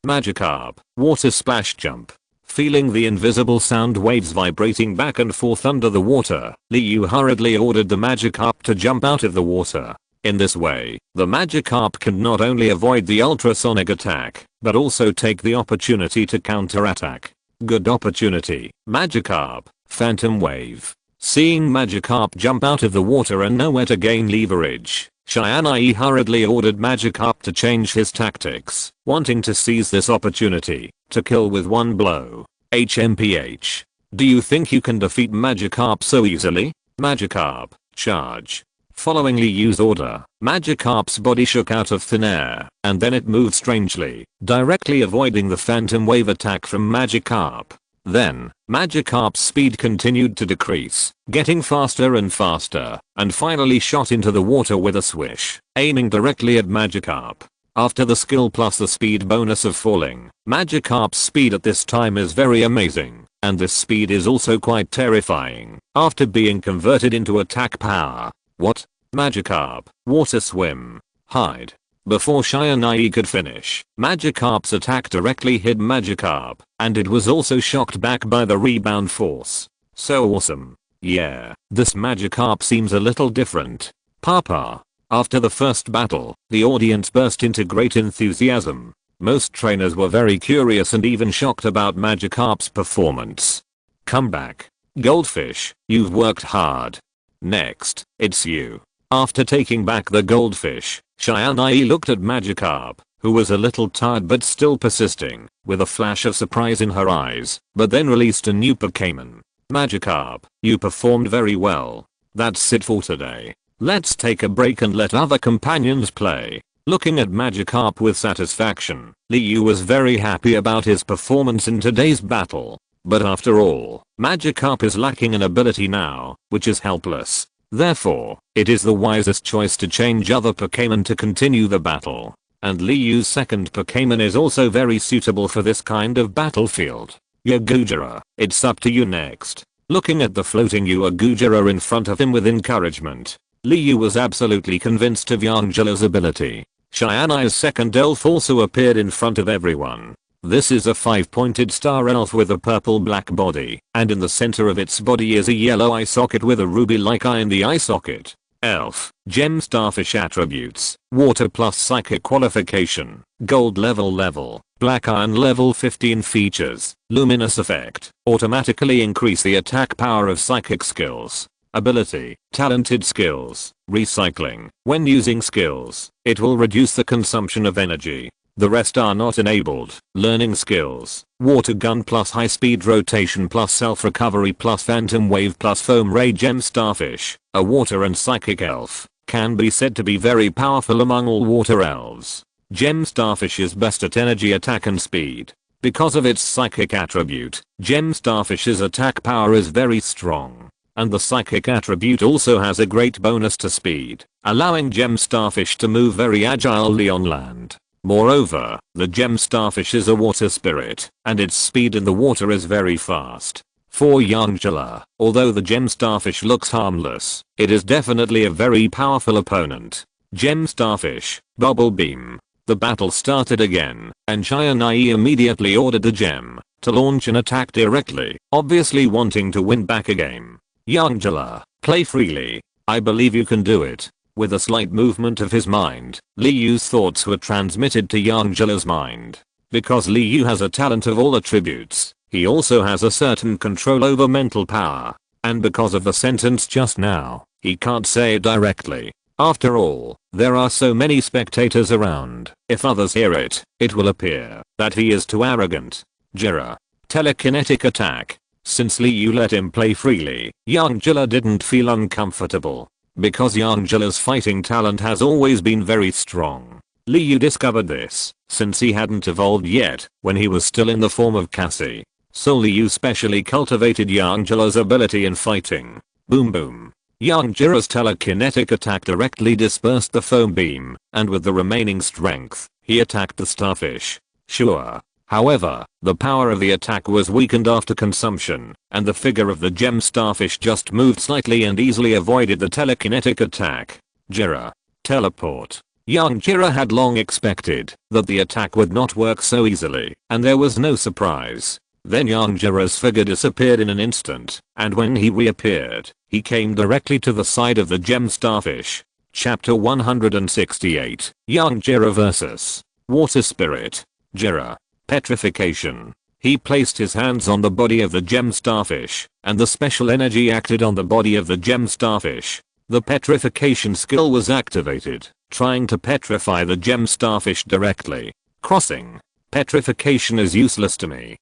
[SPEAKER 1] Magikarp, water splash jump. Feeling the invisible sound waves vibrating back and forth under the water, Liu hurriedly ordered the Magikarp to jump out of the water. In this way, the Magikarp can not only avoid the ultrasonic attack, but also take the opportunity to counterattack. Good opportunity. Magikarp, Phantom Wave. Seeing Magikarp jump out of the water and nowhere to gain leverage, Cheyenne hurriedly ordered Magikarp to change his tactics, wanting to seize this opportunity to kill with one blow. HMPH. Do you think you can defeat Magikarp so easily? Magikarp, charge. Following Liu's order, Magikarp's body shook out of thin air, and then it moved strangely, directly avoiding the phantom wave attack from Magikarp. Then, Magikarp's speed continued to decrease, getting faster and faster, and finally shot into the water with a swish, aiming directly at Magikarp. After the skill plus the speed bonus of falling, Magikarp's speed at this time is very amazing, and this speed is also quite terrifying, after being converted into attack power. What? Magikarp, water swim, hide. Before Cheyenne could finish, Magikarp's attack directly hit Magikarp, and it was also shocked back by the rebound force. So awesome. Yeah, this Magikarp seems a little different. Papa. After the first battle, the audience burst into great enthusiasm. Most trainers were very curious and even shocked about Magikarp's performance. Comeback. Goldfish, you've worked hard. Next, it's you. After taking back the goldfish, Cheyenne looked at Magikarp, who was a little tired but still persisting, with a flash of surprise in her eyes, but then released a new Pokémon. Magikarp, you performed very well. That's it for today. Let's take a break and let other companions play. Looking at Magikarp with satisfaction, Liu was very happy about his performance in today's battle. But after all, Magikarp is lacking an ability now, which is helpless. Therefore, it is the wisest choice to change other Pokémon to continue the battle. And Liu's second Pokémon is also very suitable for this kind of battlefield. Yagujara, it's up to you next. Looking at the floating Yagujara in front of him with encouragement, Liu was absolutely convinced of Yangela's ability. Cheyenne's second elf also appeared in front of everyone. This is a 5-pointed star elf with a purple-black body, and in the center of its body is a yellow eye socket with a ruby-like eye in the eye socket. Elf, Gem Starfish attributes, Water plus Psychic qualification, Gold level, Black Iron level 15 features, Luminous effect, automatically increase the attack power of psychic skills. Ability, Talented skills, Recycling, when using skills, it will reduce the consumption of energy. The rest are not enabled. Learning skills, Water gun plus high speed rotation plus self recovery plus phantom wave plus foam ray. Gem Starfish, a water and psychic elf, can be said to be very powerful among all water elves. Gem Starfish is best at energy attack and speed. Because of its psychic attribute, Gem Starfish's attack power is very strong. and the psychic attribute also has a great bonus to speed, allowing gem starfish to move very agilely on land. Moreover, the gem starfish is a water spirit, and its speed in the water is very fast. For Yangela, although the gem starfish looks harmless, it is definitely a very powerful opponent. Gem starfish, bubble beam. The battle started again, and Shianai immediately ordered the gem to launch an attack directly, obviously wanting to win back a game. Yangela, play freely. I believe you can do it. With a slight movement of his mind, Liyu's thoughts were transmitted to Yangela's mind. Because Liyu has a talent of all attributes, he also has a certain control over mental power. And because of the sentence just now, he can't say it directly. After all, there are so many spectators around. If others hear it, it will appear that he is too arrogant. Jira. Telekinetic attack. Since Liyu let him play freely, Yangela didn't feel uncomfortable. Because Yangela's fighting talent has always been very strong. Liyu discovered this, since he hadn't evolved yet, when he was still in the form of Cassie. So Liyu specially cultivated Yangela's ability in fighting. Boom boom. Yangela's telekinetic attack directly dispersed the foam beam, and with the remaining strength, he attacked the starfish. Sure. However, the power of the attack was weakened after consumption, and the figure of the gem starfish just moved slightly and easily avoided the telekinetic attack. Jira. Teleport. Yangela had long expected that the attack would not work so easily, and there was no surprise. Then Yangela's figure disappeared in an instant, and when he reappeared, he came directly to the side of the gem starfish. Chapter 168. Yangela vs. Water Spirit. Jira. Petrification. He placed his hands on the body of the gem starfish, and the special energy acted on the body of the gem starfish. The petrification skill was activated, trying to petrify the gem starfish directly. Crossing. Petrification is useless to me.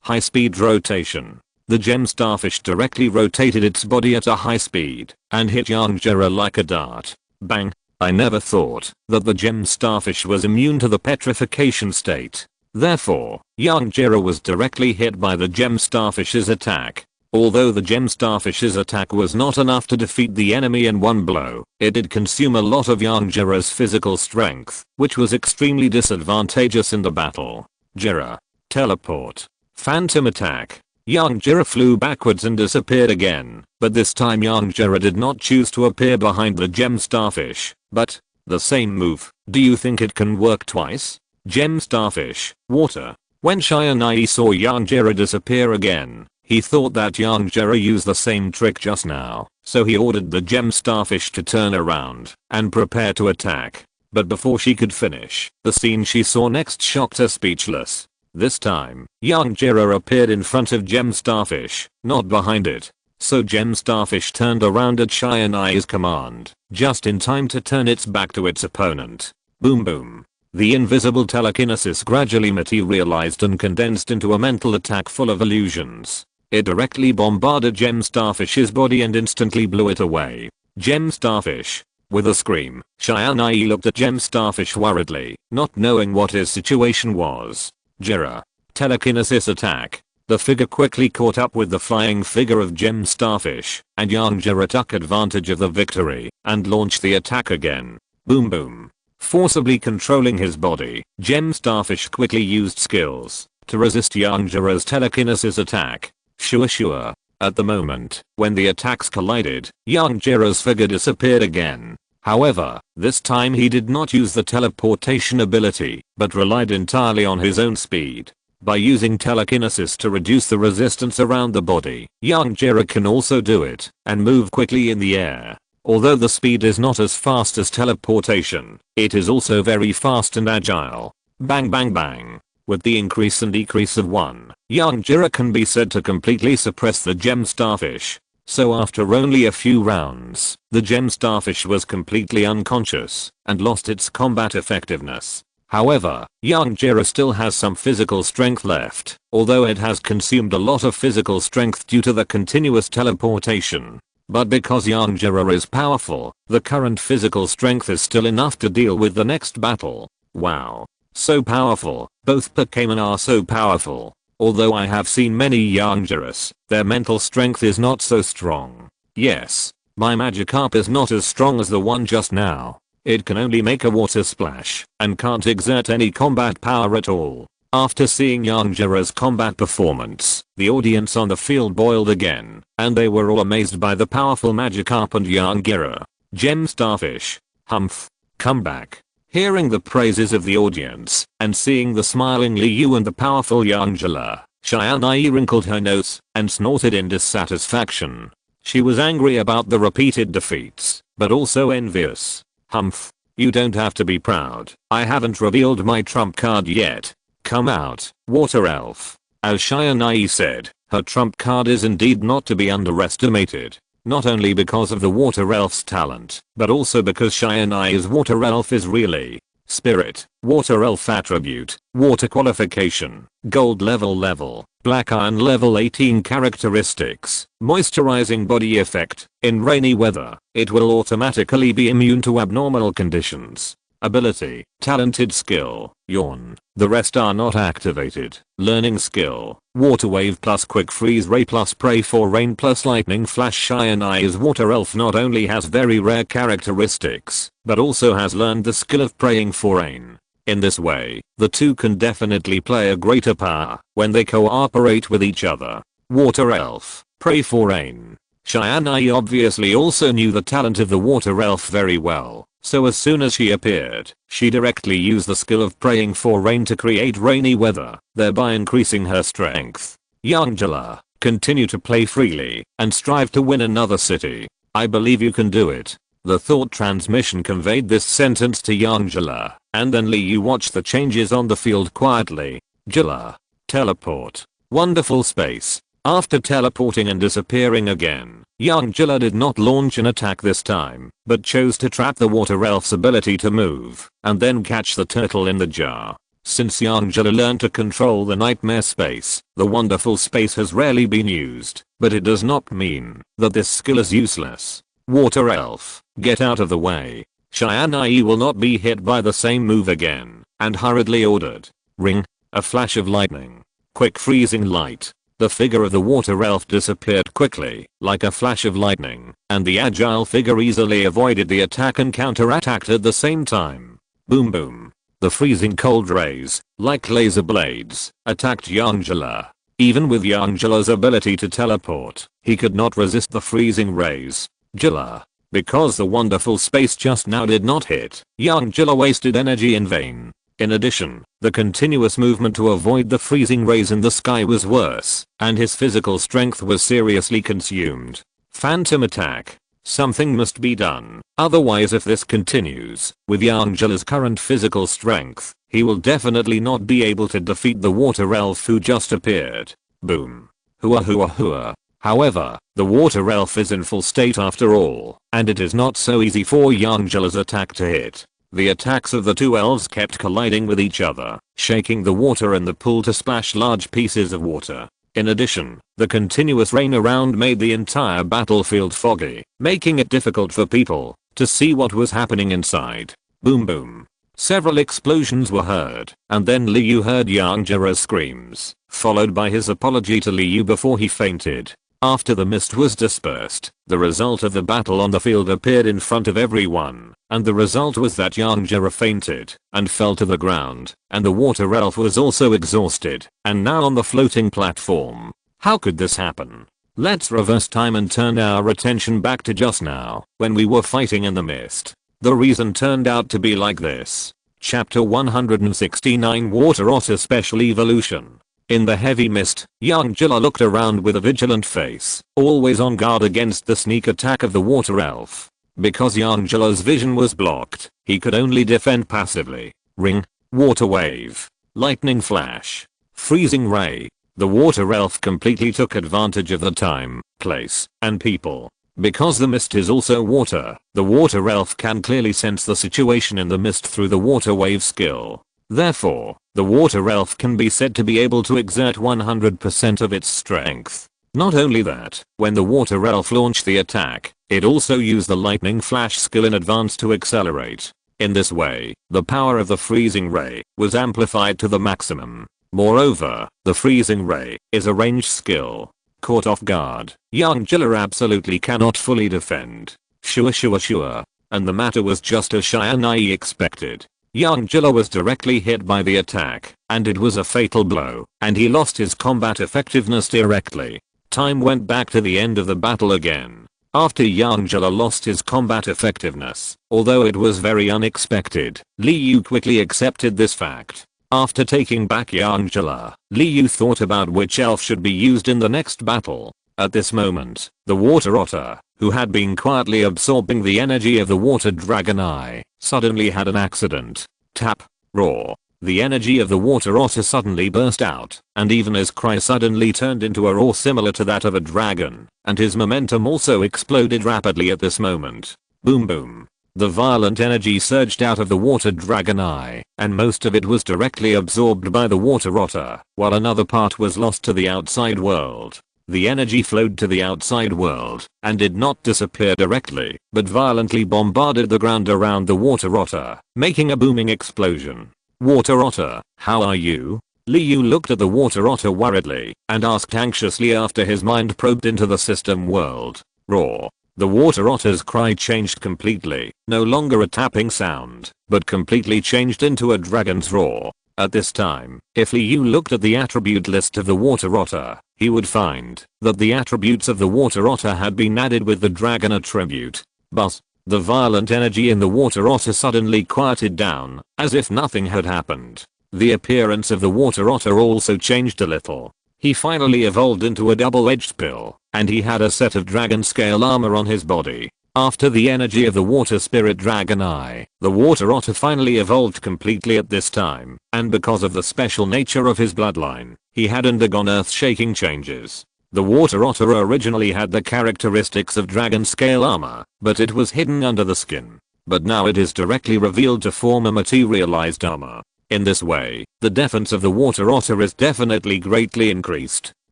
[SPEAKER 1] High speed rotation. The gem starfish directly rotated its body at a high speed, and hit Yangela like a dart. Bang. I never thought that the gem starfish was immune to the petrification state. Therefore, Yangela was directly hit by the gem starfish's attack. Although the gem starfish's attack was not enough to defeat the enemy in one blow, it did consume a lot of Yangela's physical strength, which was extremely disadvantageous in the battle. Jira. Teleport. Phantom attack. Yangela flew backwards and disappeared again, but this time Yangela did not choose to appear behind the gem starfish, but the same move. Do you think it can work twice? Gem starfish, water. When Shianai saw Yangela disappear again, he thought that Yangela used the same trick just now, so he ordered the gem starfish to turn around and prepare to attack. But before she could finish, the scene she saw next shocked her speechless. This time, Yangela appeared in front of gem starfish, not behind it. So gem starfish turned around at Shianai's command, just in time to turn its back to its opponent. Boom boom. The invisible telekinesis gradually materialized and condensed into a mental attack full of illusions. It directly bombarded gem starfish's body and instantly blew it away. Gem starfish. With a scream, Shianai looked at gem starfish worriedly, not knowing what his situation was. Jira. Telekinesis attack. The figure quickly caught up with the flying figure of gem starfish, and Yangela took advantage of the victory and launched the attack again. Boom boom. Forcibly controlling his body, gem starfish quickly used skills to resist Yangela's telekinesis attack. Sure. At the moment, when the attacks collided, Yangela's figure disappeared again. However, this time he did not use the teleportation ability, but relied entirely on his own speed. By using telekinesis to reduce the resistance around the body, Yangela can also do it and move quickly in the air. Although the speed is not as fast as teleportation, it is also very fast and agile. Bang bang bang. With the increase and decrease of 1, Yangela can be said to completely suppress the gem starfish. So after only a few rounds, the gem starfish was completely unconscious and lost its combat effectiveness. However, Yangela still has some physical strength left, although it has consumed a lot of physical strength due to the continuous teleportation. But because Yangela is powerful, the current physical strength is still enough to deal with the next battle. Wow. So powerful. Both Pokémon are so powerful. Although I have seen many Yangeras, their mental strength is not so strong. Yes, my Magikarp is not as strong as the one just now. It can only make a water splash and can't exert any combat power at all. After seeing Yangera's combat performance, the audience on the field boiled again, and they were all amazed by the powerful Magikarp and Yangera. Gem Starfish. Humph. Come back. Hearing the praises of the audience, and seeing the smiling Liu and the powerful Yangela, Cheyenne wrinkled her nose, and snorted in dissatisfaction. She was angry about the repeated defeats, but also envious. Humph. You don't have to be proud. I haven't revealed my trump card yet. Come out, Water Elf. As Cheyenne said, her trump card is indeed not to be underestimated. Not only because of the Water Elf's talent, but also because Cheyenne's Water Elf is really Spirit, Water Elf attribute, Water qualification, Gold level, Black Iron level 18 characteristics, Moisturizing body effect. In rainy weather, it will automatically be immune to abnormal conditions. Ability, talented skill, yawn. The rest are not activated. Learning skill, water wave plus quick freeze ray plus pray for rain plus lightning flash. Cheyenne's Water Elf not only has very rare characteristics, but also has learned the skill of praying for rain. In this way, the two can definitely play a greater power when they cooperate with each other. Water Elf, pray for rain. Cheyenne obviously also knew the talent of the Water Elf very well. So as soon as she appeared, she directly used the skill of praying for rain to create rainy weather, thereby increasing her strength. Yangela, continue to play freely and strive to win another city. I believe you can do it. The thought transmission conveyed this sentence to Yangela, and then Liu watched the changes on the field quietly. Jilla. Teleport. Wonderful space. After teleporting and disappearing again, Yangela did not launch an attack this time, but chose to trap the Water Elf's ability to move, and then catch the turtle in the jar. Since Yangela learned to control the nightmare space, the wonderful space has rarely been used, but it does not mean that this skill is useless. Water Elf, get out of the way. Cheyenne will not be hit by the same move again, and hurriedly ordered. Ring. A flash of lightning. Quick freezing light. The figure of the Water Elf disappeared quickly, like a flash of lightning, and the agile figure easily avoided the attack and counterattacked at the same time. Boom boom. The freezing cold rays, like laser blades, attacked Yangela. Even with Yangela's ability to teleport, he could not resist the freezing rays. Jilla. Because the wonderful space just now did not hit, Yangela wasted energy in vain. In addition, the continuous movement to avoid the freezing rays in the sky was worse, and his physical strength was seriously consumed. Phantom attack. Something must be done, otherwise if this continues, with Yangela's current physical strength, he will definitely not be able to defeat the Water Elf who just appeared. Boom. Hua hua hua. However, the Water Elf is in full state after all, and it is not so easy for Yangela's attack to hit. The attacks of the two elves kept colliding with each other, shaking the water in the pool to splash large pieces of water. In addition, the continuous rain around made the entire battlefield foggy, making it difficult for people to see what was happening inside. Boom boom. Several explosions were heard, and then Liu heard Yangera's screams, followed by his apology to Liu before he fainted. After the mist was dispersed, the result of the battle on the field appeared in front of everyone, and the result was that Yangera fainted and fell to the ground, and the Water Elf was also exhausted and now on the floating platform. How could this happen? Let's reverse time and turn our attention back to just now, when we were fighting in the mist. The reason turned out to be like this. Chapter 169 Water Otter Special Evolution. In the heavy mist, Yangela looked around with a vigilant face, always on guard against the sneak attack of the Water Elf. Because Yangela's vision was blocked, he could only defend passively. Ring. Water wave. Lightning flash. Freezing ray. The Water Elf completely took advantage of the time, place, and people. Because the mist is also water, the Water Elf can clearly sense the situation in the mist through the water wave skill. Therefore, the Water Elf can be said to be able to exert 100% of its strength. Not only that, when the Water Elf launched the attack, it also used the lightning flash skill in advance to accelerate. In this way, the power of the freezing ray was amplified to the maximum. Moreover, the freezing ray is a ranged skill. Caught off guard, young Jilla absolutely cannot fully defend. Sure. And the matter was just as Shianai expected. Young Jilla was directly hit by the attack, and it was a fatal blow, and he lost his combat effectiveness directly. Time went back to the end of the battle again. After Young Jilla lost his combat effectiveness, although it was very unexpected, Liu quickly accepted this fact. After taking back Young Jilla, Liu thought about which elf should be used in the next battle. At this moment, the water otter, who had been quietly absorbing the energy of the water dragon eye, suddenly had an accident. Tap. Roar. The energy of the water otter suddenly burst out, and even his cry suddenly turned into a roar similar to that of a dragon, and his momentum also exploded rapidly at this moment. Boom boom. The violent energy surged out of the water dragon eye, and most of it was directly absorbed by the water otter, while another part was lost to the outside world. The energy flowed to the outside world, and did not disappear directly, but violently bombarded the ground around the water otter, making a booming explosion. Water otter, how are you? Liu looked at the water otter worriedly, and asked anxiously after his mind probed into the system world. Roar. The water otter's cry changed completely, no longer a tapping sound, but completely changed into a dragon's roar. At this time, if Liu looked at the attribute list of the water otter, he would find that the attributes of the water otter had been added with the dragon attribute. But the violent energy in the water otter suddenly quieted down, as if nothing had happened. The appearance of the water otter also changed a little. He finally evolved into a double-edged pill, and he had a set of dragon scale armor on his body. After the energy of the water spirit dragon eye, the water otter finally evolved completely at this time, and because of the special nature of his bloodline, he had undergone earth-shaking changes. The water otter originally had the characteristics of dragon scale armor, but it was hidden under the skin. But now it is directly revealed to form a materialized armor. In this way, the defense of the water otter is definitely greatly increased.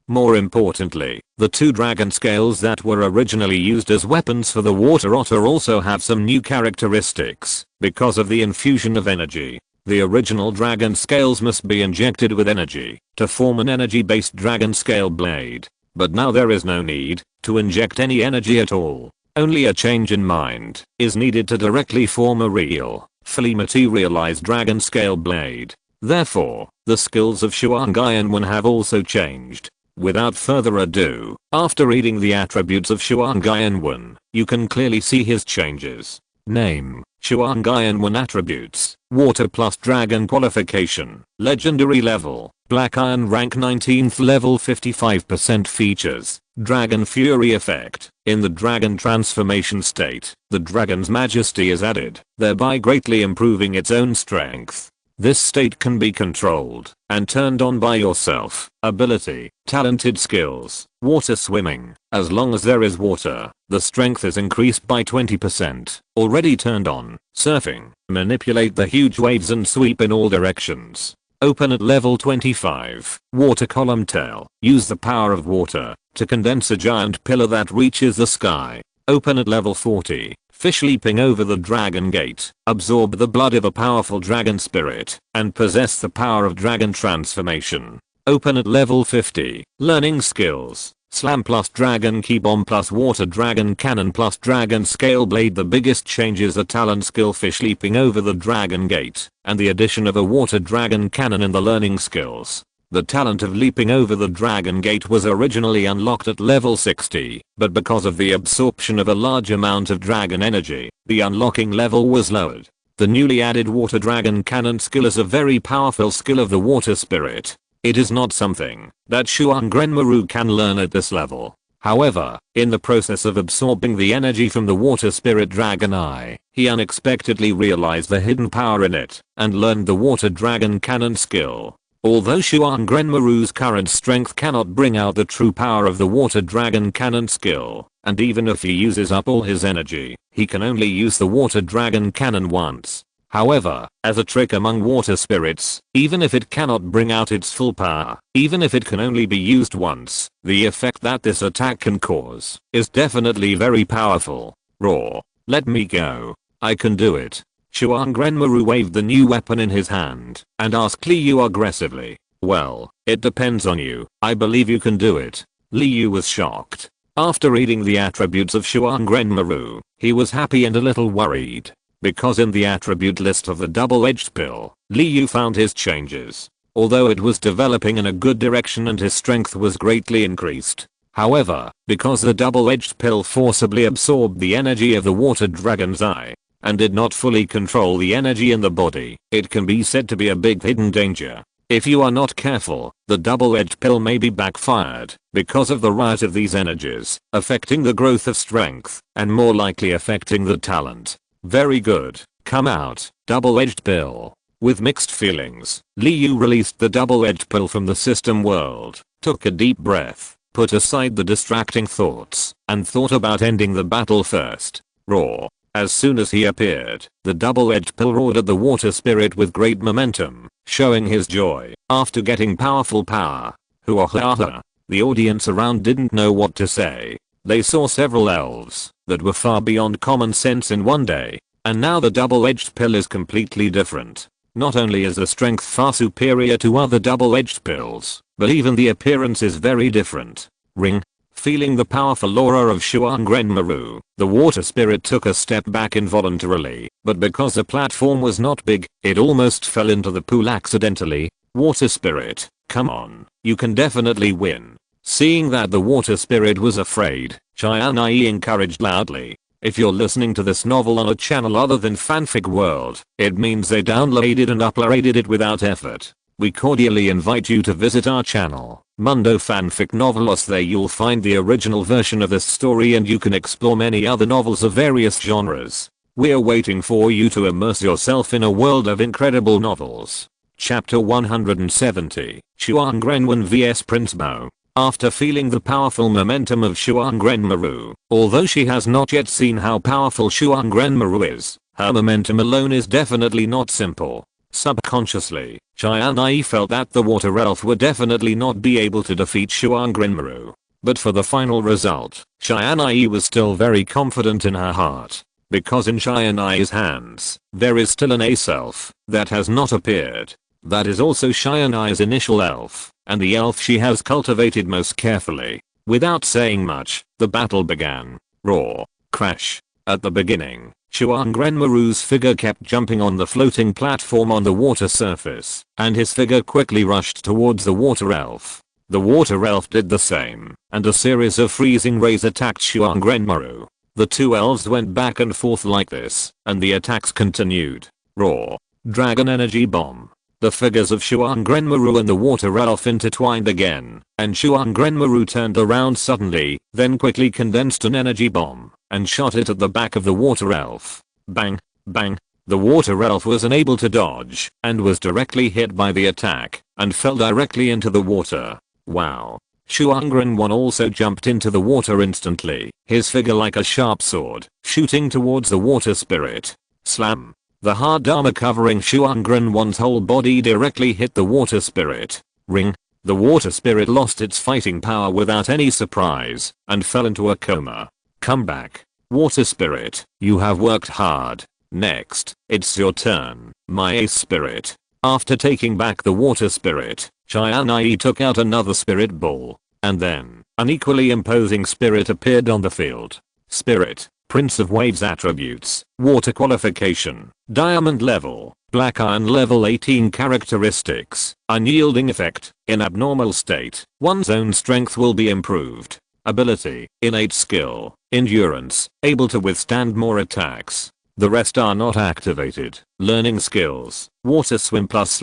[SPEAKER 1] More importantly, the two dragon scales that were originally used as weapons for the water otter also have some new characteristics because of the infusion of energy. The original dragon scales must be injected with energy to form an energy-based dragon scale blade. But now there is no need to inject any energy at all. Only a change in mind is needed to directly form a real, fully materialized dragon scale blade. Therefore, the skills of Shuangaian have also changed. Without further ado, after reading the attributes of Shuangaian, you can clearly see his changes. Name: Shuangaian attributes: Water plus Dragon qualification, Legendary level, Black Iron rank 19th level 55% features, Dragon Fury effect. In the Dragon transformation state, the Dragon's Majesty is added, thereby greatly improving its own strength. This state can be controlled and turned on by yourself. Ability: talented skills, water swimming. As long as there is water, the strength is increased by 20%. Already turned on. Surfing: manipulate the huge waves and sweep in all directions. Open at level 25. Water column tail: use the power of water to condense a giant pillar that reaches the sky. Open at level 40. Fish leaping over the dragon gate: absorb the blood of a powerful dragon spirit and possess the power of dragon transformation. Open at level 50. Learning skills: slam plus dragon key bomb plus water dragon cannon plus dragon scale blade. The biggest change is the talent skill fish leaping over the dragon gate and the addition of a water dragon cannon in the learning skills. The talent of leaping over the dragon gate was originally unlocked at level 60, but because of the absorption of a large amount of dragon energy, the unlocking level was lowered. The newly added water dragon cannon skill is a very powerful skill of the water spirit. It is not something that Shuangrenmaru can learn at this level. However, in the process of absorbing the energy from the water spirit dragon eye, he unexpectedly realized the hidden power in it and learned the water dragon cannon skill. Although Shuangrenmaru's current strength cannot bring out the true power of the water dragon cannon skill, and even if he uses up all his energy, he can only use the water dragon cannon once. However, as a trick among water spirits, even if it cannot bring out its full power, even if it can only be used once, the effect that this attack can cause is definitely very powerful. Roar. Let me go. I can do it. Shuangrenmaru waved the new weapon in his hand and asked Liu aggressively. Well, it depends on you. I believe you can do it. Liu was shocked. After reading the attributes of Shuangrenmaru, he was happy and a little worried. Because in the attribute list of the double-edged pill, Liu found his changes. Although it was developing in a good direction and his strength was greatly increased. However, because the double-edged pill forcibly absorbed the energy of the water dragon's eye, and did not fully control the energy in the body, it can be said to be a big hidden danger. If you are not careful, the double-edged pill may be backfired because of the riot of these energies, affecting the growth of strength, and more likely affecting the talent. Very good. Come out, double-edged pill. With mixed feelings, Liu released the double-edged pill from the system world, took a deep breath, put aside the distracting thoughts, and thought about ending the battle first. Roar. As soon as he appeared, the double-edged pill roared at the water spirit with great momentum, showing his joy after getting powerful power. Hoo-ha-ha. The audience around didn't know what to say. They saw several elves that were far beyond common sense in one day, and now the double-edged pill is completely different. Not only is the strength far superior to other double-edged pills, but even the appearance is very different. Ring. Feeling the powerful aura of Shuangrenmaru, the water spirit took a step back involuntarily, but because the platform was not big, it almost fell into the pool accidentally. Water spirit, come on, you can definitely win. Seeing that the water spirit was afraid, Chianai encouraged loudly. If you're listening to this novel on a channel other than Fanfic World, it means they downloaded and uploaded it without effort. We cordially invite you to visit our channel, Mundo Fanfic Novelos. There you'll find the original version of this story and you can explore many other novels of various genres. We're waiting for you to immerse yourself in a world of incredible novels. Chapter 170, Shuangrenwen vs Prince Bo. After feeling the powerful momentum of Shuangrenmaru, although she has not yet seen how powerful Shuangrenmaru is, her momentum alone is definitely not simple. Subconsciously, Chianai felt that the water elf would definitely not be able to defeat Shuangrenmaru. But for the final result, Chianai was still very confident in her heart. Because in Chianai's hands, there is still an ace elf that has not appeared. That is also Chianai's initial elf, and the elf she has cultivated most carefully. Without saying much, the battle began. Roar. Crash. At the beginning, Shuangrenmaru's figure kept jumping on the floating platform on the water surface, and his figure quickly rushed towards the water elf. The water elf did the same, and a series of freezing rays attacked Shuangrenmaru. The two elves went back and forth like this, and the attacks continued. Roar. Dragon energy bomb. The figures of Shuangrenmaru and the water elf intertwined again, and Shuangrenmaru turned around suddenly, then quickly condensed an energy bomb, and shot it at the back of the water elf. Bang, bang. The water elf was unable to dodge, and was directly hit by the attack, and fell directly into the water. Wow. Shuangrenwen also jumped into the water instantly, his figure like a sharp sword, shooting towards the water spirit. Slam. The hard armor covering Shuangrenwen's whole body directly hit the water spirit. Ring. The water spirit lost its fighting power without any surprise, and fell into a coma. Come back. Water spirit, you have worked hard. Next, it's your turn, my ace spirit. After taking back the water spirit, Chianai took out another spirit ball, and then, an equally imposing spirit appeared on the field. Spirit. Prince of Waves attributes, water qualification, diamond level, black iron level 18 characteristics, unyielding effect, in abnormal state, one's own strength will be improved. Ability, innate skill, endurance, able to withstand more attacks. The rest are not activated. Learning skills, water swim plus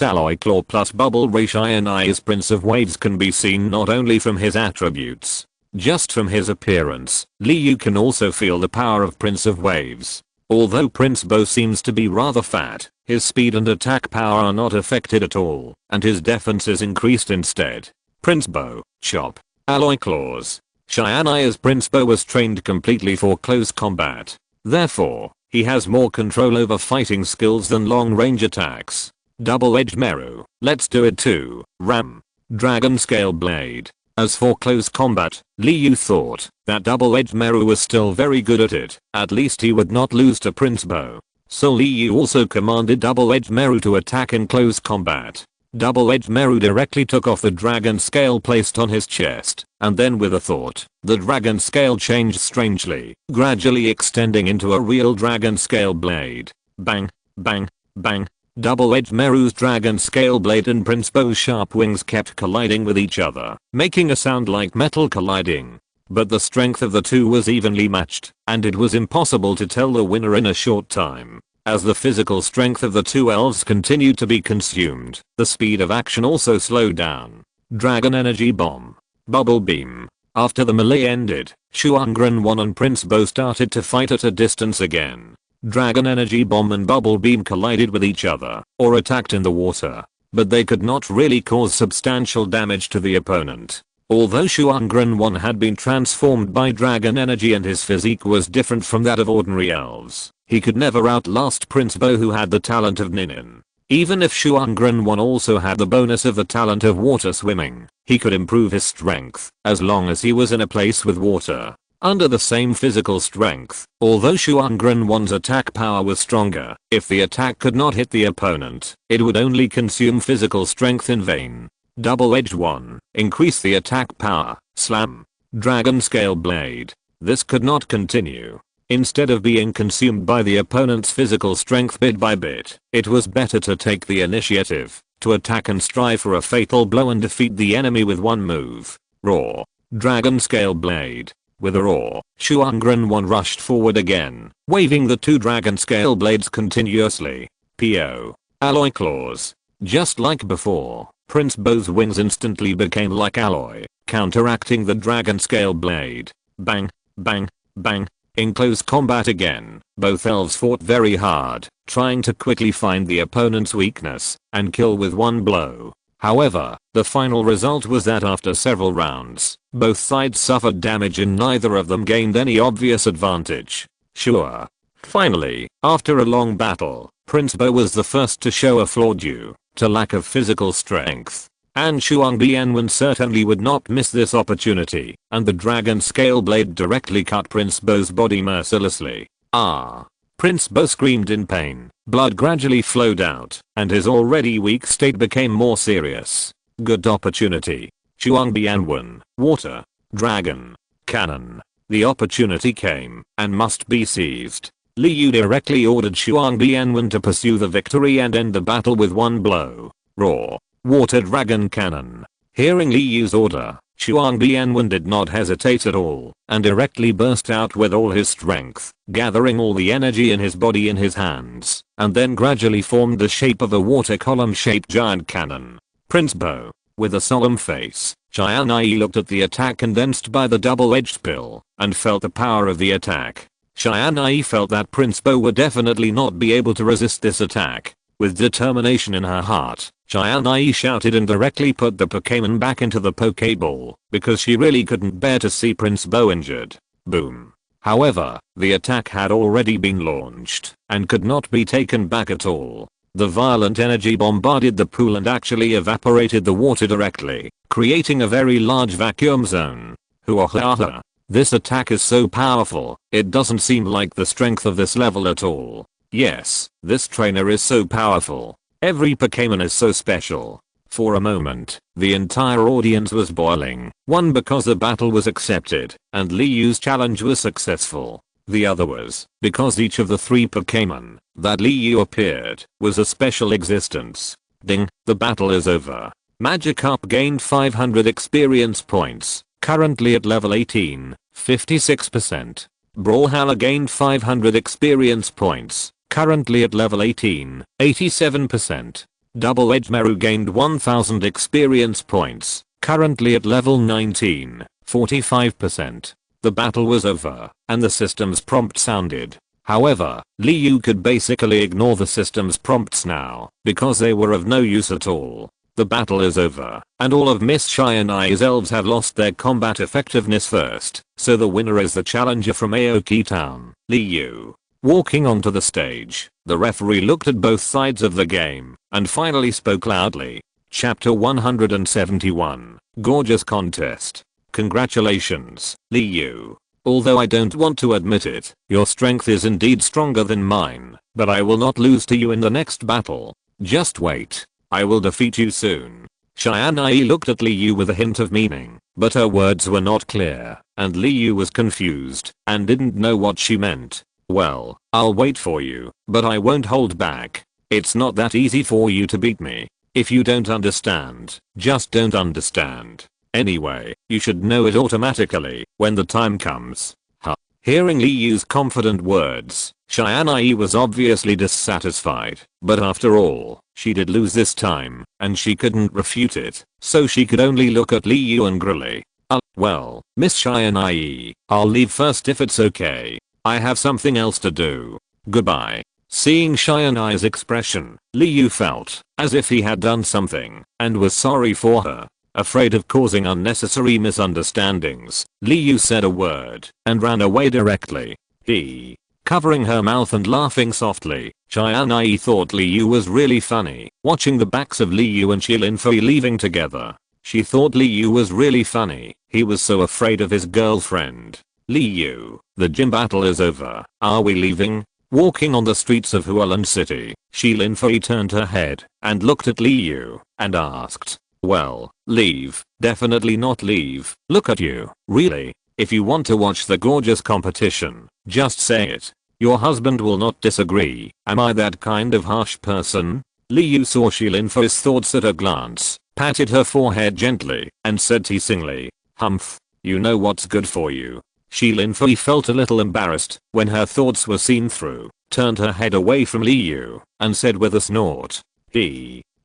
[SPEAKER 1] alloy claw plus bubble ray. Chianai's Prince of Waves can be seen not only from his attributes. Just from his appearance, Liu can also feel the power of Prince of Waves. Although Prince Bo seems to be rather fat, his speed and attack power are not affected at all, and his defense is increased instead. Prince Bo, chop, alloy claws. Chianai's Prince Bo was trained completely for close combat. Therefore, he has more control over fighting skills than long-range attacks. Double-edged Meru, let's do it too. Ram. Dragon Scale Blade. As for close combat, Liu thought that double-edged Meru was still very good at it. At least he would not lose to Prince Bo. So Liu also commanded double-edged Meru to attack in close combat. Double-edged Meru directly took off the dragon scale placed on his chest, and then with a thought, the dragon scale changed strangely, gradually extending into a real dragon scale blade. Bang, bang, bang. Double-edged Meru's dragon scale blade and Prince Bo's sharp wings kept colliding with each other, making a sound like metal colliding. But the strength of the two was evenly matched, and it was impossible to tell the winner in a short time. As the physical strength of the two elves continued to be consumed, the speed of action also slowed down. Dragon Energy Bomb. Bubble Beam. After the melee ended, Shuangren 1 and Prince Bo started to fight at a distance again. Dragon Energy Bomb and Bubble Beam collided with each other, or attacked in the water, but they could not really cause substantial damage to the opponent. Although Shuangren 1 had been transformed by dragon energy and his physique was different from that of ordinary elves, he could never outlast Prince Bo, who had the talent of Ninin. Even if Shuangren 1 also had the bonus of the talent of water swimming, he could improve his strength as long as he was in a place with water. Under the same physical strength, although Shuangren 1's attack power was stronger, if the attack could not hit the opponent, it would only consume physical strength in vain. Double-edged 1. Increase the attack power. Slam. Dragon Scale Blade. This could not continue. Instead of being consumed by the opponent's physical strength bit by bit, it was better to take the initiative, to attack and strive for a fatal blow and defeat the enemy with one move. Roar. Dragon Scale Blade. With a roar, Shuangren 1 rushed forward again, waving the two dragon scale blades continuously. P.O. Alloy Claws. Just like before, Prince Bo's wings instantly became like alloy, counteracting the dragon scale blade. Bang, bang, bang. In close combat again, both elves fought very hard, trying to quickly find the opponent's weakness and kill with one blow. However, the final result was that after several rounds, both sides suffered damage and neither of them gained any obvious advantage. Sure. Finally, after a long battle, Prince Bo was the first to show a flaw due to lack of physical strength. And Shuang Bianwen certainly would not miss this opportunity, and the dragon scale blade directly cut Prince Bo's body mercilessly. Ah! Prince Bo screamed in pain, blood gradually flowed out, and his already weak state became more serious. Good opportunity. Shuang Bianwen, water, dragon, cannon. The opportunity came, and must be seized. Li Yu directly ordered Shuang Bianwen to pursue the victory and end the battle with one blow. Roar. Water Dragon Cannon. Hearing Li Yu's order, Shuang Bianwen did not hesitate at all, and directly burst out with all his strength, gathering all the energy in his body in his hands, and then gradually formed the shape of a water column-shaped giant cannon. Prince Bo, with a solemn face, Cheyenne looked at the attack condensed by the double-edged pill, and felt the power of the attack. Cheyenne felt that Prince Bo would definitely not be able to resist this attack. With determination in her heart, Cheyenne shouted and directly put the Pokémon back into the Pokéball, because she really couldn't bear to see Prince Bo injured. Boom. However, the attack had already been launched, and could not be taken back at all. The violent energy bombarded the pool and actually evaporated the water directly, creating a very large vacuum zone. Hoo-ah-ha-ha. This attack is so powerful, it doesn't seem like the strength of this level at all. Yes, this trainer is so powerful. Every Pokémon is so special. For a moment, the entire audience was boiling. One, because the battle was accepted, and Li Yu's challenge was successful. The other was because each of the three Pokémon that Li Yu appeared was a special existence. Ding, the battle is over. Magikarp gained 500 experience points, currently at level 18, 56%. Brawlhalla gained 500 experience points, currently at level 18, 87%. Double-edged Meru gained 1000 experience points, currently at level 19, 45%. The battle was over, and the system's prompt sounded. However, Li Yu could basically ignore the system's prompts now, because they were of no use at all. The battle is over, and all of Miss Cheyenne's elves have lost their combat effectiveness first, so the winner is the challenger from Aoki Town, Li Yu. Walking onto the stage, the referee looked at both sides of the game, and finally spoke loudly. Chapter 171. Gorgeous Contest. Congratulations, Li Yu. Although I don't want to admit it, your strength is indeed stronger than mine, but I will not lose to you in the next battle. Just wait. I will defeat you soon. Xianai looked at Li Yu with a hint of meaning, but her words were not clear, and Li Yu was confused and didn't know what she meant. Well, I'll wait for you, but I won't hold back. It's not that easy for you to beat me. If you don't understand, just don't understand. Anyway, you should know it automatically when the time comes. Huh. Hearing Li Yu's confident words, Xianai was obviously dissatisfied, but after all, she did lose this time, and she couldn't refute it, so she could only look at Li Yu angrily. Well, Miss Xianai, I'll leave first if it's okay. I have something else to do. Goodbye. Seeing Xianai's expression, Li Yu felt as if he had done something and was sorry for her. Afraid of causing unnecessary misunderstandings, Li Yu said a word and ran away directly. Covering her mouth and laughing softly, Xianai thought Li Yu was really funny, watching the backs of Li Yu and Linfei leaving together. She thought Li Yu was really funny, he was so afraid of his girlfriend. Li Yu, the gym battle is over, are we leaving? Walking on the streets of Hualan City, Linfei turned her head and looked at Li Yu and asked, well, leave, definitely not leave, look at you, really? If you want to watch the gorgeous competition, just say it. Your husband will not disagree. Am I that kind of harsh person? Li Yu saw Linfei's thoughts at a glance, patted her forehead gently, and said teasingly, humph, you know what's good for you. Linfei felt a little embarrassed when her thoughts were seen through, turned her head away from Li Yu, and said with a snort,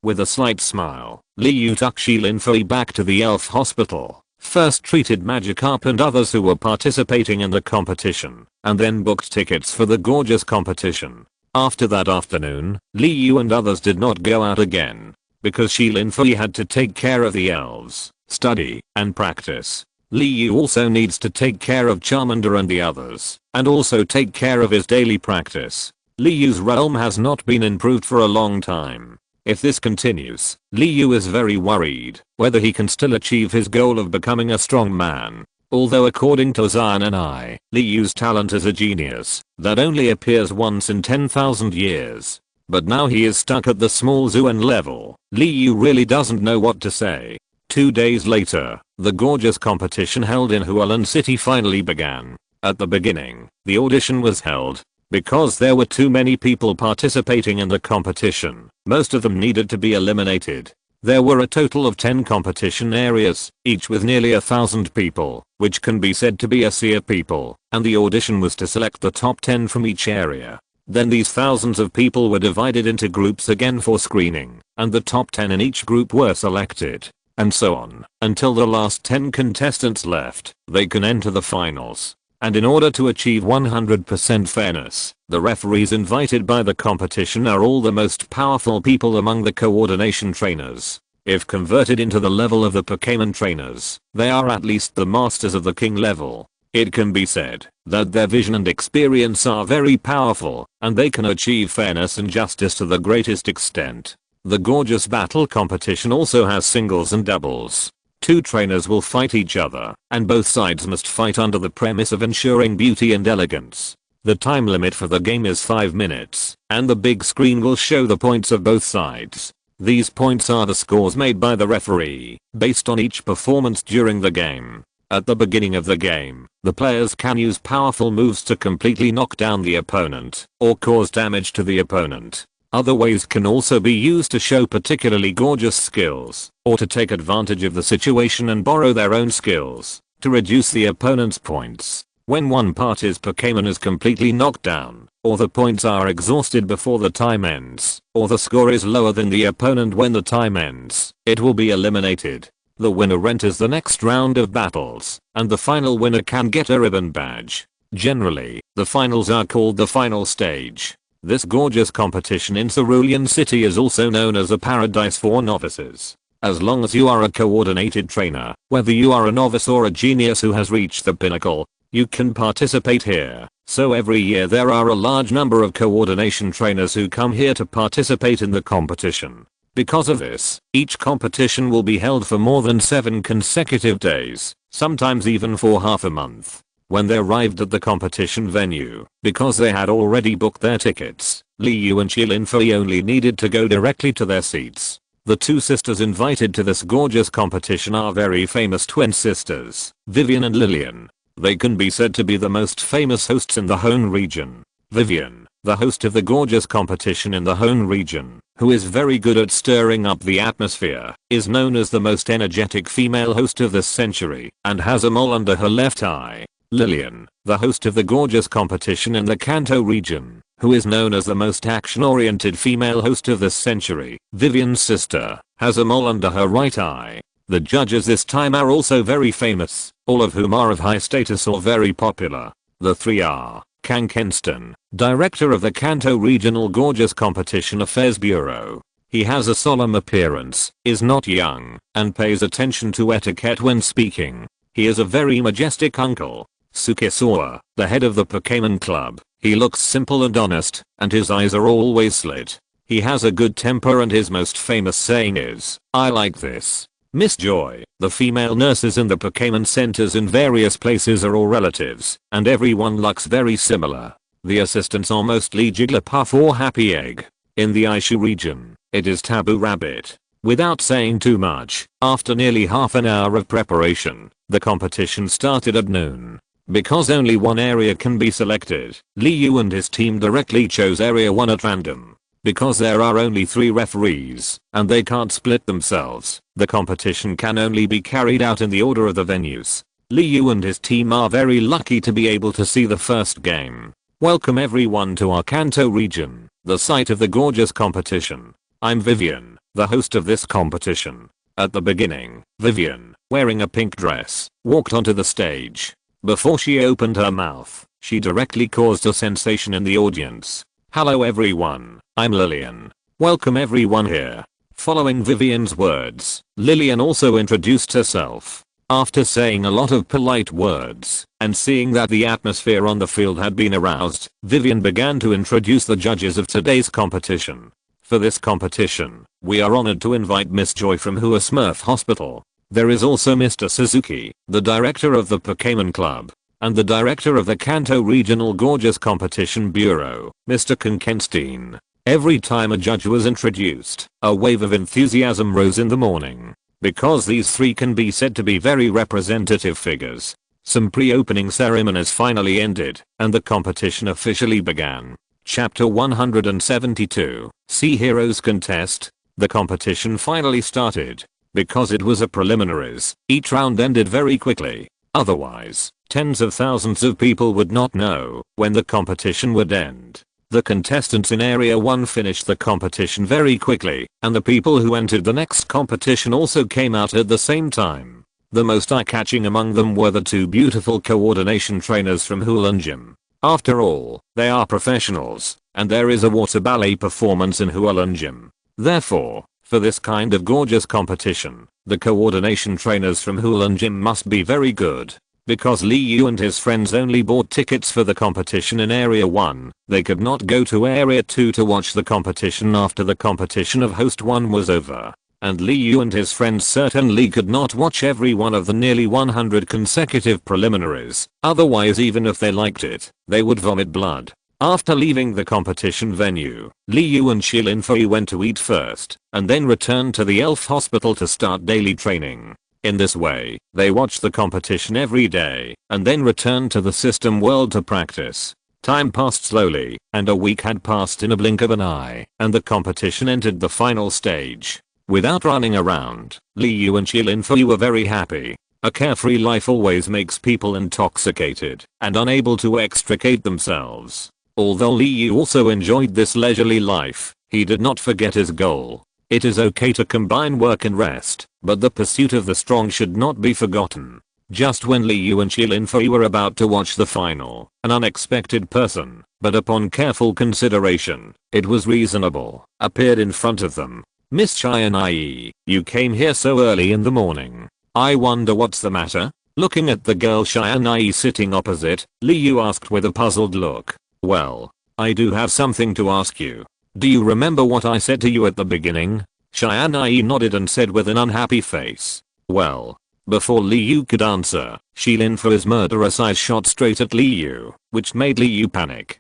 [SPEAKER 1] With a slight smile, Li Yu took Linfei back to the elf hospital. First treated Magikarp and others who were participating in the competition, and then booked tickets for the gorgeous competition. After that afternoon, Li Yu and others did not go out again, because Linfei had to take care of the elves, study, and practice. Li Yu also needs to take care of Charmander and the others, and also take care of his daily practice. Li Yu's realm has not been improved for a long time. If this continues, Li Yu is very worried whether he can still achieve his goal of becoming a strong man. Although according to Zion and I, Li Yu's talent is a genius that only appears once in 10,000 years. But now he is stuck at the small Zuan level. Li Yu really doesn't know what to say. 2 days later, the gorgeous competition held in Hualan City finally began. At the beginning, the audition was held. Because there were too many people participating in the competition, most of them needed to be eliminated. There were a total of 10 competition areas, each with nearly 1,000 people, which can be said to be a sea of people, and the audition was to select the top 10 from each area. Then these thousands of people were divided into groups again for screening, and the top 10 in each group were selected, and so on, until the last 10 contestants left. They can enter the finals. And in order to achieve 100% fairness, the referees invited by the competition are all the most powerful people among the coordination trainers. If converted into the level of the Pokémon trainers, they are at least the masters of the king level. It can be said that their vision and experience are very powerful, and they can achieve fairness and justice to the greatest extent. The gorgeous battle competition also has singles and doubles. 2 trainers will fight each other, and both sides must fight under the premise of ensuring beauty and elegance. The time limit for the game is 5 minutes, and the big screen will show the points of both sides. These points are the scores made by the referee, based on each performance during the game. At the beginning of the game, the players can use powerful moves to completely knock down the opponent, or cause damage to the opponent. Other ways can also be used to show particularly gorgeous skills, or to take advantage of the situation and borrow their own skills, to reduce the opponent's points. When one party's Pokémon is completely knocked down, or the points are exhausted before the time ends, or the score is lower than the opponent when the time ends, it will be eliminated. The winner enters the next round of battles, and the final winner can get a ribbon badge. Generally, the finals are called the final stage. This gorgeous competition in Cerulean City is also known as a paradise for novices. As long as you are a coordinated trainer, whether you are a novice or a genius who has reached the pinnacle, you can participate here. So every year there are a large number of coordination trainers who come here to participate in the competition. Because of this, each competition will be held for more than 7 consecutive days, sometimes even for half a month. When they arrived at the competition venue, because they had already booked their tickets, Li Yu and Linfei only needed to go directly to their seats. The two sisters invited to this gorgeous competition are very famous twin sisters, Vivian and Lillian. They can be said to be the most famous hosts in the Hone region. Vivian, the host of the gorgeous competition in the Hone region, who is very good at stirring up the atmosphere, is known as the most energetic female host of this century and has a mole under her left eye. Lillian, the host of the gorgeous competition in the Kanto region, who is known as the most action-oriented female host of this century, Vivian's sister, has a mole under her right eye. The judges this time are also very famous, all of whom are of high status or very popular. The three are Kang Kenston, director of the Kanto Regional Gorgeous Competition Affairs Bureau. He has a solemn appearance, is not young, and pays attention to etiquette when speaking. He is a very majestic uncle. Sukisawa, the head of the Pokémon Club. He looks simple and honest, and his eyes are always slit. He has a good temper and his most famous saying is, "I like this." Miss Joy, the female nurses in the Pokémon centers in various places are all relatives, and everyone looks very similar. The assistants are mostly Jigglypuff or Happy Egg. In the Aishu region, it is Taboo Rabbit. Without saying too much, after nearly half an hour of preparation, the competition started at noon. Because only one area can be selected, Liu and his team directly chose Area 1 at random. Because there are only 3 referees, and they can't split themselves, the competition can only be carried out in the order of the venues. Liu and his team are very lucky to be able to see the first game. Welcome everyone to our Kanto region, the site of the gorgeous competition. I'm Vivian, the host of this competition. At the beginning, Vivian, wearing a pink dress, walked onto the stage. Before she opened her mouth, she directly caused a sensation in the audience. Hello everyone, I'm Lillian. Welcome everyone here. Following Vivian's words, Lillian also introduced herself. After saying a lot of polite words, and seeing that the atmosphere on the field had been aroused, Vivian began to introduce the judges of today's competition. For this competition, we are honored to invite Miss Joy from Hua Smurf Hospital. There is also Mr. Suzuki, the director of the Pokémon Club, and the director of the Kanto Regional Gorgeous Competition Bureau, Mr. Kankenstein. Every time a judge was introduced, a wave of enthusiasm rose in the morning. Because these 3 can be said to be very representative figures, some pre-opening ceremonies finally ended, and the competition officially began. Chapter 172, Sea Heroes Contest. The competition finally started. Because it was a preliminaries, each round ended very quickly. Otherwise, tens of thousands of people would not know when the competition would end. The contestants in Area 1 finished the competition very quickly, and the people who entered the next competition also came out at the same time. The most eye-catching among them were the 2 beautiful coordination trainers from Hulan Gym. After all, they are professionals, and there is a water ballet performance in Hulan Gym. Therefore, for this kind of gorgeous competition, the coordination trainers from Hulan Gym must be very good. Because Liu and his friends only bought tickets for the competition in Area 1, they could not go to Area 2 to watch the competition after the competition of Host 1 was over. And Liu and his friends certainly could not watch every one of the nearly 100 consecutive preliminaries, otherwise even if they liked it, they would vomit blood. After leaving the competition venue, Liu and Shilinfei went to eat first, and then returned to the elf hospital to start daily training. In this way, they watched the competition every day, and then returned to the system world to practice. Time passed slowly, and a week had passed in a blink of an eye, and the competition entered the final stage. Without running around, Liu and Shilinfei were very happy. A carefree life always makes people intoxicated, and unable to extricate themselves. Although Liu also enjoyed this leisurely life, he did not forget his goal. It is okay to combine work and rest, but the pursuit of the strong should not be forgotten. Just when Liu and Shilinfei were about to watch the final, an unexpected person, but upon careful consideration, it was reasonable, appeared in front of them. Miss Shianai, you came here so early in the morning. I wonder what's the matter? Looking at the girl Shianai sitting opposite, Liu asked with a puzzled look. Well, I do have something to ask you. Do you remember what I said to you at the beginning? Shianai nodded and said with an unhappy face. Well, before Liu could answer, Shilinfei's murderous eyes shot straight at Liu, which made Liu panic.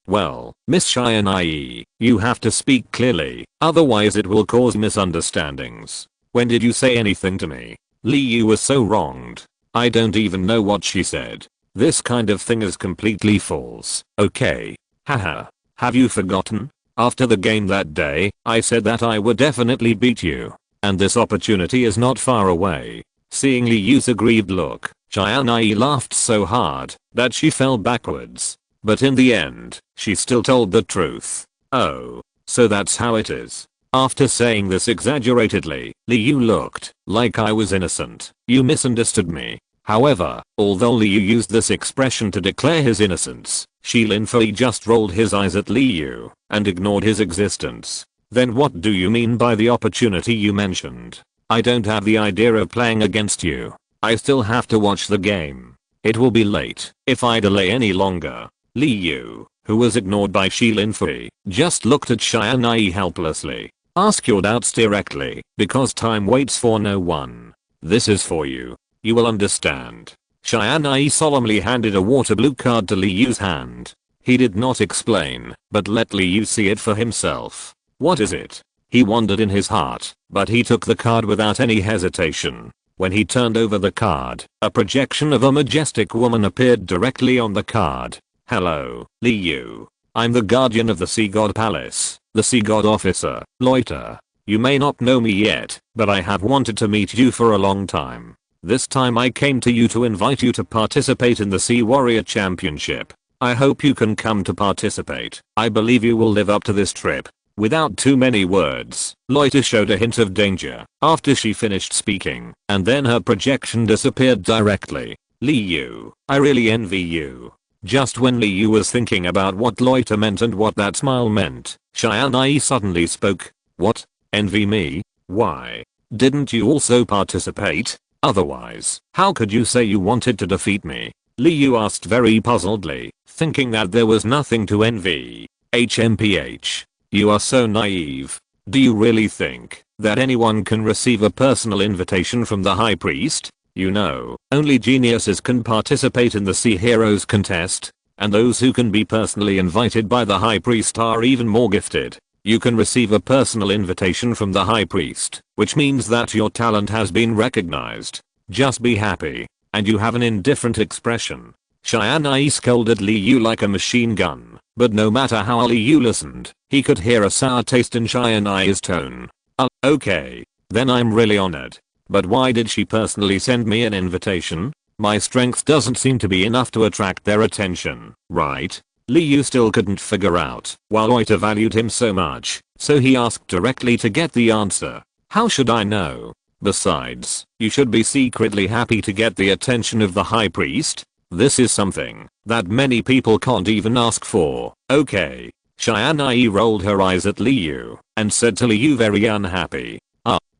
[SPEAKER 1] Well, Miss Cheyenne, you have to speak clearly, otherwise it will cause misunderstandings. When did you say anything to me? Lee Yu was so wronged. I don't even know what she said. This kind of thing is completely false. Okay. Haha. Have you forgotten? After the game that day, I said that I would definitely beat you. And this opportunity is not far away. Seeing Lee Yu's aggrieved look, Cheyenne laughed so hard that she fell backwards. But in the end, she still told the truth. Oh, so that's how it is. After saying this exaggeratedly, Lee Yu looked like I was innocent. You misunderstood me. However, although Lee Yu used this expression to declare his innocence, Shi Linfei just rolled his eyes at Lee Yu and ignored his existence. Then what do you mean by the opportunity you mentioned? I don't have the idea of playing against you. I still have to watch the game. It will be late if I delay any longer. Lee Yu, who was ignored by Shi Linfei, just looked at Cheyenne helplessly. Ask your doubts directly, because time waits for no one. This is for you. You will understand. Cheyenne solemnly handed a water blue card to Lee Yu's hand. He did not explain, but let Lee Yu see it for himself. What is it? He wondered in his heart, but he took the card without any hesitation. When he turned over the card, a projection of a majestic woman appeared directly on the card. Hello, Lee Yu. I'm the guardian of the Sea God Palace, the Sea God officer, Loiter. You may not know me yet, but I have wanted to meet you for a long time. This time I came to you to invite you to participate in the Sea Warrior Championship. I hope you can come to participate. I believe you will live up to this trip. Without too many words, Loiter showed a hint of danger after she finished speaking, and then her projection disappeared directly. Lee Yu, I really envy you. Just when Lee Yu was thinking about what Loiter meant and what that smile meant, Cheyenne suddenly spoke. What? Envy me? Why? Didn't you also participate? Otherwise, how could you say you wanted to defeat me? Lee Yu asked very puzzledly, thinking that there was nothing to envy. HMPH. You are so naive. Do you really think that anyone can receive a personal invitation from the High Priest? You know, only geniuses can participate in the Sea Heroes contest, and those who can be personally invited by the High Priest are even more gifted. You can receive a personal invitation from the High Priest, which means that your talent has been recognized. Just be happy. And you have an indifferent expression. Cheyenne scolded Lee Yu like a machine gun, but no matter how Lee Yu listened, he could hear a sour taste in Cheyenne's tone. Okay. Then I'm really honored. But why did she personally send me an invitation? My strength doesn't seem to be enough to attract their attention, right? Lee Yu still couldn't figure out why Loiter valued him so much, so he asked directly to get the answer. How should I know? Besides, you should be secretly happy to get the attention of the High Priest. This is something that many people can't even ask for. Okay. Cheyenne rolled her eyes at Lee Yu and said to Lee Yu very unhappy.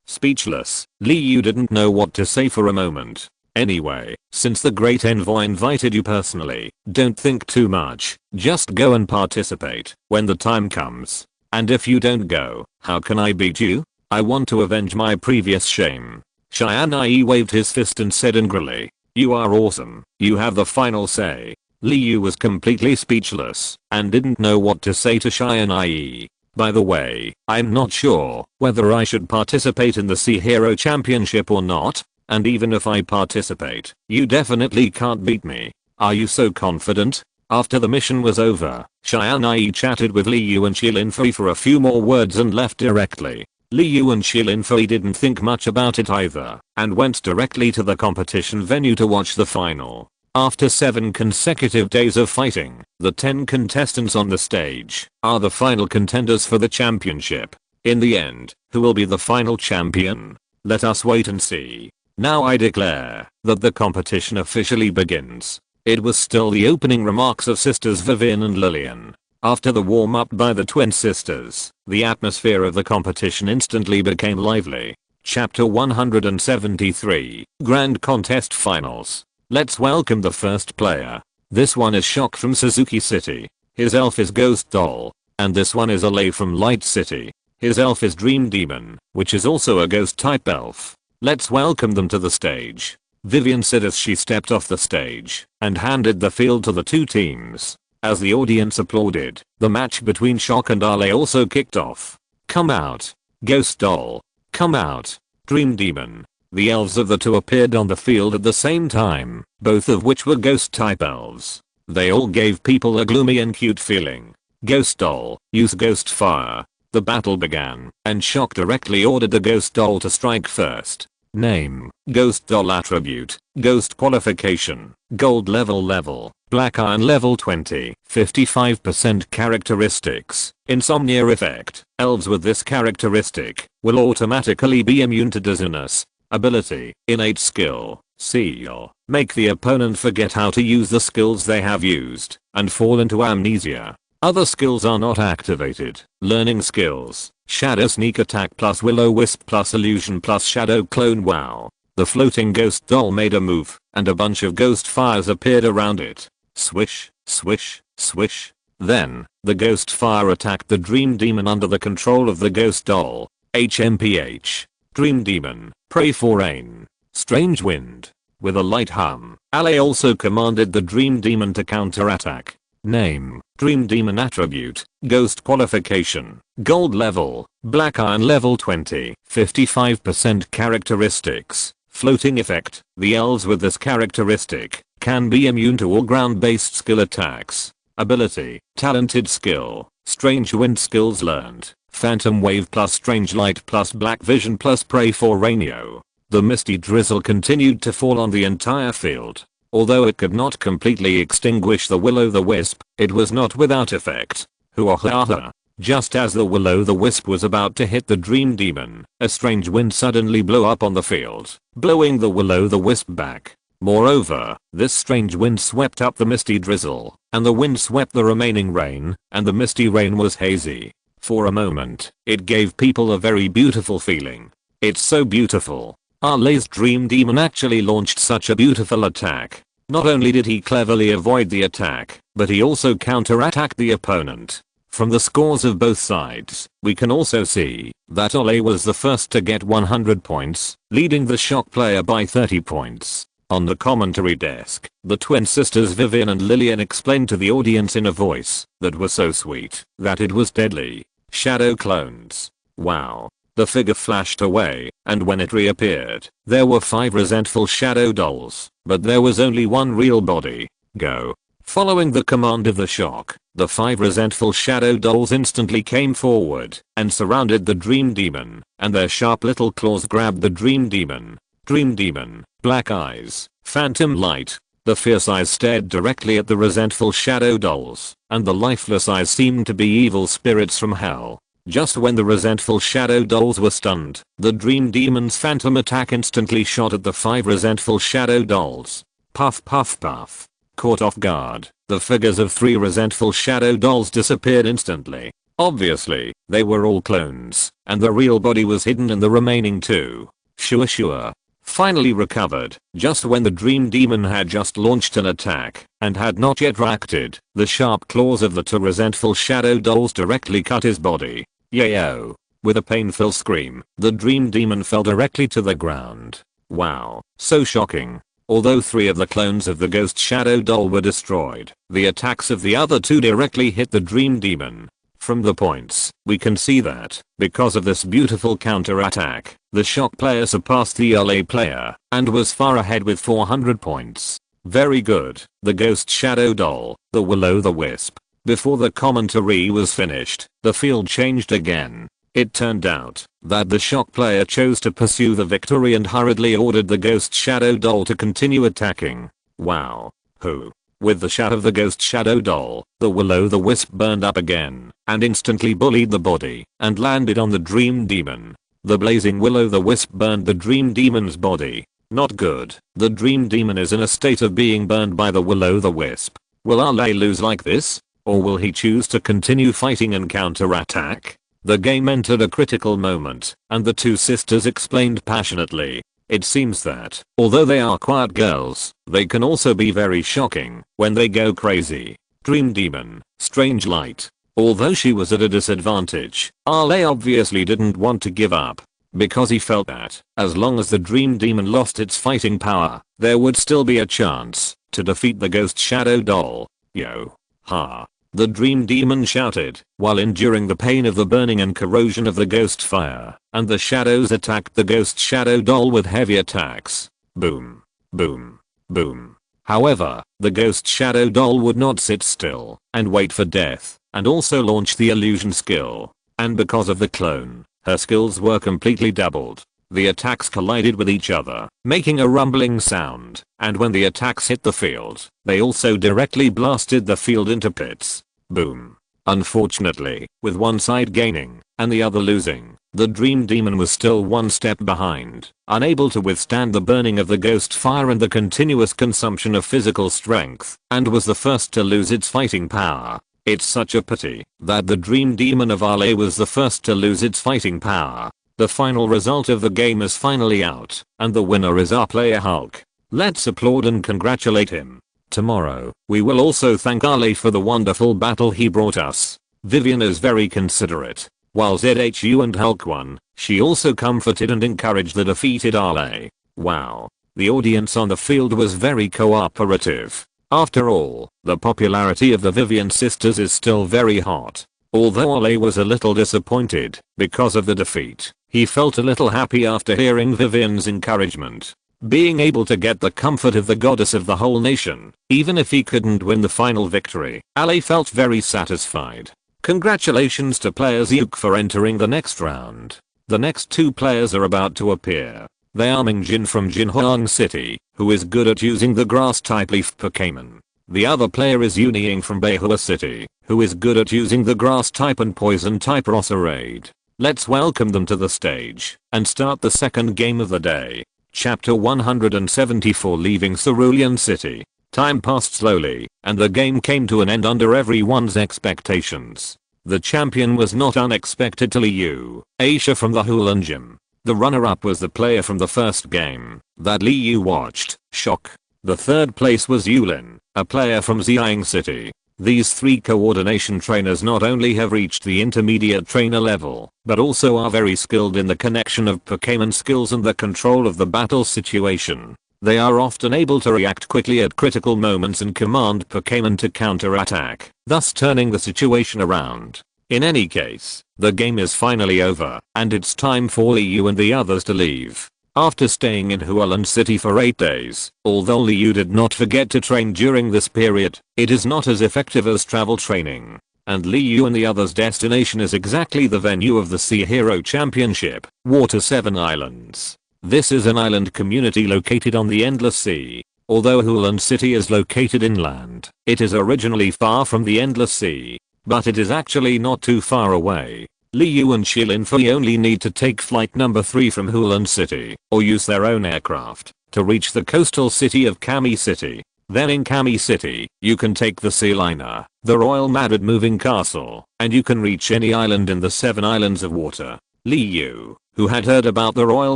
[SPEAKER 1] Speechless, Lee Yu didn't know what to say for a moment. Anyway, since the great envoy invited you personally, don't think too much. Just go and participate when the time comes. And if you don't go, how can I beat you? I want to avenge my previous shame. Cheyenne waved his fist and said angrily. You are awesome. You have the final say. Lee Yu was completely speechless and didn't know what to say to Cheyenne. By the way, I'm not sure whether I should participate in the Sea Hero Championship or not, and even if I participate, you definitely can't beat me. Are you so confident? After the mission was over, Cheyenne chatted with Lee Yu and Shi Linfei for a few more words and left directly. Lee Yu and Shi Linfei didn't think much about it either, and went directly to the competition venue to watch the final. After 7 consecutive days of fighting, the 10 contestants on the stage are the final contenders for the championship. In the end, who will be the final champion? Let us wait and see. Now I declare that the competition officially begins. It was still the opening remarks of sisters Vivian and Lillian. After the warm-up by the twin sisters, the atmosphere of the competition instantly became lively. Chapter 173, Grand Contest Finals. Let's welcome the first player. This one is Shock from Suzuki City. His elf is Ghost Doll. And this one is Alay from Light City. His elf is Dream Demon, which is also a ghost type elf. Let's welcome them to the stage. Vivian said as she stepped off the stage and handed the field to the two teams. As the audience applauded, the match between Shock and Ale also kicked off. Come out. Ghost Doll. Come out. Dream Demon. The elves of the two appeared on the field at the same time, both of which were ghost type elves. They all gave people a gloomy and cute feeling. Ghost Doll, use Ghost Fire. The battle began, and Shock directly ordered the Ghost Doll to strike first. Name, Ghost Doll attribute, Ghost qualification, Gold level, Black Iron level 20, 55% characteristics, Insomnia effect, elves with this characteristic will automatically be immune to dizziness. Ability, innate skill, seal, make the opponent forget how to use the skills they have used, and fall into amnesia. Other skills are not activated. Learning skills, Shadow Sneak Attack plus Will-O-Wisp plus Illusion plus Shadow Clone. Wow. The floating ghost doll made a move, and a bunch of ghost fires appeared around it. Swish, swish, swish. Then, the ghost fire attacked the Dream Demon under the control of the ghost doll. HMPH. Dream Demon, pray for rain. Strange wind. With a light hum, Ale also commanded the Dream Demon to counterattack. Name, Dream Demon attribute, Ghost qualification, Gold level, Black Iron level 20, 55% characteristics, Floating effect, the elves with this characteristic can be immune to all ground-based skill attacks. Ability, talented skill, Strange wind skills learned, Phantom wave plus Strange light plus Black vision plus pray for rainio. The misty drizzle continued to fall on the entire field. Although it could not completely extinguish the Will-O-the-Wisp, it was not without effect. Hoo-ah-ha-ha. Just as the Will-O-the-Wisp was about to hit the Dream Demon, a strange wind suddenly blew up on the field, blowing the Will-O-the-Wisp back. Moreover, this strange wind swept up the misty drizzle, and the wind swept the remaining rain, and the misty rain was hazy. For a moment, it gave people a very beautiful feeling. It's so beautiful. Ale's Dream Demon actually launched such a beautiful attack. Not only did he cleverly avoid the attack, but he also counterattacked the opponent. From the scores of both sides, we can also see that Ale was the first to get 100 points, leading the Shock player by 30 points. On the commentary desk, the twin sisters Vivian and Lillian explained to the audience in a voice that was so sweet that it was deadly. Shadow clones. Wow. The figure flashed away, and when it reappeared, there were 5 resentful shadow dolls, but there was only one real body. Go. Following the command of the Shock, the 5 resentful shadow dolls instantly came forward and surrounded the Dream Demon, and their sharp little claws grabbed the Dream Demon. Dream Demon, black eyes, phantom light. The fierce eyes stared directly at the resentful shadow dolls, and the lifeless eyes seemed to be evil spirits from hell. Just when the resentful shadow dolls were stunned, the Dream Demon's phantom attack instantly shot at the 5 resentful shadow dolls. Puff puff puff. Caught off guard, the figures of 3 resentful shadow dolls disappeared instantly. Obviously, they were all clones, and the real body was hidden in the remaining 2. Sure. Finally recovered, just when the Dream Demon had just launched an attack, and had not yet reacted, the sharp claws of the 2 resentful shadow dolls directly cut his body. Yayo. With a painful scream, the Dream Demon fell directly to the ground. Wow, so shocking. Although 3 of the clones of the Ghost Shadow Doll were destroyed, the attacks of the other 2 directly hit the Dream Demon. From the points, we can see that, because of this beautiful counter-attack, the Shock player surpassed the LA player, and was far ahead with 400 points. Very good, the Ghost Shadow Doll, the Will-O-the-Wisp. Before the commentary was finished, the field changed again. It turned out that the Shock player chose to pursue the victory and hurriedly ordered the Ghost Shadow Doll to continue attacking. Wow. Who? With the shot of the Ghost Shadow Doll, the Will-O-the-Wisp burned up again, and instantly bullied the body, and landed on the Dream Demon. The blazing Will-O-the-Wisp burned the Dream Demon's body. Not good. The Dream Demon is in a state of being burned by the Will-O-the-Wisp. Will Ale lose like this? Or will he choose to continue fighting and counterattack? The game entered a critical moment, and the 2 sisters explained passionately. It seems that, although they are quiet girls, they can also be very shocking when they go crazy. Dream Demon, strange light. Although she was at a disadvantage, Ale obviously didn't want to give up, because he felt that, as long as the Dream Demon lost its fighting power, there would still be a chance to defeat the Ghost Shadow Doll. Yo. Ha! The dream demon shouted, while enduring the pain of the burning and corrosion of the ghost fire, and the shadows attacked the ghost shadow doll with heavy attacks. Boom. Boom. Boom. However, the ghost shadow doll would not sit still and wait for death, and also launch the illusion skill. And because of the clone, her skills were completely doubled. The attacks collided with each other, making a rumbling sound, and when the attacks hit the field, they also directly blasted the field into pits. Boom. Unfortunately, with one side gaining and the other losing, the dream demon was still one step behind, unable to withstand the burning of the ghost fire and the continuous consumption of physical strength, and was the first to lose its fighting power. It's such a pity that the dream demon of Ale was the first to lose its fighting power. The final result of the game is finally out, and the winner is our player Hulk. Let's applaud and congratulate him. Tomorrow, we will also thank Ale for the wonderful battle he brought us. Vivian is very considerate. While ZHU and Hulk won, she also comforted and encouraged the defeated Ale. Wow. The audience on the field was very cooperative. After all, the popularity of the Vivian sisters is still very hot. Although Ale was a little disappointed because of the defeat, he felt a little happy after hearing Vivian's encouragement. Being able to get the comfort of the goddess of the whole nation, even if he couldn't win the final victory, Ale felt very satisfied. Congratulations to player Zuke for entering the next round. The next two players are about to appear. They are Mingjin from Jinhuang City, who is good at using the grass type leaf Pokémon. The other player is Yunying from Beihua City, who is good at using the grass type and poison type Roserade. Let's welcome them to the stage and start the second game of the day. Chapter 174 Leaving Cerulean City. Time passed slowly, and the game came to an end under everyone's expectations. The champion was not unexpectedly Yu, Aisha from the Hulan Gym. The runner-up was the player from the first game that Liu watched, Shock. The third place was Yulin, a player from Xiang City. These three coordination trainers not only have reached the intermediate trainer level, but also are very skilled in the connection of Pokémon skills and the control of the battle situation. They are often able to react quickly at critical moments and command Pokémon to counter-attack, thus turning the situation around. In any case, the game is finally over, and it's time for Liu and the others to leave. After staying in Hualan City for 8 days, although Liu did not forget to train during this period, it is not as effective as travel training. And Liu and the others' destination is exactly the venue of the Sea Hero Championship, Water 7 Islands. This is an island community located on the Endless Sea. Although Hualan City is located inland, it is originally far from the Endless Sea. But it is actually not too far away. Liu and Shilinfei only need to take flight number 3 from Hualan City, or use their own aircraft, to reach the coastal city of Kami City. Then in Kami City, you can take the sea liner, the Royal Madrid moving castle, and you can reach any island in the 7 islands of water. Liu, who had heard about the Royal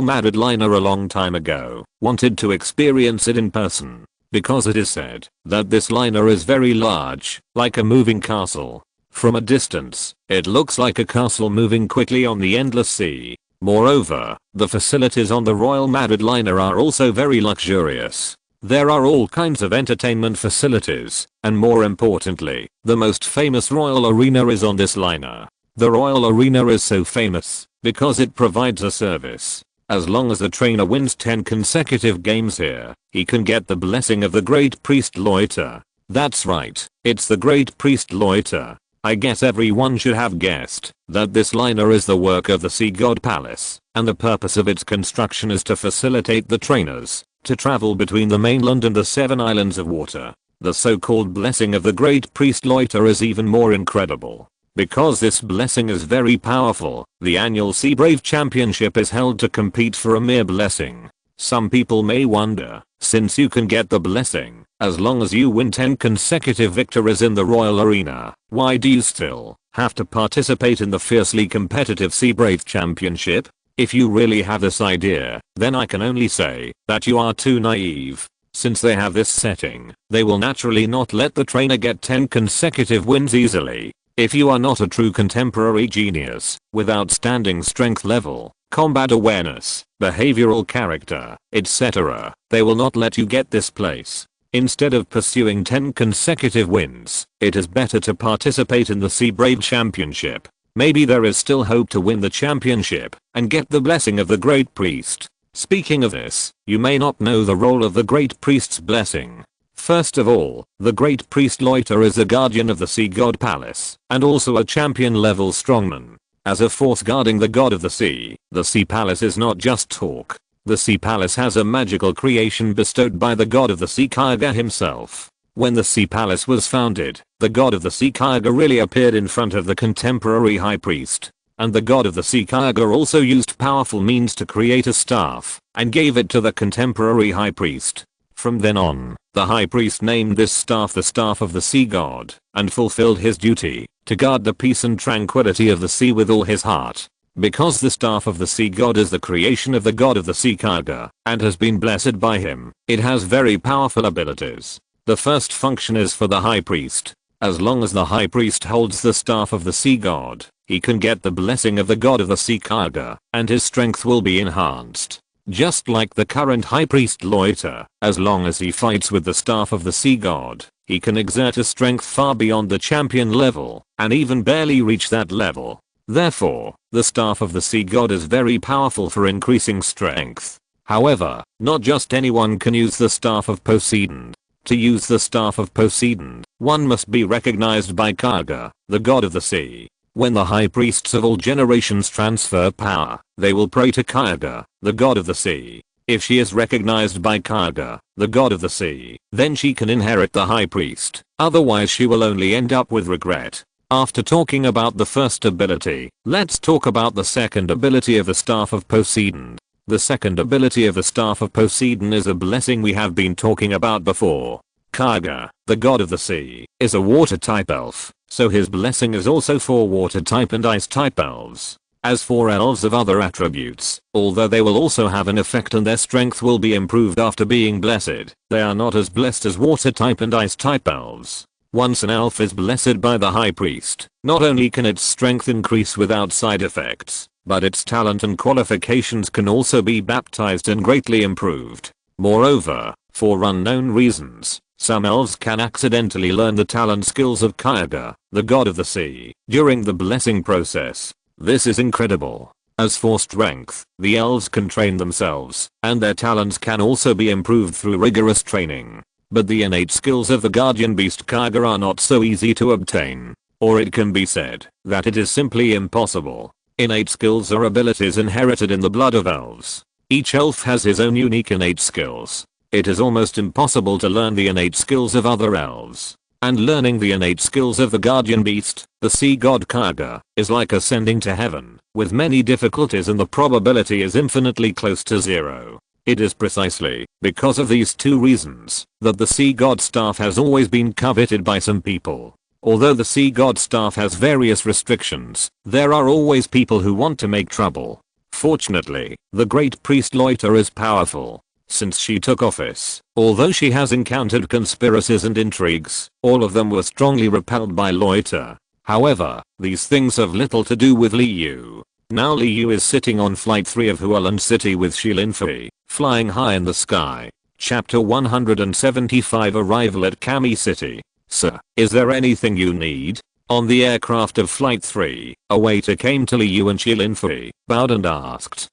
[SPEAKER 1] Madrid liner a long time ago, wanted to experience it in person. Because it is said that this liner is very large, like a moving castle. From a distance, it looks like a castle moving quickly on the Endless Sea. Moreover, the facilities on the Royal Madrid liner are also very luxurious. There are all kinds of entertainment facilities, and more importantly, the most famous Royal Arena is on this liner. The Royal Arena is so famous because it provides a service. As long as the trainer wins 10 consecutive games here, he can get the blessing of the Great Priest Loiter. That's right, it's the Great Priest Loiter. I guess everyone should have guessed that this liner is the work of the Sea God Palace, and the purpose of its construction is to facilitate the trainers to travel between the mainland and the 7 islands of water. The so-called blessing of the Great Priest Loiter is even more incredible. Because this blessing is very powerful, the annual Sea Brave Championship is held to compete for a mere blessing. Some people may wonder, since you can get the blessing as long as you win 10 consecutive victories in the Royal Arena, why do you still have to participate in the fiercely competitive Sea Brave Championship? If you really have this idea, then I can only say that you are too naive. Since they have this setting, they will naturally not let the trainer get 10 consecutive wins easily. If you are not a true contemporary genius, with outstanding strength level, combat awareness, behavioral character, etc., they will not let you get this place. Instead of pursuing 10 consecutive wins, it is better to participate in the Sea Brave Championship. Maybe there is still hope to win the championship and get the blessing of the Great Priest. Speaking of this, you may not know the role of the Great Priest's blessing. First of all, the Great Priest Loiter is a guardian of the Sea God Palace and also a champion level strongman. As a force guarding the God of the Sea Palace is not just talk. The Sea Palace has a magical creation bestowed by the God of the Sea Kaiga himself. When the Sea Palace was founded, the God of the Sea Kaiga really appeared in front of the contemporary High Priest. And the God of the Sea Kaiga also used powerful means to create a staff and gave it to the contemporary High Priest. From then on, the High Priest named this staff the Staff of the Sea God and fulfilled his duty to guard the peace and tranquility of the sea with all his heart. Because the Staff of the Sea God is the creation of the God of the Sea Kaiga and has been blessed by him, it has very powerful abilities. The first function is for the High Priest. As long as the High Priest holds the Staff of the Sea God, he can get the blessing of the God of the Sea Kaiga and his strength will be enhanced. Just like the current High Priest Loiter, as long as he fights with the Staff of the Sea God, he can exert a strength far beyond the champion level and even barely reach that level. Therefore, the Staff of the Sea God is very powerful for increasing strength. However, not just anyone can use the Staff of Poseidon. To use the Staff of Poseidon, one must be recognized by Kaiga, the God of the Sea. When the High Priests of all generations transfer power, they will pray to Kaiga, the God of the Sea. If she is recognized by Kaiga, the God of the Sea, then she can inherit the High Priest. Otherwise she will only end up with regret. After talking about the first ability, let's talk about the second ability of the Staff of Poseidon. The second ability of the Staff of Poseidon is a blessing we have been talking about before. Kaiga, the God of the Sea, is a water type elf, so his blessing is also for water type and ice type elves. As for elves of other attributes, although they will also have an effect and their strength will be improved after being blessed, they are not as blessed as water type and ice type elves. Once an elf is blessed by the High Priest, not only can its strength increase without side effects, but its talent and qualifications can also be baptized and greatly improved. Moreover, for unknown reasons, some elves can accidentally learn the talent skills of Kaiga, the God of the Sea, during the blessing process. This is incredible. As for strength, the elves can train themselves, and their talents can also be improved through rigorous training. But the innate skills of the guardian beast Kaiga are not so easy to obtain. Or it can be said that it is simply impossible. Innate skills are abilities inherited in the blood of elves. Each elf has his own unique innate skills. It is almost impossible to learn the innate skills of other elves. And learning the innate skills of the guardian beast, the sea god Kaiga, is like ascending to heaven, with many difficulties and the probability is infinitely close to zero. It is precisely because of these two reasons that the Sea God staff has always been coveted by some people. Although the Sea God staff has various restrictions, there are always people who want to make trouble. Fortunately, the Great Priest Loiter is powerful. Since she took office, although she has encountered conspiracies and intrigues, all of them were strongly repelled by Loiter. However, these things have little to do with Liu. Now Liu is sitting on Flight 3 of Hualan City with Shilinfei, flying high in the sky. Chapter 175 Arrival at Kami City. Sir, is there anything you need? On the aircraft of Flight 3, a waiter came to Liu and Shilinfei, bowed and asked,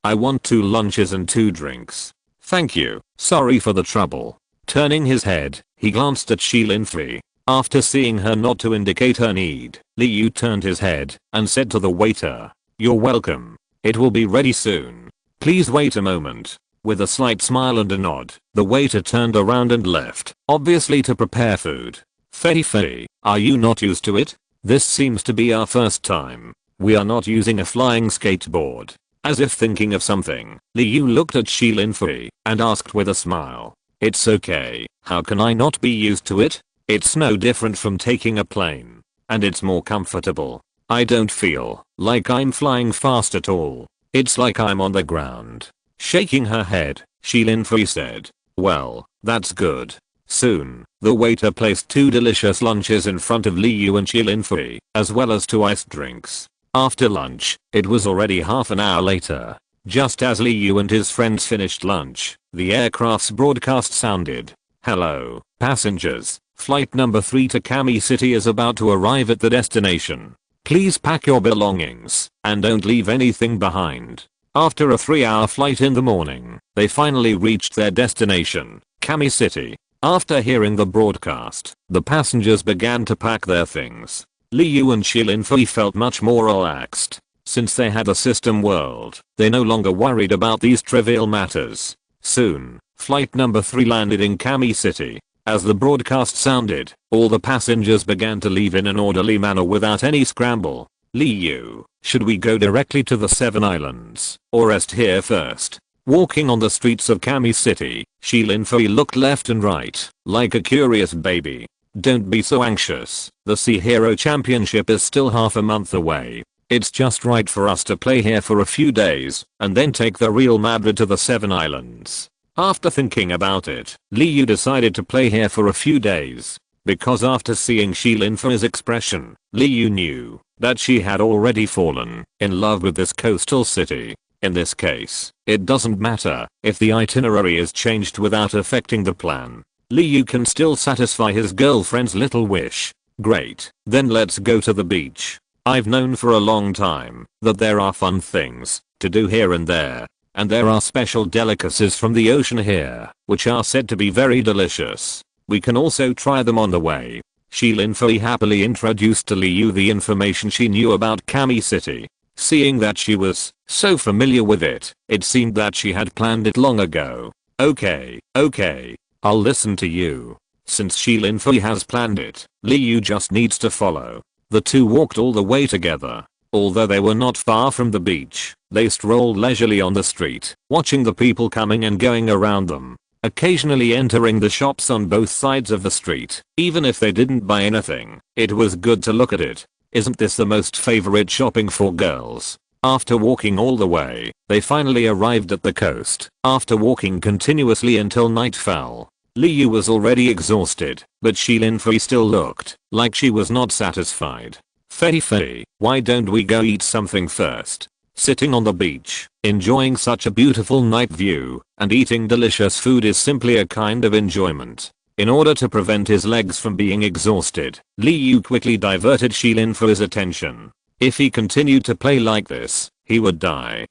[SPEAKER 1] I want 2 lunches and 2 drinks. Thank you, sorry for the trouble. Turning his head, he glanced at Shilinfei. After seeing her nod to indicate her need, Liu turned his head and said to the waiter, You're welcome. It will be ready soon. Please wait a moment. With a slight smile and a nod, the waiter turned around and left, obviously to prepare food. Fei, are you not used to it? This seems to be our first time. We are not using a flying skateboard. As if thinking of something, Liu looked at Shilinfei and asked with a smile. It's okay, how can I not be used to it? It's no different from taking a plane. And it's more comfortable. I don't feel like I'm flying fast at all. It's like I'm on the ground. Shaking her head, Shilinfei said, Well, that's good. Soon, the waiter placed 2 delicious lunches in front of Liu and Shilinfei, as well as 2 iced drinks. After lunch, it was already half an hour later. Just as Liu and his friends finished lunch, the aircraft's broadcast sounded. Hello, passengers. Flight number 3 to Kami City is about to arrive at the destination. Please pack your belongings and don't leave anything behind. After a 3-hour flight in the morning, they finally reached their destination, Kami City. After hearing the broadcast, the passengers began to pack their things. Liu and Shilin-Fei felt much more relaxed. Since they had a system world, they no longer worried about these trivial matters. Soon, flight number 3 landed in Kami City. As the broadcast sounded, all the passengers began to leave in an orderly manner without any scramble. Liu, should we go directly to the 7 islands, or rest here first? Walking on the streets of Kami City, Shilin-Fei looked left and right, like a curious baby. Don't be so anxious, the Sea Hero Championship is still half a month away. It's just right for us to play here for a few days, and then take the Real Madrid to the 7 islands. After thinking about it, Liu decided to play here for a few days. Because after seeing Shilin-Fei's expression, Liu knew that she had already fallen in love with this coastal city. In this case, it doesn't matter if the itinerary is changed without affecting the plan. Liu can still satisfy his girlfriend's little wish. Great, then let's go to the beach. I've known for a long time that there are fun things to do here and there. And there are special delicacies from the ocean here, which are said to be very delicious. We can also try them on the way. Shilin-Fei happily introduced to Liu the information she knew about Kami City. Seeing that she was so familiar with it, it seemed that she had planned it long ago. Okay, I'll listen to you. Since Shilin-Fei has planned it, Liu just needs to follow. The two walked all the way together. Although they were not far from the beach, they strolled leisurely on the street, watching the people coming and going around them, occasionally entering the shops on both sides of the street. Even if they didn't buy anything, it was good to look at it. Isn't this the most favorite shopping for girls? After walking all the way, they finally arrived at the coast. After walking continuously until night fell, Liu was already exhausted, but Shilin-Fei still looked like she was not satisfied. Fei, why don't we go eat something first? Sitting on the beach, enjoying such a beautiful night view, and eating delicious food is simply a kind of enjoyment. In order to prevent his legs from being exhausted, Liu quickly diverted Shilin-Fei's attention. If he continued to play like this, he would die.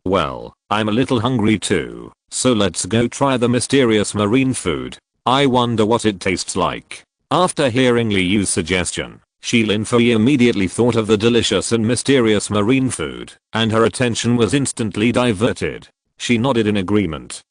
[SPEAKER 1] Well, I'm a little hungry too, so let's go try the mysterious marine food. I wonder what it tastes like. After hearing Liu's suggestion, Shilin-Fei immediately thought of the delicious and mysterious marine food, and her attention was instantly diverted. She nodded in agreement.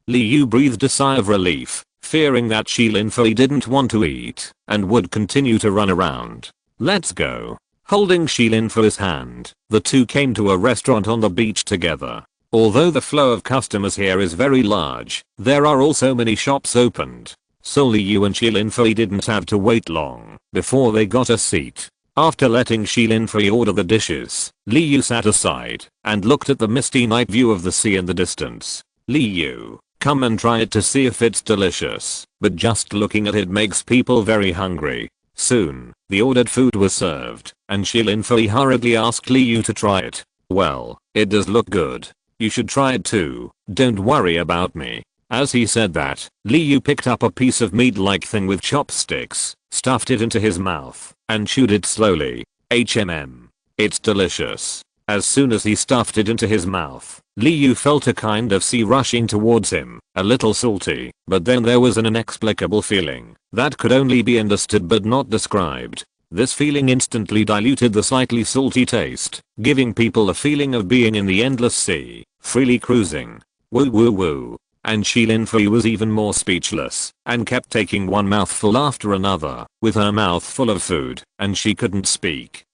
[SPEAKER 1] Liu breathed a sigh of relief, fearing that Shilin-Fei didn't want to eat, and would continue to run around. Let's go. Holding Shilin-Fei's hand, the two came to a restaurant on the beach together. Although the flow of customers here is very large, there are also many shops opened. So Liu and Shilin-Fei didn't have to wait long before they got a seat. After letting Shilin-Fei order the dishes, Liu sat aside and looked at the misty night view of the sea in the distance. Liu, come and try it to see if it's delicious, but just looking at it makes people very hungry. Soon, the ordered food was served, and Shilin-Fei hurriedly asked Liu to try it. Well, it does look good. You should try it too, don't worry about me. As he said that, Liu picked up a piece of meat-like thing with chopsticks, stuffed it into his mouth, and chewed it slowly. It's delicious. As soon as he stuffed it into his mouth, Liu felt a kind of sea rushing towards him, a little salty, but then there was an inexplicable feeling that could only be understood but not described. This feeling instantly diluted the slightly salty taste, giving people a feeling of being in the endless sea, freely cruising. Woo woo woo. And Shilin-Fei was even more speechless, and kept taking one mouthful after another, with her mouth full of food, and she couldn't speak.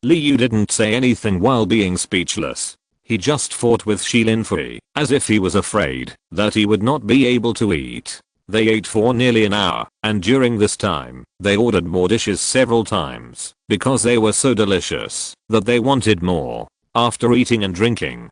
[SPEAKER 1] Liu didn't say anything while being speechless. He just fought with Shilin-Fei, as if he was afraid that he would not be able to eat. They ate for nearly an hour, and during this time, they ordered more dishes several times, because they were so delicious that they wanted more. After eating and drinking,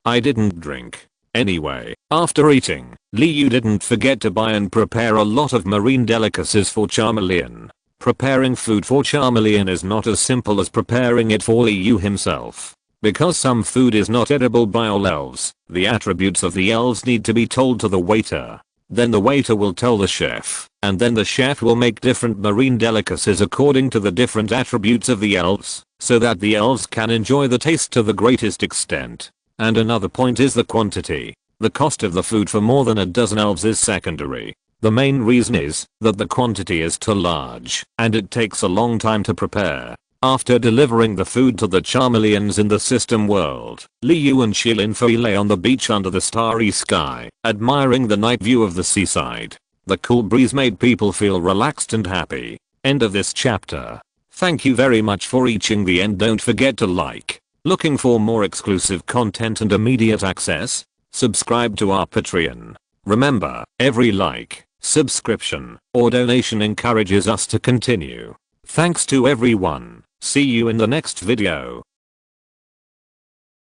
[SPEAKER 1] I didn't drink. Anyway, after eating, Liu didn't forget to buy and prepare a lot of marine delicacies for Charmeleon. Preparing food for Charmeleon is not as simple as preparing it for Liu himself. Because some food is not edible by all elves, the attributes of the elves need to be told to the waiter. Then the waiter will tell the chef, and then the chef will make different marine delicacies according to the different attributes of the elves, so that the elves can enjoy the taste to the greatest extent. And another point is the quantity. The cost of the food for more than a dozen elves is secondary. The main reason is that the quantity is too large, and it takes a long time to prepare. After delivering the food to the Charmeleons in the system world, Liu and Shilinfei lay on the beach under the starry sky, admiring the night view of the seaside. The cool breeze made people feel relaxed and happy. End of this chapter. Thank you very much for reaching the end. Don't forget to like. Looking for more exclusive content and immediate access? Subscribe to our Patreon. Remember, every like, subscription, or donation encourages us to continue. Thanks to everyone. See you in the next video.